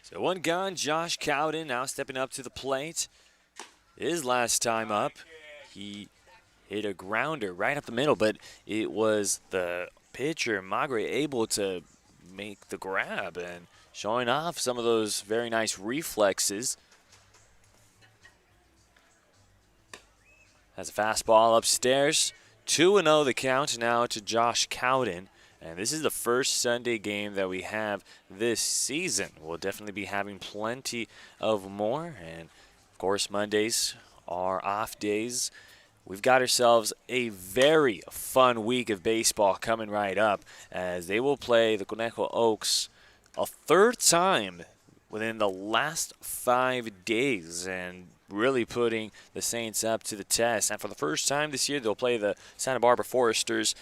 So one gone, Josh Cowden now stepping up to the plate. His last time up, he hit a grounder right up the middle, but it was the pitcher, Magre, able to make the grab and showing off some of those very nice reflexes. Has a fastball upstairs 2-0 the count now to Josh Cowden. And this is the first Sunday game that we have this season. We'll definitely be having plenty of more. And, of course, Mondays are off days. We've got ourselves a very fun week of baseball coming right up as they will play the Conejo Oaks a third time within the last 5 days and really putting the Saints up to the test. And for the first time this year, they'll play the Santa Barbara Foresters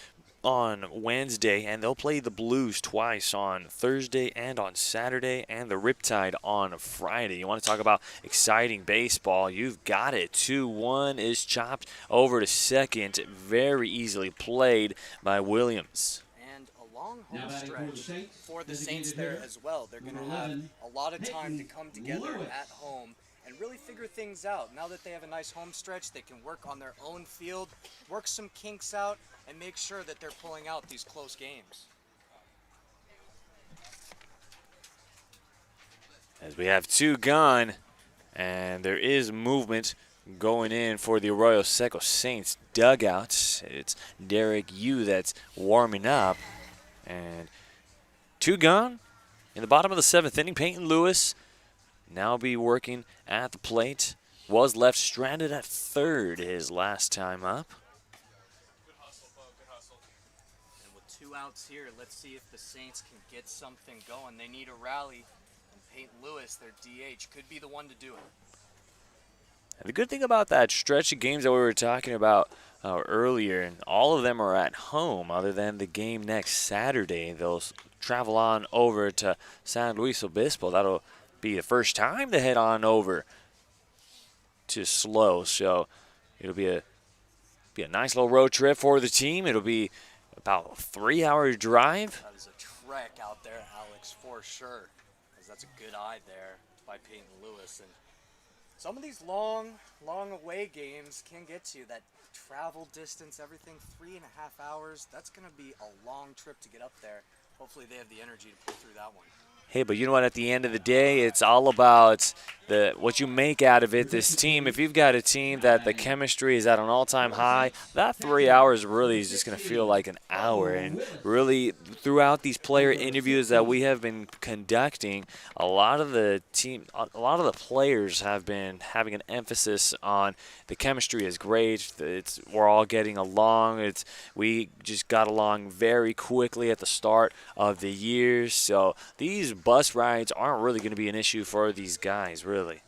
on Wednesday, and they'll play the Blues twice on Thursday and on Saturday, and the Riptide on Friday. You want to talk about exciting baseball? You've got it. 2-1 is chopped over to second. Very easily played by Williams. And a long home stretch for the Saints there as well. They're going to have a lot of time to come together at home and really figure things out. Now that they have a nice home stretch, they can work on their own field, work some kinks out, and make sure that they're pulling out these close games. As we have 2 gone, and there is movement going in for the Arroyo Seco Saints dugout. It's Derek Yu that's warming up. And 2 gone in the bottom of the 7th inning. Peyton Lewis now be working at the plate. Was left stranded at third his last time up. And with 2 outs here, let's see if the Saints can get something going. They need a rally, and Peyton Lewis, their DH, could be the one to do it. And the good thing about that stretch of games that we were talking about earlier, and all of them are at home other than the game next Saturday. They'll travel on over to San Luis Obispo. That'll be the first time to head on over to SLO. So it'll be a nice little road trip for the team. It'll be about a 3-hour drive. That is a trek out there, Alex, for sure. Because that's a good eye there by Peyton Lewis. And some of these long away games can get to you. That travel distance, everything, 3.5 hours. That's going to be a long trip to get up there. Hopefully they have the energy to pull through that one. Hey, but you know what? At the end of the day, it's all about what you make out of it. This team, if you've got a team that the chemistry is at an all-time high, that 3 hours really is just going to feel like an hour. And really, throughout these player interviews that we have been conducting, a lot of the players have been having an emphasis on the chemistry is great. We're all getting along. We just got along very quickly at the start of the year. So these bus rides aren't really going to be an issue for these guys, really. And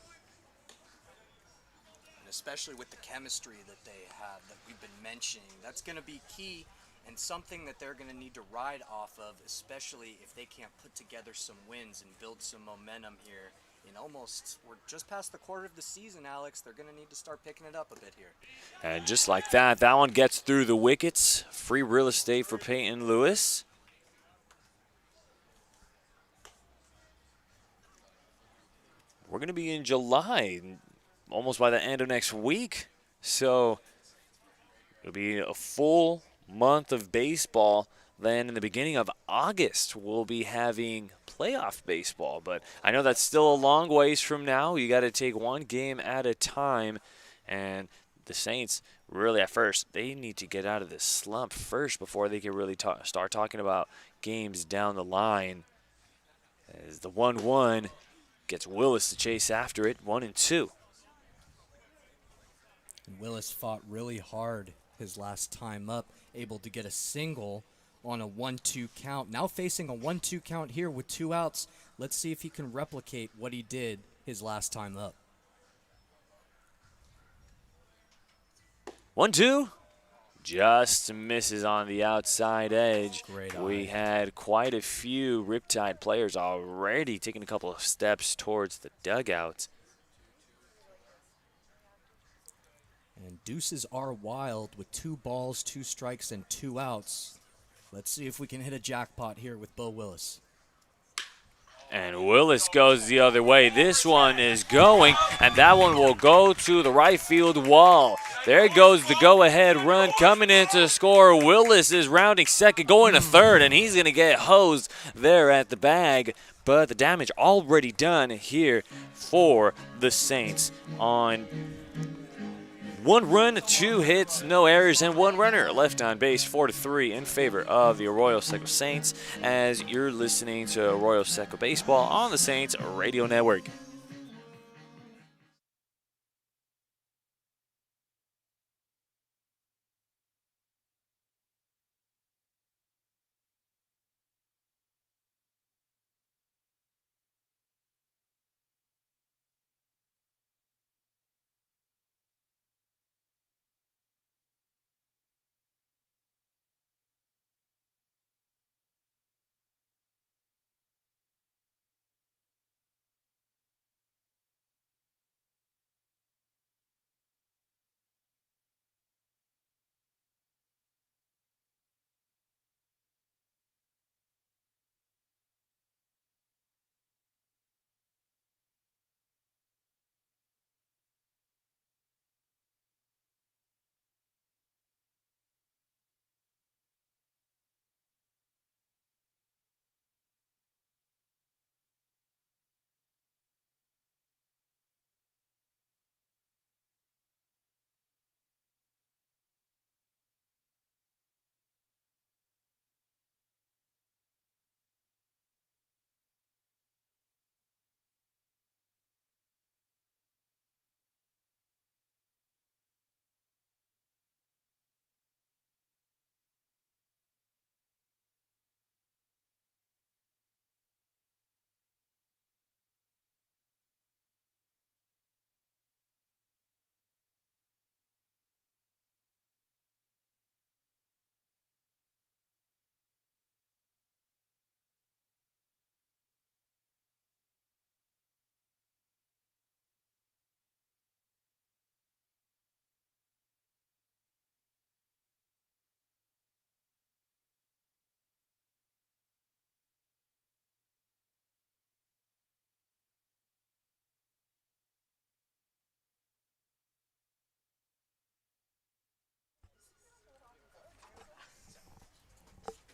especially with the chemistry that they have that we've been mentioning, that's going to be key and something that they're going to need to ride off of, especially if they can't put together some wins and build some momentum here. We're just past the quarter of the season, Alex. They're going to need to start picking it up a bit here. And just like that one gets through the wickets. Free real estate for Peyton Lewis. We're going to be in July, almost by the end of next week. So it'll be a full month of baseball. Then in the beginning of August, we'll be having playoff baseball. But I know that's still a long ways from now. You got to take one game at a time. And the Saints, really at first, they need to get out of this slump first before they can really start talking about games down the line. As the 1-1 gets Willis to chase after it, 1-2. Willis fought really hard his last time up, able to get a single on a 1-2 count. Now facing a 1-2 count here with 2 outs. Let's see if he can replicate what he did his last time up. 1-2. Just misses on the outside edge. Great eye. We had quite a few Riptide players already taking a couple of steps towards the dugout. And deuces are wild with 2 balls, 2 strikes, and 2 outs. Let's see if we can hit a jackpot here with Bo Willis. And Willis goes the other way. This one is going, and that one will go to the right field wall. There goes the go-ahead run coming in to score. Willis is rounding second, going to third, and he's going to get hosed there at the bag. But the damage already done here for the Saints on 1 run, 2 hits, no errors, and 1 runner left on base, 4-3 in favor of the Arroyo Seco Saints, as you're listening to Arroyo Seco Baseball on the Saints Radio Network.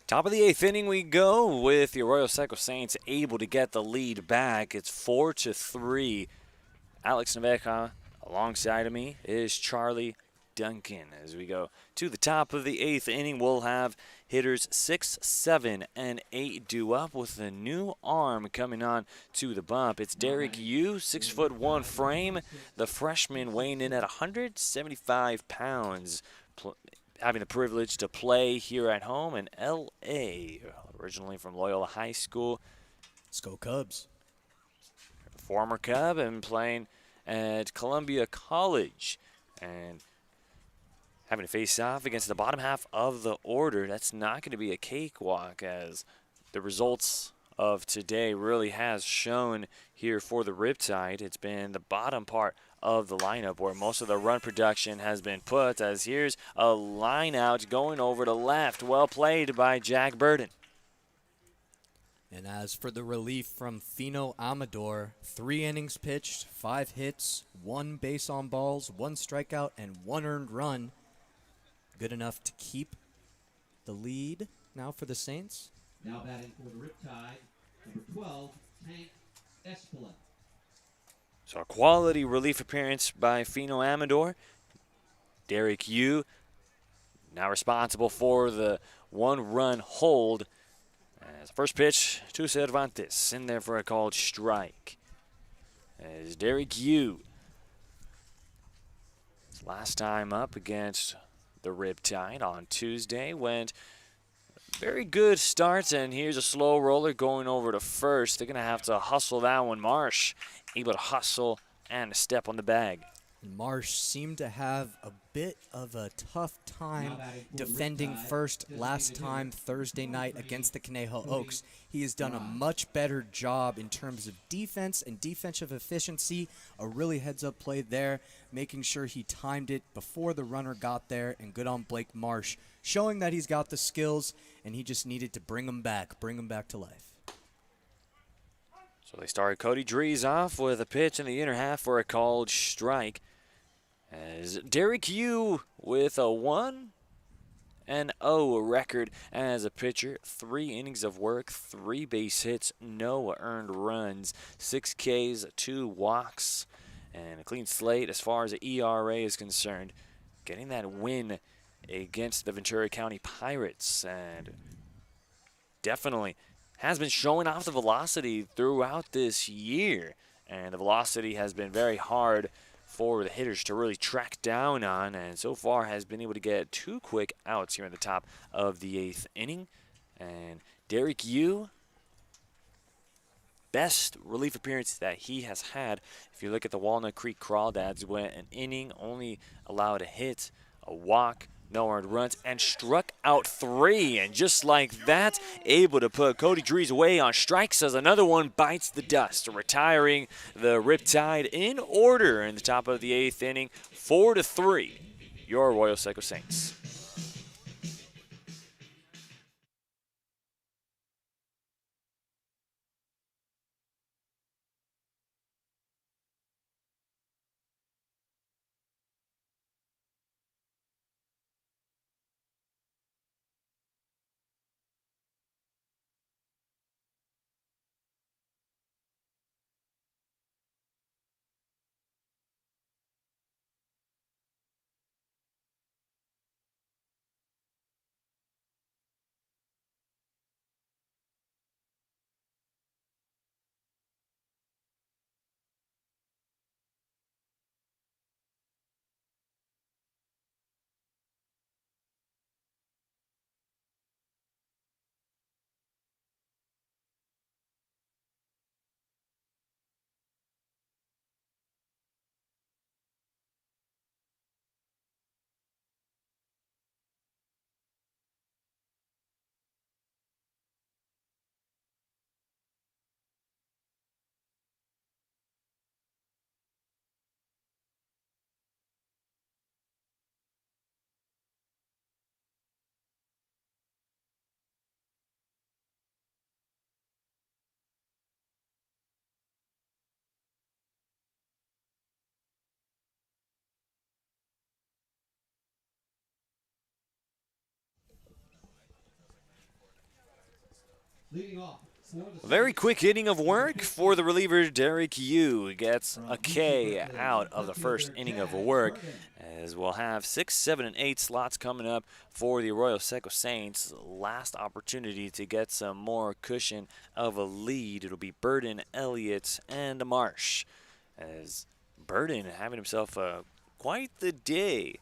Top of the 8th inning we go with the Arroyo Seco Saints able to get the lead back. It's 4-3. Alex Naveja alongside of me is Charlie Duncan. As we go to the top of the 8th inning, we'll have hitters 6, 7, and 8 due up with a new arm coming on to the bump. It's Derek Yu, 6'1" frame. The freshman weighing in at 175 pounds. Having the privilege to play here at home in L.A., originally from Loyola High School. Let's go Cubs. Former Cub and playing at Columbia College. And having to face off against the bottom half of the order. That's not going to be a cakewalk, as the results of today really has shown here for the Riptide. It's been the bottom part of the lineup where most of the run production has been put, as here's a line out going over to left. Well played by Jack Burden. And as for the relief from Fino Amador, 3 innings pitched, 5 hits, 1 base on balls, 1 strikeout, and 1 earned run. Good enough to keep the lead now for the Saints. Now batting for the Riptide, number 12, Tank Espelin. So a quality relief appearance by Fino Amador. Derek Yu now responsible for the 1-run hold. As first pitch to Cervantes, in there for a called strike. As Derek Yu, his last time up against the Riptide on Tuesday, went very good starts, and here's a slow roller going over to first. They're going to have to hustle that one. Marsh able to hustle and a step on the bag. Marsh seemed to have a bit of a tough time defending first last time Thursday night against the Conejo Oaks. He has done a much better job in terms of defense and defensive efficiency. A really heads-up play there, making sure he timed it before the runner got there, and good on Blake Marsh, showing that he's got the skills, and he just needed to bring him back to life. So they started Cody Drees off with a pitch in the inner half for a called strike. As Derek Yu with a 1-0 record as a pitcher, 3 innings of work, 3 base hits, no earned runs, 6 Ks, 2 walks, and a clean slate as far as the ERA is concerned. Getting that win against the Ventura County Pirates, and definitely has been showing off the velocity throughout this year. And the velocity has been very hard for the hitters to really track down on, and so far has been able to get 2 quick outs here in the top of the 8th inning. And Derek Yu, best relief appearance that he has had. If you look at the Walnut Creek Crawdads, went an inning, only allowed a hit, a walk, no earned runs, and struck out 3. And just like that, able to put Cody Drees away on strikes as another one bites the dust, retiring the Riptide in order in the top of the 8th inning, 4-3. Your Arroyo Seco Saints. Leading off. A very quick inning of work for the reliever. Derek Yu gets a K out of the first inning of work, as we'll have 6, 7, and 8 slots coming up for the Arroyo Seco Saints. Last opportunity to get some more cushion of a lead. It'll be Burden, Elliott, and Marsh, as Burden having himself quite the day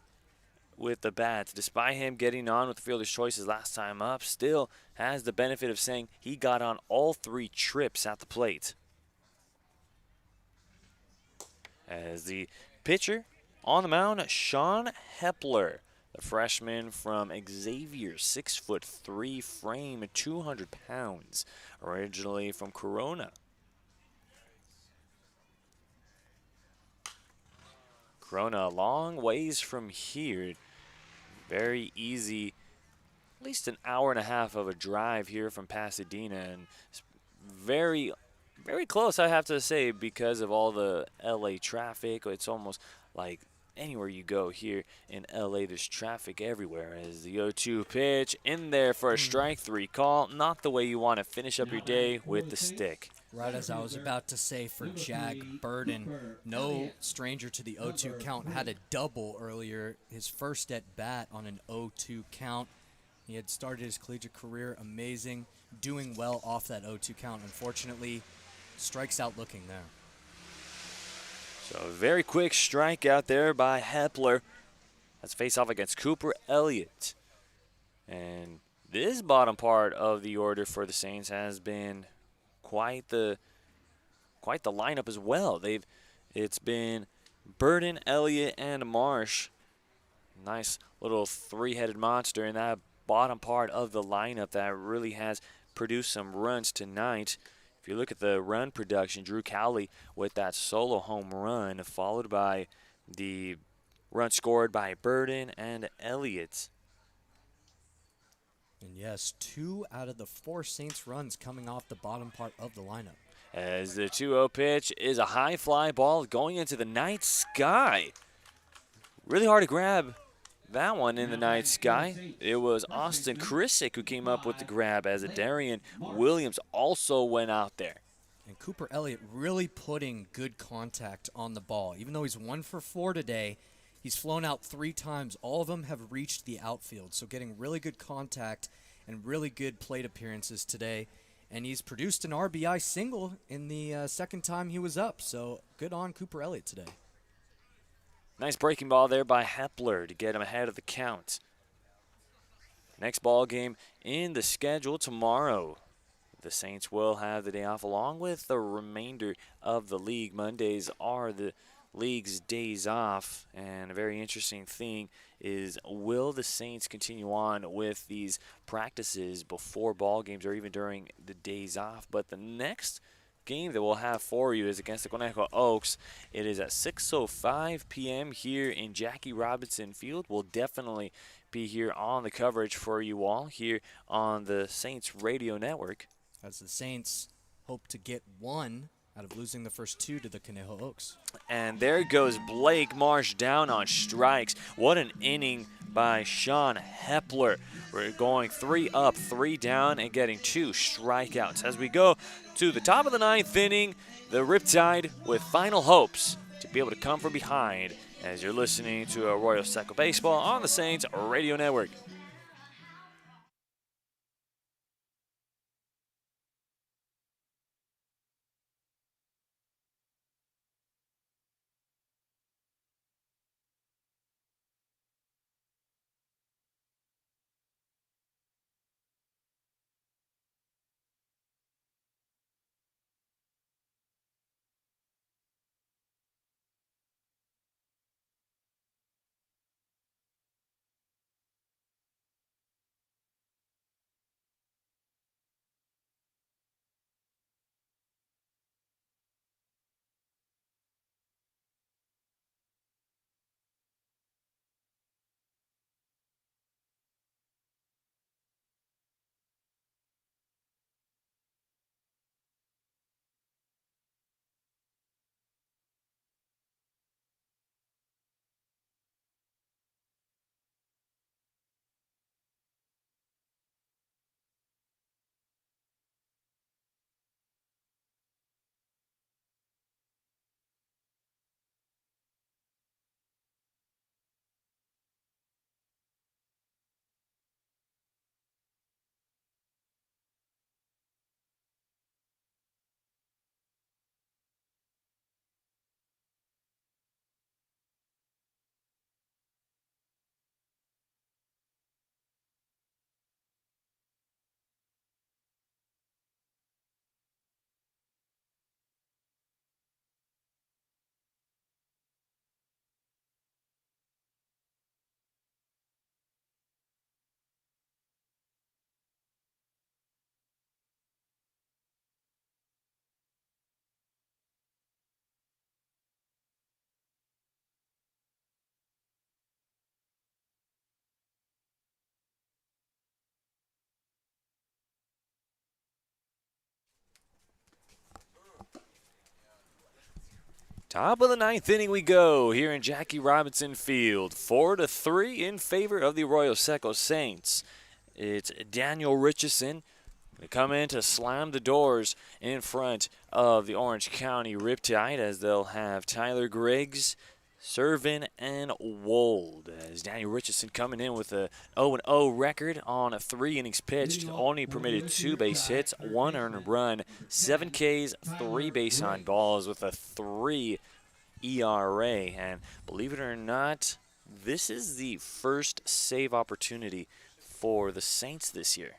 with the bats. Despite him getting on with the fielder's choices last time up, still has the benefit of saying he got on all 3 trips at the plate. As the pitcher on the mound, Sean Hepler, the freshman from Xavier, 6'3" frame, 200 pounds, originally from Corona. Corona a long ways from here. Very easy, at least an hour and a half of a drive here from Pasadena, and it's very, very close, I have to say, because of all the LA traffic. It's almost like anywhere you go here in LA, there's traffic everywhere. As the 0-2 pitch in there for a strike 3 call, not the way you want to finish up your day with the stick. Right as I was about to say, for Jag Burden, no stranger to the 0-2 count, had a double earlier, his first at bat on an 0-2 count. He had started his collegiate career amazing, doing well off that 0-2 count. Unfortunately, strikes out looking there. So a very quick strikeout there by Hepler. Let's face off against Cooper Elliott. And this bottom part of the order for the Saints has been quite the lineup as well. It's been Burden, Elliott, and Marsh. Nice little 3-headed monster in that bottom part of the lineup that really has produced some runs tonight. If you look at the run production, Drew Cowley with that solo home run, followed by the run scored by Burden and Elliott. And yes, 2 out of the 4 Saints runs coming off the bottom part of the lineup. As the 2-0 pitch is a high fly ball going into the night sky. Really hard to grab that one in the night sky. It was Austin Krisick who came up with the grab, as Darian Williams also went out there. And And Cooper Elliott really putting good contact on the ball. Even though he's 1 for 4 today, he's flown out 3 times. All of them have reached the outfield. So getting really good contact and really good plate appearances today. And he's produced an RBI single in the second time he was up. So good on Cooper Elliott today. Nice breaking ball there by Hepler to get him ahead of the count. Next ball game in the schedule tomorrow. The Saints will have the day off along with the remainder of the league. Mondays are the league's days off, and a very interesting thing is, will the Saints continue on with these practices before ball games or even during the days off? But the next game that we'll have for you is against the Conejo Oaks. It is at 6:05 p.m. here in Jackie Robinson Field. We'll definitely be here on the coverage for you all here on the Saints Radio Network. As the Saints hope to get 1 out of losing the first 2 to the Conejo Oaks. And there goes Blake Marsh down on strikes. What an inning by Sean Hepler. We're going 3 up, 3 down, and getting 2 strikeouts. As we go to the top of the 9th inning, the Riptide with final hopes to be able to come from behind as you're listening to Arroyo Seco Baseball on the Saints Radio Network. Top of the 9th inning we go here in Jackie Robinson Field. 4-3 in favor of the Arroyo Seco Saints. It's Daniel Richardson. They come in to slam the doors in front of the Orange County Riptide as they'll have Tyler Griggs, Servin, and Wold. As Daniel Richardson coming in with a 0-0 record on 3 innings pitched, only permitted 2 base hits, 1 earned run, 7 Ks, 3 base on balls with a 3 ERA. And believe it or not, this is the first save opportunity for the Saints this year.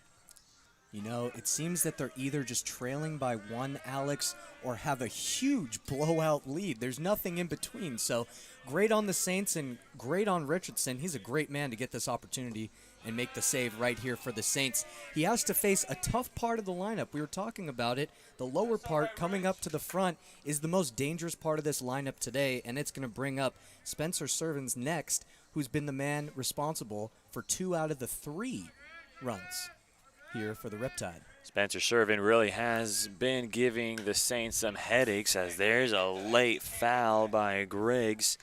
You know, it seems that they're either just trailing by 1, Alex, or have a huge blowout lead. There's nothing in between. So great on the Saints and great on Richardson. He's a great man to get this opportunity and make the save right here for the Saints. He has to face a tough part of the lineup. We were talking about it. The lower part coming up to the front is the most dangerous part of this lineup today, and it's going to bring up Spencer Servins next, who's been the man responsible for 2 out of the 3 runs here for the Riptide. Spencer Servin really has been giving the Saints some headaches as there's a late foul by Griggs.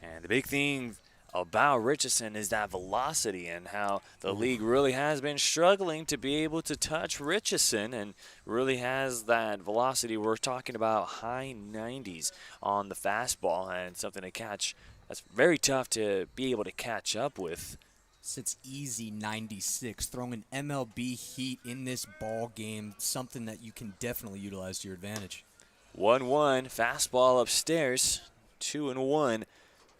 And the big thing about Richardson is that velocity and how the league really has been struggling to be able to touch Richardson and really has that velocity. We're talking about high 90s on the fastball and something to catch. That's very tough to be able to catch up with. Sits easy 96, throwing MLB heat in this ball game, something that you can definitely utilize to your advantage. 1-1, fastball upstairs, 2-1.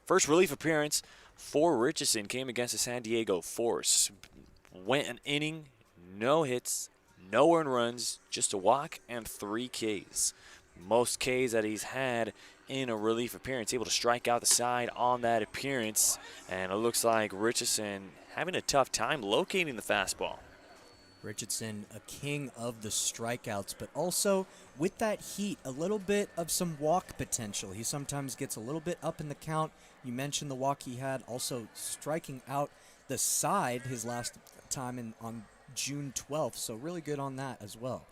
First relief appearance for Richardson came against the San Diego Force. Went an inning, no hits, no earned runs, just a walk and 3 Ks. Most Ks that he's had in a relief appearance, able to strike out the side on that appearance. And it looks like Richardson having a tough time locating the fastball. Richardson, a king of the strikeouts, but also with that heat, a little bit of some walk potential. He sometimes gets a little bit up in the count. You mentioned the walk he had, also striking out the side his last time on June 12th, so really good on that as well.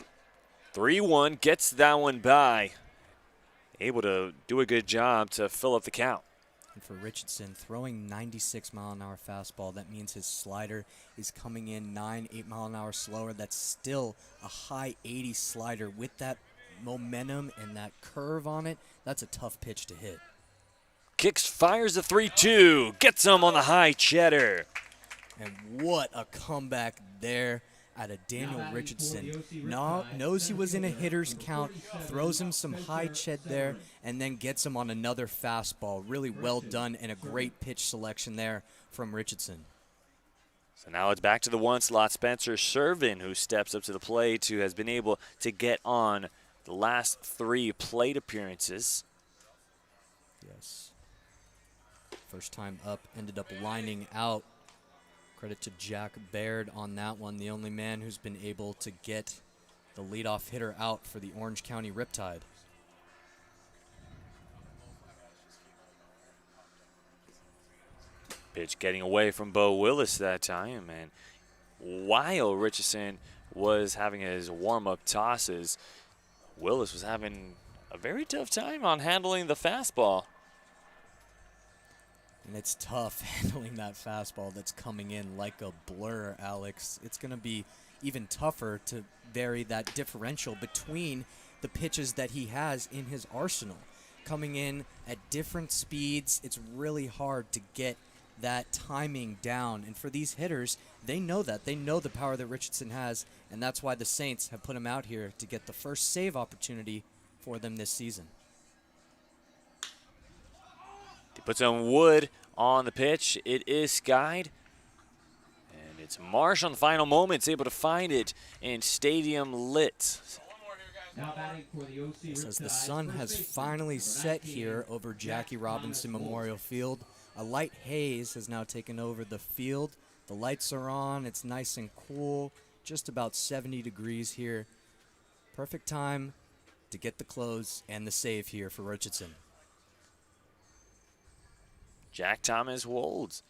3-1, gets that one by. Able to do a good job to fill up the count. And for Richardson, throwing 96-mile-an-hour fastball, that means his slider is coming in 8 mile an hour slower. That's still a high 80 slider with that momentum and that curve on it. That's a tough pitch to hit. Kicks, fires the 3-2, gets him on the high cheddar. And what a comeback there out of Daniel Richardson. Knows he was in a hitter's count, throws him some high ched there, and then gets him on another fastball. Really well done and a great pitch selection there from Richardson. So now it's back to the 1 slot. Spencer Servin, who steps up to the plate, who has been able to get on the last 3 plate appearances. Yes. First time up, ended up lining out. Credit to Jack Baird on that one, the only man who's been able to get the leadoff hitter out for the Orange County Riptide. Pitch getting away from Bo Willis that time, and while Richardson was having his warm-up tosses, Willis was having a very tough time on handling the fastball. And it's tough handling that fastball that's coming in like a blur, Alex. It's going to be even tougher to vary that differential between the pitches that he has in his arsenal. Coming in at different speeds, it's really hard to get that timing down. And for these hitters, they know that. They know the power that Richardson has, and that's why the Saints have put him out here to get the first save opportunity for them this season. He puts on Wood on the pitch. It is skied. And it's Marsh on the final moments, able to find it in Stadium Lit. Now batting for the OC As the sun has finally set here over Jackie Robinson Memorial Field, a light haze has now taken over the field. The lights are on. It's nice and cool, just about 70 degrees here. Perfect time to get the close and the save here for Richardson. Jack Thomas Wolds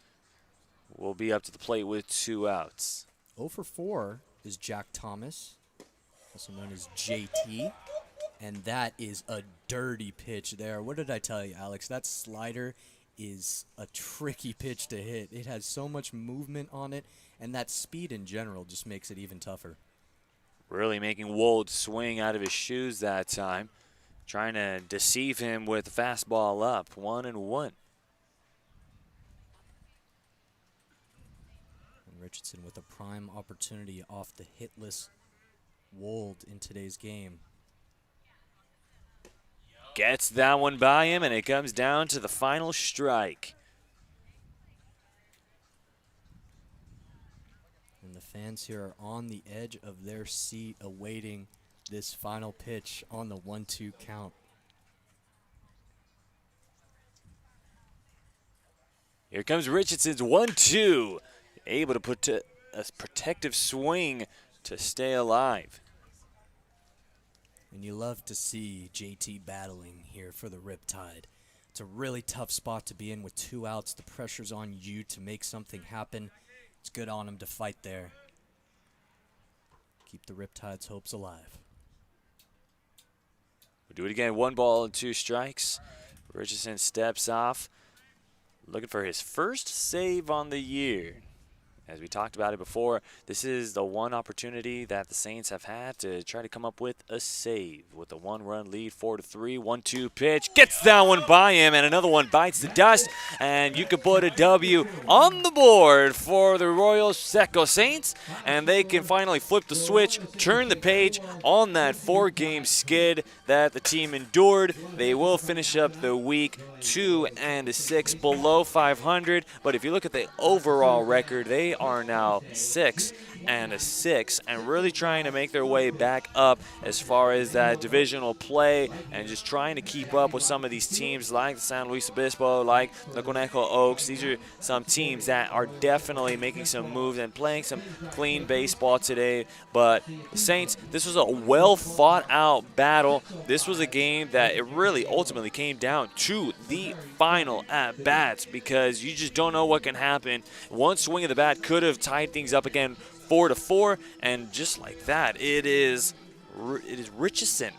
will be up to the plate with 2 outs. 0 for 4 is Jack Thomas, also known as JT. And that is a dirty pitch there. What did I tell you, Alex? That slider is a tricky pitch to hit. It has so much movement on it, and that speed in general just makes it even tougher. Really making Wold swing out of his shoes that time. Trying to deceive him with the fastball up. 1-1. And Richardson with a prime opportunity off the hitless Wold in today's game. Gets that one by him, and it comes down to the final strike. And the fans here are on the edge of their seat awaiting this final pitch on the 1-2 count. Here comes Richardson's 1-2. Able to put a protective swing to stay alive. And you love to see JT battling here for the Riptide. It's a really tough spot to be in with 2 outs. The pressure's on you to make something happen. It's good on him to fight there. Keep the Riptide's hopes alive. We'll do it again. 1 ball and 2 strikes. Richardson steps off. looking for his first save on the year. As we talked about it before, this is the one opportunity that the Saints have had to try to come up with a save. With a one-run lead, 4-3, 1-2 pitch. Gets that one by him, and another one bites the dust. And you can put a W on the board for the Arroyo Seco Saints. And they can finally flip the switch, turn the page on that 4-game skid that the team endured. They will finish up the week 2-6 below 500. But if you look at the overall record, they are now 6-6 and really trying to make their way back up as far as that divisional play and just trying to keep up with some of these teams like the San Luis Obispo, like the Conejo Oaks. These are some teams that are definitely making some moves and playing some clean baseball today. But the Saints, this was a well fought out battle. This was a game that it really ultimately came down to the final at bats because you just don't know what can happen. One swing of the bat could have tied things up again 4-4, and just like that, it is Richardson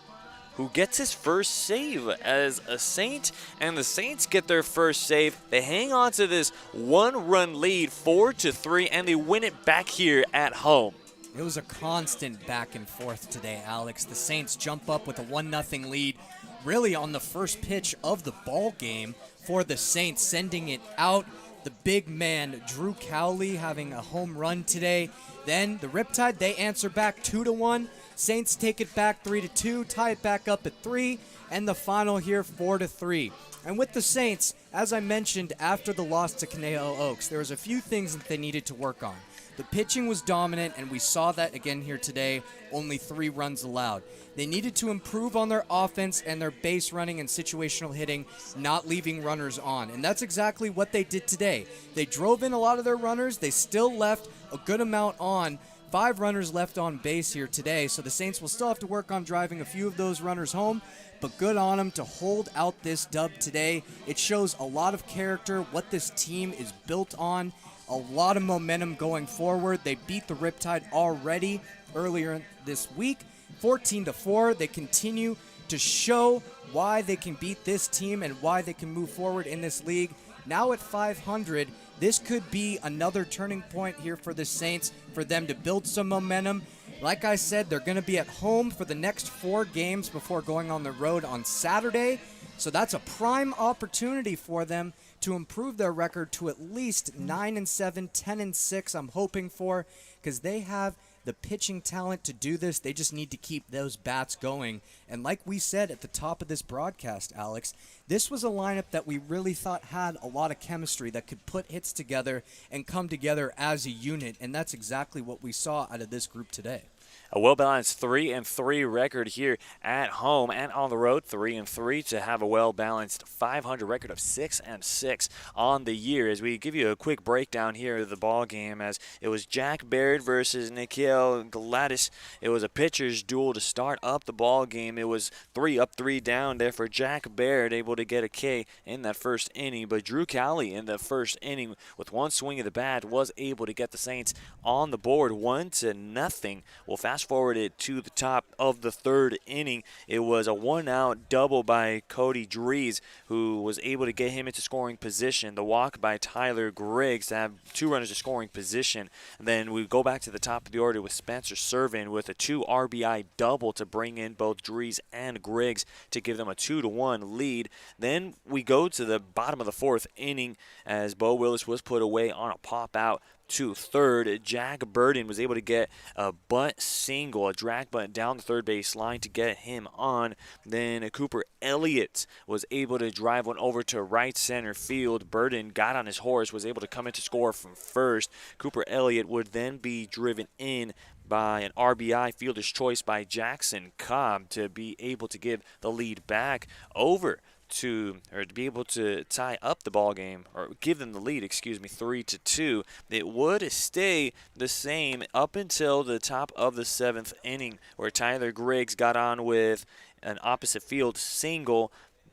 who gets his first save as a Saint, and the Saints get their first save. They hang on to this one-run lead, 4-3, and they win it back here at home. It was a constant back and forth today, Alex. The Saints jump up with a 1-0 lead, really on the first pitch of the ball game for the Saints, sending it out. The big man, Drew Cowley, having a home run today. Then the Riptide, they answer back 2-1. Saints take it back 3-2, tie it back up at 3, and the final here 4-3. And with the Saints, as I mentioned after the loss to Conejo Oaks, there was a few things that they needed to work on. The pitching was dominant, and we saw that again here today, only 3 runs allowed. They needed to improve on their offense and their base running and situational hitting, not leaving runners on. And that's exactly what they did today. They drove in a lot of their runners. They still left a good amount on. 5 runners left on base here today, so the Saints will still have to work on driving a few of those runners home, but good on them to hold out this dub today. It shows a lot of character, what this team is built on. A lot of momentum going forward. They beat the Riptide already earlier this week, 14-4. They continue to show why they can beat this team and why they can move forward in this league. Now at 500, this could be another turning point here for the Saints, for them to build some momentum. Like I said, they're going to be at home for the next 4 games before going on the road on Saturday. So that's a prime opportunity for them to improve their record to at least 9-7, 10-6, I'm hoping for, because they have the pitching talent to do this. They just need to keep those bats going. And like we said at the top of this broadcast, Alex, this was a lineup that we really thought had a lot of chemistry, that could put hits together and come together as a unit, and that's exactly what we saw out of this group today. A well-balanced 3-3 record here at home and on the road, 3-3 to have a well-balanced 500 record of 6-6 on the year. As we give you a quick breakdown here of the ball game, as it was Jack Baird versus Nikhil Gladys. It was a pitcher's duel to start up the ball game. It was 3 up, 3 down there for Jack Baird, able to get a K in that first inning. But Drew Cowley in the first inning with one swing of the bat was able to get the Saints on the board 1-0. We'll fast forward it to the top of the 3rd inning. It was a 1-out double by Cody Dries, who was able to get him into scoring position. The walk by Tyler Griggs to have 2 runners in scoring position. And then we go back to the top of the order with Spencer Servin with a 2 RBI double to bring in both Dries and Griggs to give them a 2-1 lead. Then we go to the bottom of the 4th inning as Bo Willis was put away on a pop out to third. Jack Burden was able to get a bunt single, a drag bunt down the third base line to get him on. Then Cooper Elliott was able to drive one over to right center field. Burden got on his horse, was able to come in to score from first. Cooper Elliott would then be driven in by an RBI fielder's choice by Jackson Cobb to be able to give the lead back over to be able to tie up the ball game, or give them the lead, 3-2. It would stay the same up until the top of the 7th inning, where Tyler Griggs got on with an opposite field single,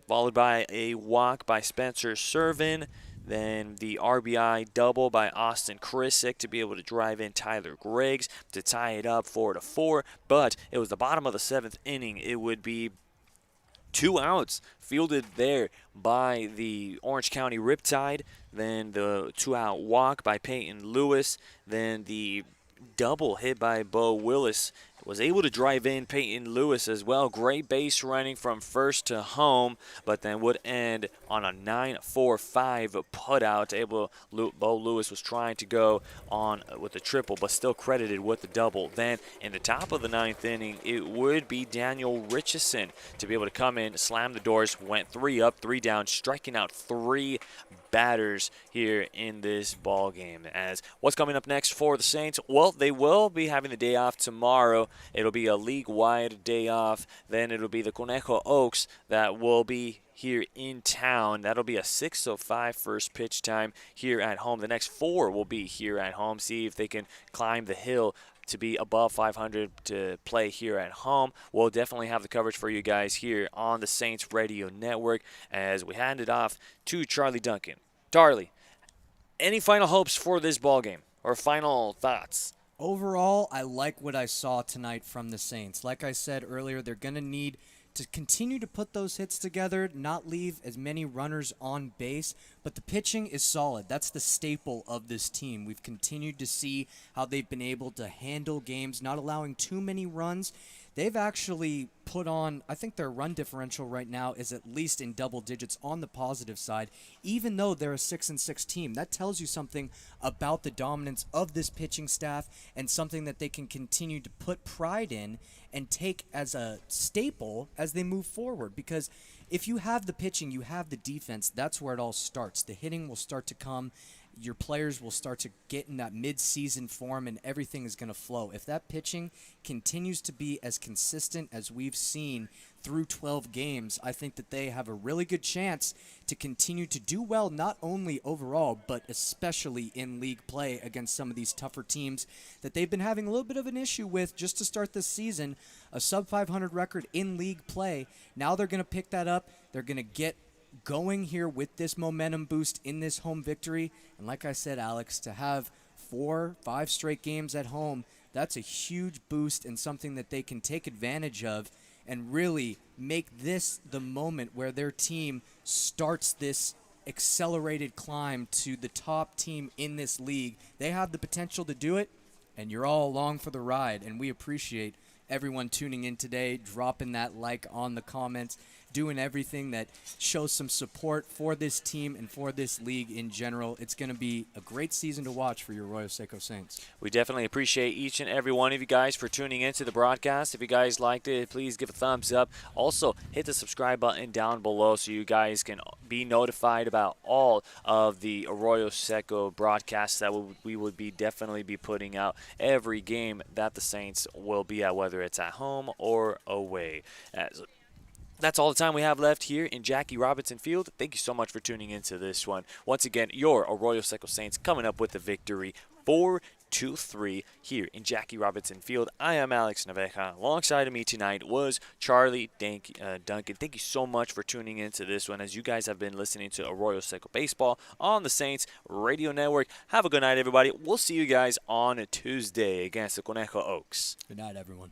followed by a walk by Spencer Servin. Then the RBI double by Austin Krisick to be able to drive in Tyler Griggs to tie it up 4-4. But it was the bottom of the 7th inning. It would be 2 outs fielded there by the Orange County Riptide, then the 2-out walk by Peyton Lewis, then the double hit by Bo Willis. Was able to drive in Peyton Lewis as well. Great base running from first to home, but then would end on a 9-4-5 putout. Bo Lewis was trying to go on with a triple, but still credited with the double. Then in the top of the 9th inning, it would be Daniel Richardson to be able to come in, slam the doors, went 3 up, 3 down, striking out 3 batters here in this ball game. As what's coming up next for the Saints? Well, they will be having the day off tomorrow. It'll be a league-wide day off. Then it'll be the Conejo Oaks that will be here in town. That'll be a 6:05 first pitch time here at home. The next 4 will be here at home. See if they can climb the hill to be above 500 to play here at home. We'll definitely have the coverage for you guys here on the Saints Radio Network as we hand it off to Charlie Duncan. Charlie, any final hopes for this ball game or final thoughts? Overall, I like what I saw tonight from the Saints. Like I said earlier, they're going to need to continue to put those hits together, not leave as many runners on base, but the pitching is solid. That's the staple of this team. We've continued to see how they've been able to handle games, not allowing too many runs. They've actually put on, I think their run differential right now is at least in double digits on the positive side, even though they're a 6-6 team. That tells you something about the dominance of this pitching staff and something that they can continue to put pride in and take as a staple as they move forward. Because if you have the pitching, you have the defense, that's where it all starts. The hitting will start to come. Your players will start to get in that mid-season form and everything is going to flow. If that pitching continues to be as consistent as we've seen through 12 games, I think that they have a really good chance to continue to do well, not only overall, but especially in league play against some of these tougher teams that they've been having a little bit of an issue with just to start this season. A sub-500 record in league play. Now they're going to pick that up. They're going to get going here with this momentum boost in this home victory. And like I said, Alex, to have 4-5 straight games at home, that's a huge boost and something that they can take advantage of and really make this the moment where their team starts this accelerated climb to the top team in this league. They have the potential to do it, and you're all along for the ride, and we appreciate everyone tuning in today, dropping that like on the comments, doing everything that shows some support for this team and for this league in general. It's going to be a great season to watch for your Arroyo Seco Saints. We definitely appreciate each and every one of you guys for tuning into the broadcast. If you guys liked it, please give a thumbs up. Also, hit the subscribe button down below so you guys can be notified about all of the Arroyo Seco broadcasts that we would be definitely be putting out every game that the Saints will be at, whether it's at home or away. That's all the time we have left here in Jackie Robinson Field. Thank you so much for tuning into this one. Once again, your Arroyo Seco Saints coming up with the victory 4-2-3 here in Jackie Robinson Field. I am Alex Naveja. Alongside of me tonight was Charlie Duncan. Thank you so much for tuning into this one as you guys have been listening to Arroyo Seco Baseball on the Saints Radio Network. Have a good night, everybody. We'll see you guys on a Tuesday against the Conejo Oaks. Good night, everyone.